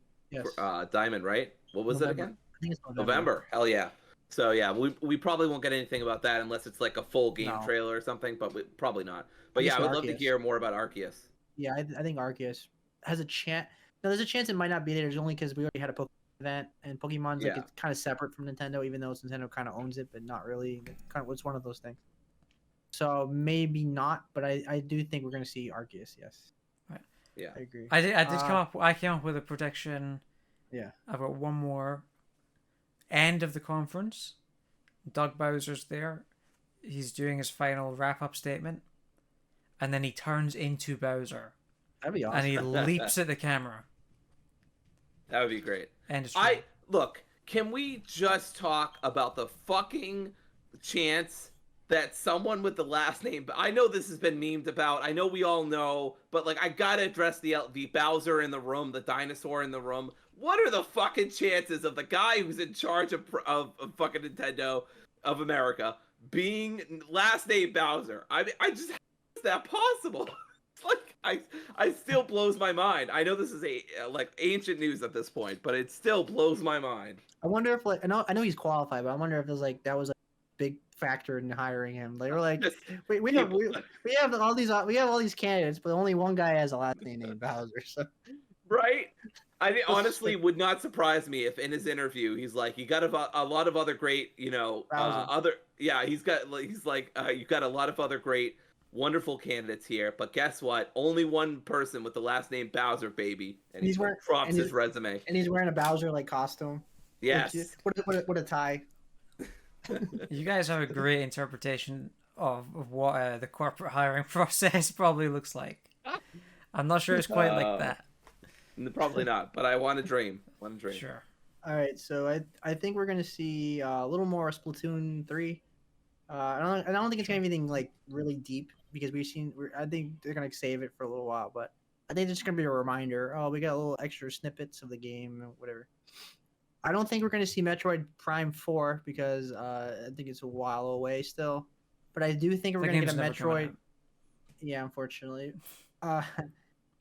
Diamond, right? What was it again? I think it's November. Hell yeah. So yeah, we probably won't get anything about that unless it's like a full game trailer or something, but probably not. But yeah, I would love to hear more about Arceus. Yeah, I think Arceus has a chance. No, there's a chance it might not be there. It's only because we already had a Pokemon event, and Pokemon's like it's kind of separate from Nintendo, even though Nintendo kind of owns it, but not really. It's one of those things. So maybe not, but I do think we're gonna see Arceus. Yes. Right. Yeah. I agree. I came up with a prediction. Yeah. I've got one more. End of the conference. Doug Bowser's there. He's doing his final wrap-up statement, and then he turns into Bowser. That'd be awesome. And he leaps at the camera. That would be great. And look. Can we just talk about the fucking chance that someone with the last name? I know this has been memed about. I know we all know, but like I gotta address the Bowser in the room, the dinosaur in the room. What are the fucking chances of the guy who's in charge of fucking Nintendo of America being last name Bowser? I mean, is that possible? Like, I still blows my mind. I know this is like ancient news at this point, but it still blows my mind. I wonder if I know he's qualified, but I wonder if it was like that was a big factor in hiring him. They were like, we have all these candidates, but only one guy has a last name named Bowser. So. Right. I think honestly would not surprise me if in his interview he's like, you got a lot of other great, he's like, you got a lot of other great, wonderful candidates here, but guess what? Only one person with the last name Bowser, baby, and he drops his resume. And he's wearing a Bowser like costume. Yes. What a tie. You guys have a great interpretation of what the corporate hiring process probably looks like. I'm not sure it's quite like that. Probably not, but I want to dream. Sure. All right, so I think we're gonna see a little more Splatoon 3. I don't think it's gonna be anything like really deep because I think they're gonna save it for a little while, but I think it's gonna be a reminder. Oh, we got a little extra snippets of the game and whatever. I don't think we're gonna see Metroid Prime 4 because I think it's a while away still, but I do think we're gonna get a Metroid. Yeah, unfortunately.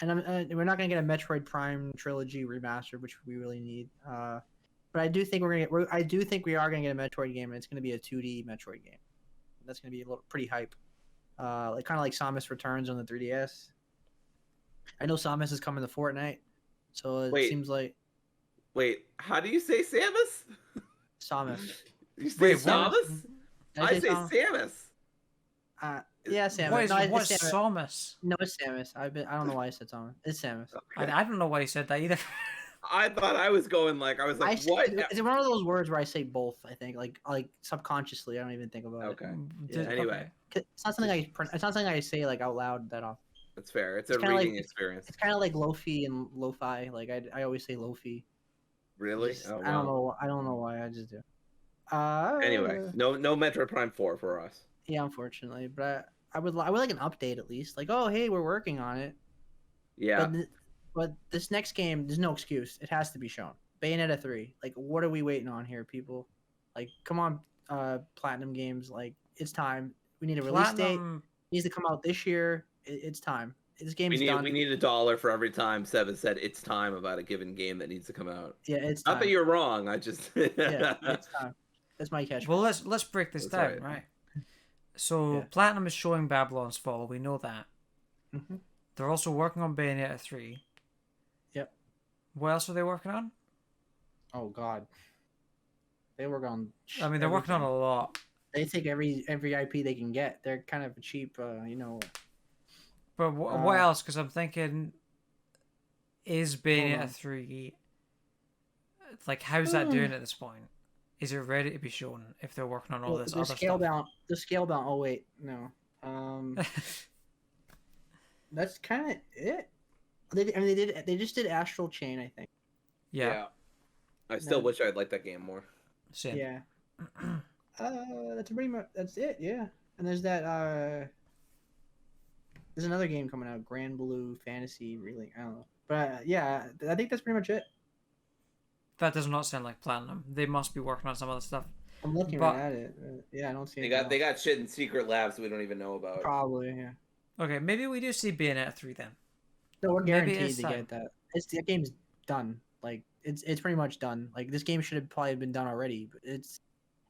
And we're not going to get a Metroid Prime trilogy remastered, which we really need. But But I do think I do think we are gonna get a Metroid game, and it's gonna be a 2D Metroid game. That's gonna be a little pretty hype. Like kind of like Samus Returns on the 3DS. I know Samus is coming to Fortnite, so it seems like Wait, how do you say Samus? Samus. You say Wait, what? Samus? I say Samus. Yeah, Samus. What is, no, what's it's Samus. Samus? No, it's Samus. I don't know why I said Samus. It's Samus. I don't know why you said that either. I thought I was going like I was like, what? It's one of those words where I say both. I think like subconsciously. I don't even think about it. Okay. Yeah. Anyway, it's not something I say like out loud that often. that's fair. It's a reading experience. It's kind of like Lo-fi and Lo-fi. Like I always say Lo-fi. Really? Oh, wow. I don't know why. I just do. Anyway, no Metroid Prime 4 for us. Yeah, unfortunately, but I would like an update at least. Like, oh hey, we're working on it. Yeah. But this next game, there's no excuse. It has to be shown. Bayonetta 3. Like, what are we waiting on here, people? Like, come on, Platinum Games. Like, it's time. We need a release date. It needs to come out this year. It's time. This game's done. We need $1 for every time Seven said it's time about a given game that needs to come out. Yeah, it's time. Not that you're wrong. I just yeah, it's time. That's my catchphrase. Well, let's break this down, right? So Platinum is showing Babylon's Fall. We know that. Mm-hmm. They're also working on Bayonetta 3. Yep. What else are they working on? Oh God. They work on. I mean, they're working on a lot. They take every IP they can get. They're kind of a cheap, But what else? Because I'm thinking, is Bayonetta 3 like how's that doing at this point? Is it ready to be shown if they're working on all this other stuff? The scale down. Oh wait, no. That's kind of it. They just did Astral Chain, I think. Yeah. I still wish I'd liked that game more. Same. Yeah. That's pretty much it. Yeah. And there's that. There's another game coming out, Grand Blue Fantasy. Really, I don't know. But yeah, I think that's pretty much it. That does not sound like Platinum. They must be working on some other stuff. I'm looking right at it. Yeah, I don't see. They got shit in secret labs we don't even know about. Probably, yeah. Okay, maybe we do see Bayonetta 3 then. No, we're guaranteed to get that. That game's done. Like it's pretty much done. Like this game should have probably been done already, but it's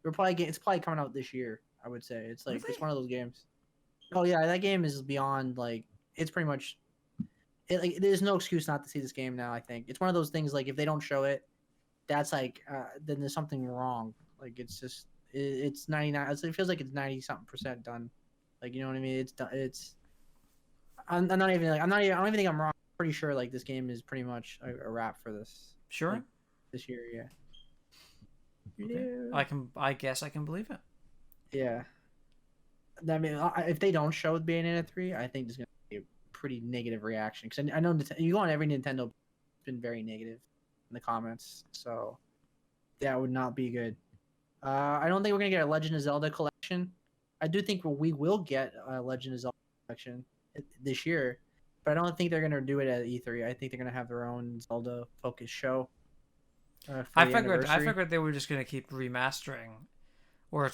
probably coming out this year. I would say it's like it's one of those games. Oh yeah, that game is beyond like it's pretty much. There's no excuse not to see this game now. I think it's one of those things like if they don't show it, that's like then there's something wrong. Like it's just it's 99. It feels like it's 90-something% done. Like you know what I mean? It's done. I'm not even like I don't even think I'm wrong. I'm pretty sure like this game is pretty much a wrap for this. Sure. Like, this year, yeah. Okay. Yeah. I guess I can believe it. Yeah. I mean, if they don't show Bayonetta 3, I think there's gonna be a pretty negative reaction. Because I know you go on every Nintendo, it's been very negative in the comments. So that would not be good. I don't think we're gonna get a Legend of Zelda collection. I do think we will get a Legend of Zelda collection this year, but I don't think they're gonna do it at E3. I think they're gonna have their own Zelda focused show. I figured they were just gonna keep remastering, or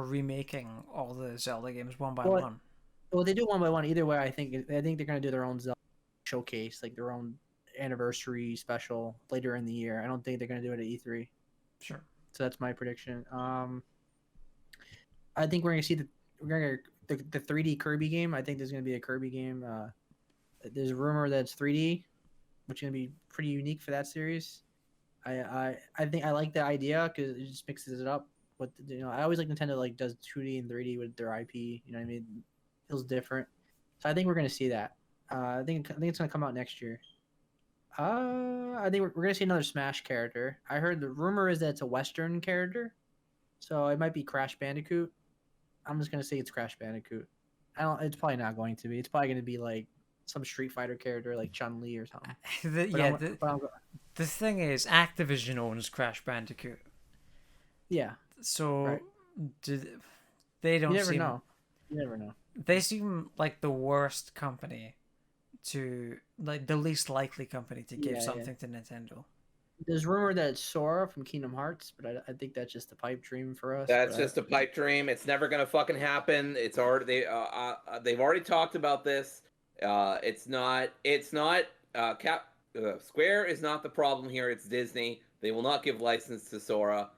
remaking all the Zelda games one by one. Well, they do one by one. Either way, I think they're gonna do their own Zelda showcase, like their own anniversary special later in the year. I don't think they're gonna do it at E3. Sure. So that's my prediction. I think we're gonna see the 3D Kirby game. I think there's gonna be a Kirby game. There's a rumor that it's 3D, which is gonna be pretty unique for that series. I think I like the idea because it just mixes it up. But I always like Nintendo like does 2D and 3D with their IP. You know what I mean? It feels different. So I think we're gonna see that. I think it's gonna come out next year. I think we're gonna see another Smash character. I heard the rumor is that it's a Western character, so it might be Crash Bandicoot. I'm just gonna say it's Crash Bandicoot. It's probably not going to be. It's probably gonna be like some Street Fighter character like Chun-Li or something. The thing is, Activision owns Crash Bandicoot. Yeah. So they don't. You never know. You never know. They seem like the worst company to like the least likely company to give something to Nintendo. There's rumor that it's Sora from Kingdom Hearts, but I think that's just a pipe dream for us. That's just a pipe dream. It's never gonna fucking happen. It's already they've already talked about this. It's not Square is not the problem here. It's Disney. They will not give license to Sora.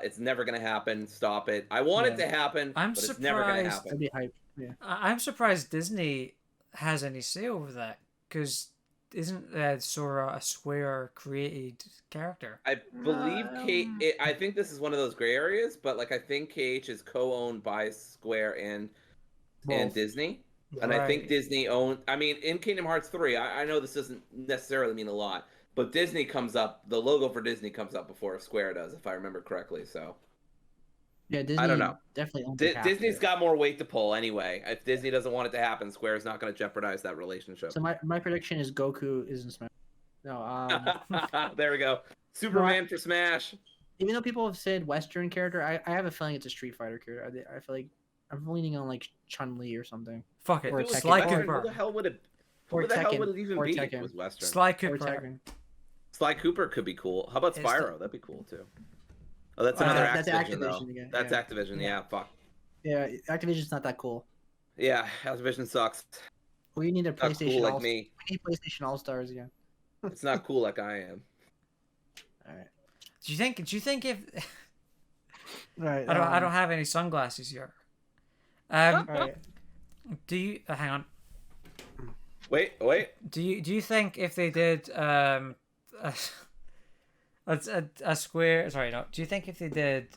It's never gonna happen. Stop it. I want it to happen, I'm but it's never gonna surprised- That'd happen. be hype. Yeah. I'm surprised Disney has any say over that, because isn't Sora a Square created character? I believe I think this is one of those gray areas, but like I think KH is co-owned by Square and Both. Disney. And I think Right. Disney owned. I mean, in Kingdom Hearts 3, I know this doesn't necessarily mean a lot, but Disney comes up. The logo for Disney comes up before Square does, if I remember correctly. So Yeah, Disney. I don't know. Definitely owns half of Disney's it. got more weight to pull anyway. If Disney doesn't want it to happen, Square's not going to jeopardize that relationship. So my prediction is Goku is in Smash. No, There we go. Superman for Smash. even though people have said Western character, I have a feeling it's a Street Fighter character. I feel like I'm leaning on like Chun-Li or something. Fuck it, Or If it was Sly Western, Cooper. Who the hell would it? Or Who the hell Tekken. would it even Or be if Tekken. it was Western? Sly Or Cooper. Tekken. Sly Cooper could be cool. How about It's Spyro? That'd be cool too. Oh, that's another That's Activision, though. Activision again, That's yeah. Activision. Yeah, fuck. Yeah, Activision's not that cool. Yeah, Activision sucks. We need a Not PlayStation. cool like All- me. We need PlayStation All Stars again. It's not cool like I am. All right. Do you think if All right. I don't have any sunglasses here. All right. Do you hang on? Wait. Do you think if they did a Square, sorry, no, do you think if they did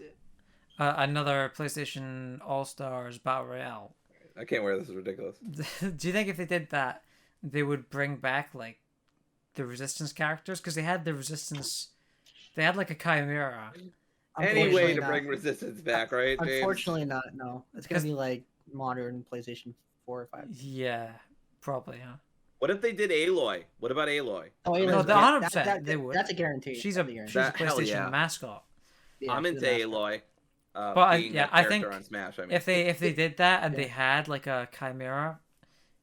another PlayStation All Stars Battle Royale, I can't wear this. Is ridiculous. do you think if they did that, they would bring back like the Resistance characters? Because they had the Resistance, they had like a Chimera. Any way to Unfortunately bring not. Resistance back, right, James? Unfortunately, not. No, it's gonna be like modern PlayStation 4 or 5. Yeah, probably, huh? What if they did Aloy? What about Aloy? Oh, I'm No, into the that. 100% they would. That's a guarantee. She's a That's guarantee. she's a That- hell PlayStation yeah. mascot. Yeah, I'm she's into a mascot. Aloy. But Being yeah, that I character think on Smash. I mean. If they did that and Yeah. they had like a Chimera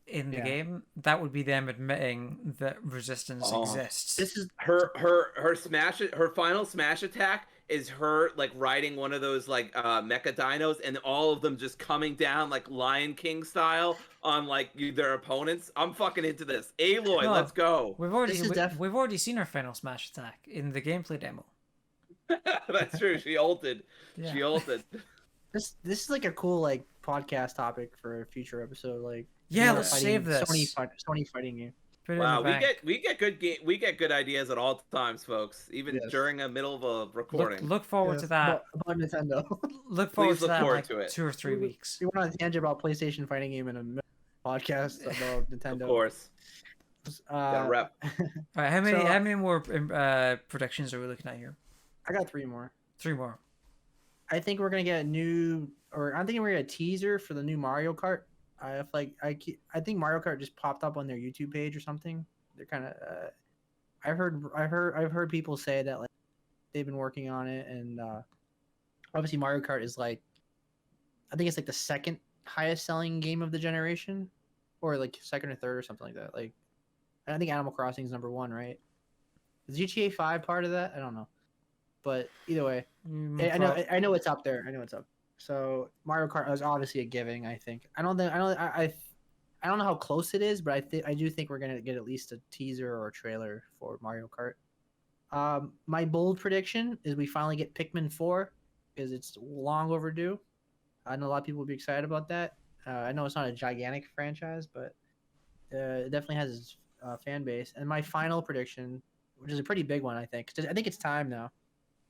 in the Yeah. game, that would be them admitting that Resistance Oh. exists. This is her smash, her final smash attack is her like riding one of those like mecha dinos, and all of them just coming down like Lion King style on like their opponents. I'm fucking into this. Aloy, No. let's go. We've already This is we've already seen her final smash attack in the gameplay demo. That's true. She ulted. Yeah. She ulted. this is like a cool like podcast topic for a future episode. Like Yeah, Yeah. let's save this. Sony fighting game. Put it in Wow, the bank. we get good ideas at all times, folks. Even Yes. during the middle of a recording. Look forward to that. about Nintendo. Look forward Please to look that in, forward like to it. 2 or 3 weeks. We went on a tangent about PlayStation fighting game in a podcast about Nintendo. Of course. Gotta rep. All right, how many So- how many more predictions are we looking at here? I got 3 more. 3 more. I think we're gonna get I'm thinking we're gonna get a teaser for the new Mario Kart. I think Mario Kart just popped up on their YouTube page or something. They're kind of. I've heard people say that like they've been working on it, and obviously Mario Kart is like, I think it's like the second highest selling game of the generation, or like second or third or something like that. Like, I think Animal Crossing is number 1, right? Is GTA 5 part of that? I don't know, but either way. I know it's up there. I know it's up. So Mario Kart is obviously a giving. I think. I don't know how close it is, but I do think we're gonna get at least a teaser or a trailer for Mario Kart. My bold prediction is we finally get Pikmin 4, because it's long overdue. I know a lot of people will be excited about that. I know it's not a gigantic franchise, but it definitely has its fan base. And my final prediction, which is a pretty big one, I think. 'Cause I think it's time now.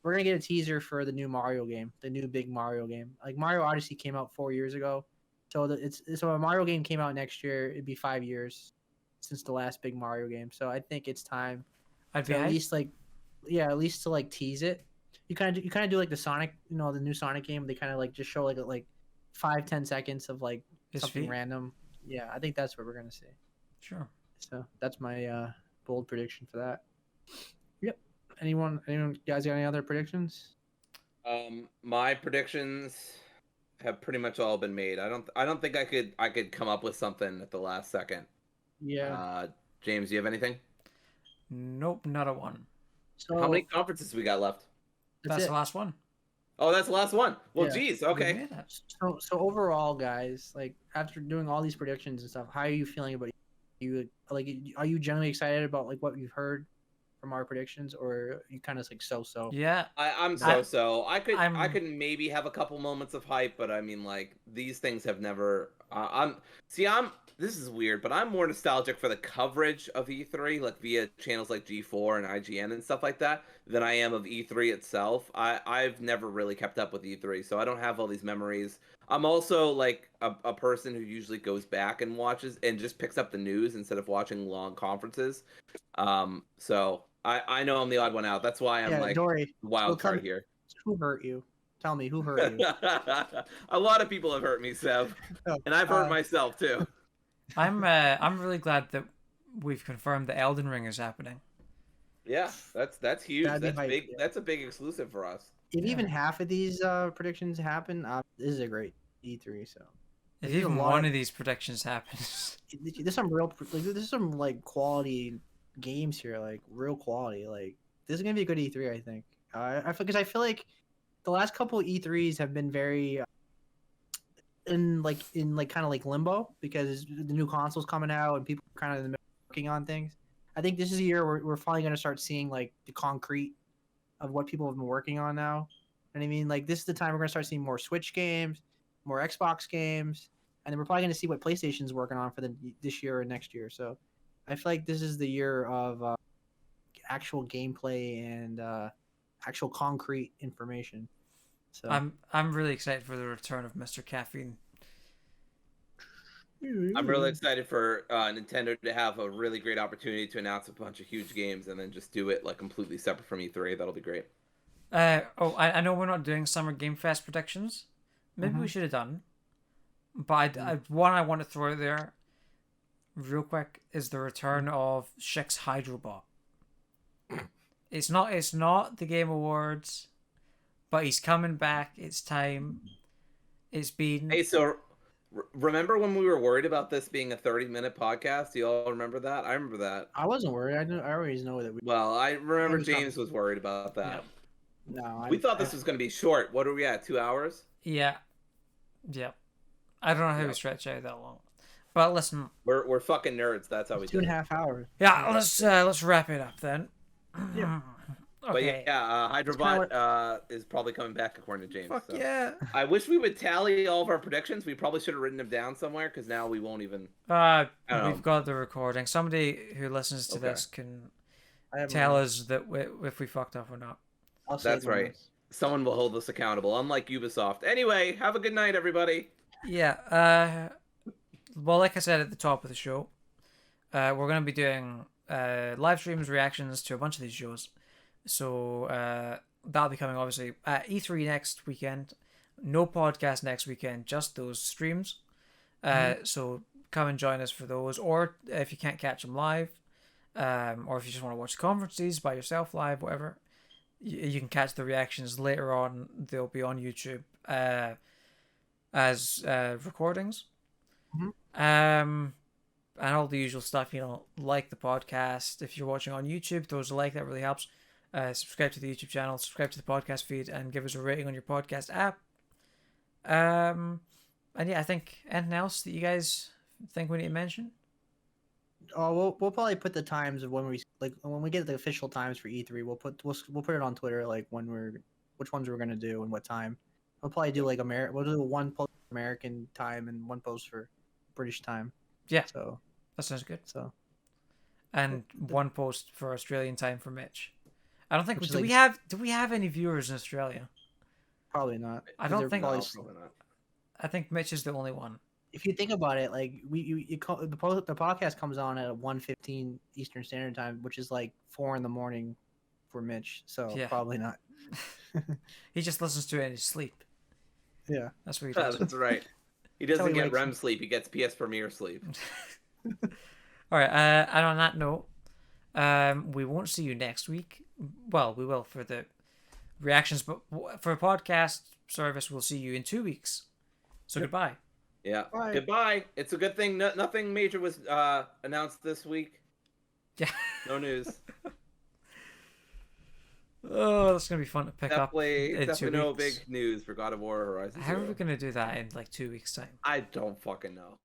We're gonna get a teaser for the new Mario game, the new big Mario game. Like Mario Odyssey came out 4 years ago, so a Mario game came out next year. It'd be 5 years since the last big Mario game. So I think it's time I'd be to at hyped. least to like tease it. You kind of do like the Sonic, the new Sonic game. They kind of like just show like 5-10 seconds of like His something feet. random. Yeah, I think that's what we're gonna see. Sure. So that's my bold prediction for that. Yep. Anyone guys got any other predictions? My predictions have pretty much all been made. I don't think I could come up with something at the last second. Yeah. James, do you have anything? Nope, not a one. So How many conferences we got left? That's it. the last one. Oh, that's the last one. Well, Yeah. geez. We Okay. made it. So overall, guys, like after doing all these predictions and stuff, how are you feeling about you? Like, are you generally excited about like what you've heard from our predictions, or you kind of like so? Yeah. I'm so. I I'm- could maybe have a couple moments of hype, but I mean, like, these things have never. This is weird, but I'm more nostalgic for the coverage of E3, like via channels like G4 and IGN and stuff like that, than I am of E3 itself. I've never really kept up with E3, so I don't have all these memories. I'm also like a person who usually goes back and watches and just picks up the news instead of watching long conferences. So I know I'm the odd one out. That's why I'm like Dory, wild card here. Who hurt you? Tell me who hurt you. A lot of people have hurt me, Seb, and I've hurt myself too. I'm really glad that we've confirmed that Elden Ring is happening. Yeah, that's huge. That's hype, big. yeah. That's a big exclusive for us. If even half of these predictions happen, this is a great E3. So If even one of these predictions happens, there's some real there's some like quality games here, like real quality. Like this is gonna be a good E3, I think. I feel like the last couple of E3s have been very in kind of like limbo because the new consoles coming out and people are kind of in the middle working on things. I think this is a year where we're finally gonna start seeing like the concrete of what people have been working on now. And I mean, like this is the time we're gonna start seeing more Switch games, more Xbox games, and then we're probably gonna see what PlayStation's working on for this year or next year. So I feel like this is the year of actual gameplay and actual concrete information. So I'm really excited for the return of Mr. Caffeine. I'm really excited for Nintendo to have a really great opportunity to announce a bunch of huge games and then just do it like completely separate from E3. That'll be great. I know we're not doing Summer Game Fest predictions. Maybe we should have done. But one I want to throw out there real quick is the return of Shik's Hydrobot. It's not the Game Awards, but he's coming back. It's time. It's been... Hey, so remember when we were worried about this being a 30-minute podcast? Do you all remember that? I remember that. I wasn't worried. I always know that. Well, I remember James was worried about that. Yeah. No, we thought this was going to be short. What are we at? 2 hours? Yeah. I don't know how we stretch out that long. But listen, we're fucking nerds. That's how we do it. 2.5 hours. Yeah, let's wrap it up then. Yeah. Okay. But yeah, Hydrobot is probably coming back according to James. Fuck so. yeah. I wish we would tally all of our predictions. We probably should have written them down somewhere because now we won't even. We've got the recording. Somebody who listens to this can tell us that if we fucked up or not. That's right. Someone will hold us accountable, unlike Ubisoft. Anyway, have a good night, everybody. Yeah. Well, like I said at the top of the show, we're going to be doing live streams, reactions to a bunch of these shows. So that'll be coming obviously at E3 next weekend. No podcast next weekend, just those streams. So come and join us for those. Or if you can't catch them live, or if you just want to watch the conferences by yourself live, whatever, you can catch the reactions later on. They'll be on YouTube as recordings. And all the usual stuff, like the podcast. If you're watching on YouTube, those like that really helps. Subscribe to the YouTube channel, subscribe to the podcast feed, and give us a rating on your podcast app. And yeah, I think anything else that you guys think we need to mention? Oh, we'll probably put the times of when we get the official times for E3. We'll put it on Twitter, like which ones we're gonna do and what time. We'll probably do like we'll do one post for American time and one post for British time. Yeah. So that sounds good. So. And one post for Australian time for Mitch. I don't think do we have any viewers in Australia? Probably not. I don't think. Probably not. I think Mitch is the only one. If you think about it, like the podcast comes on at 1:15 Eastern Standard Time, which is like 4 a.m. for Mitch. So probably not. He just listens to it in his sleep. Yeah, that's what he does. That's right. He doesn't get REM sleep. He gets PSPremiere sleep. All right. And on that note, we won't see you next week. Well, we will for the reactions, but for a podcast service, we'll see you in 2 weeks. So goodbye. Yeah. Bye. Goodbye. It's a good thing nothing major was announced this week. Yeah. No news. Oh, that's gonna be fun to pick up. Definitely no big news for God of War Horizon. How are we gonna do that in like 2 weeks' time? I don't fucking know.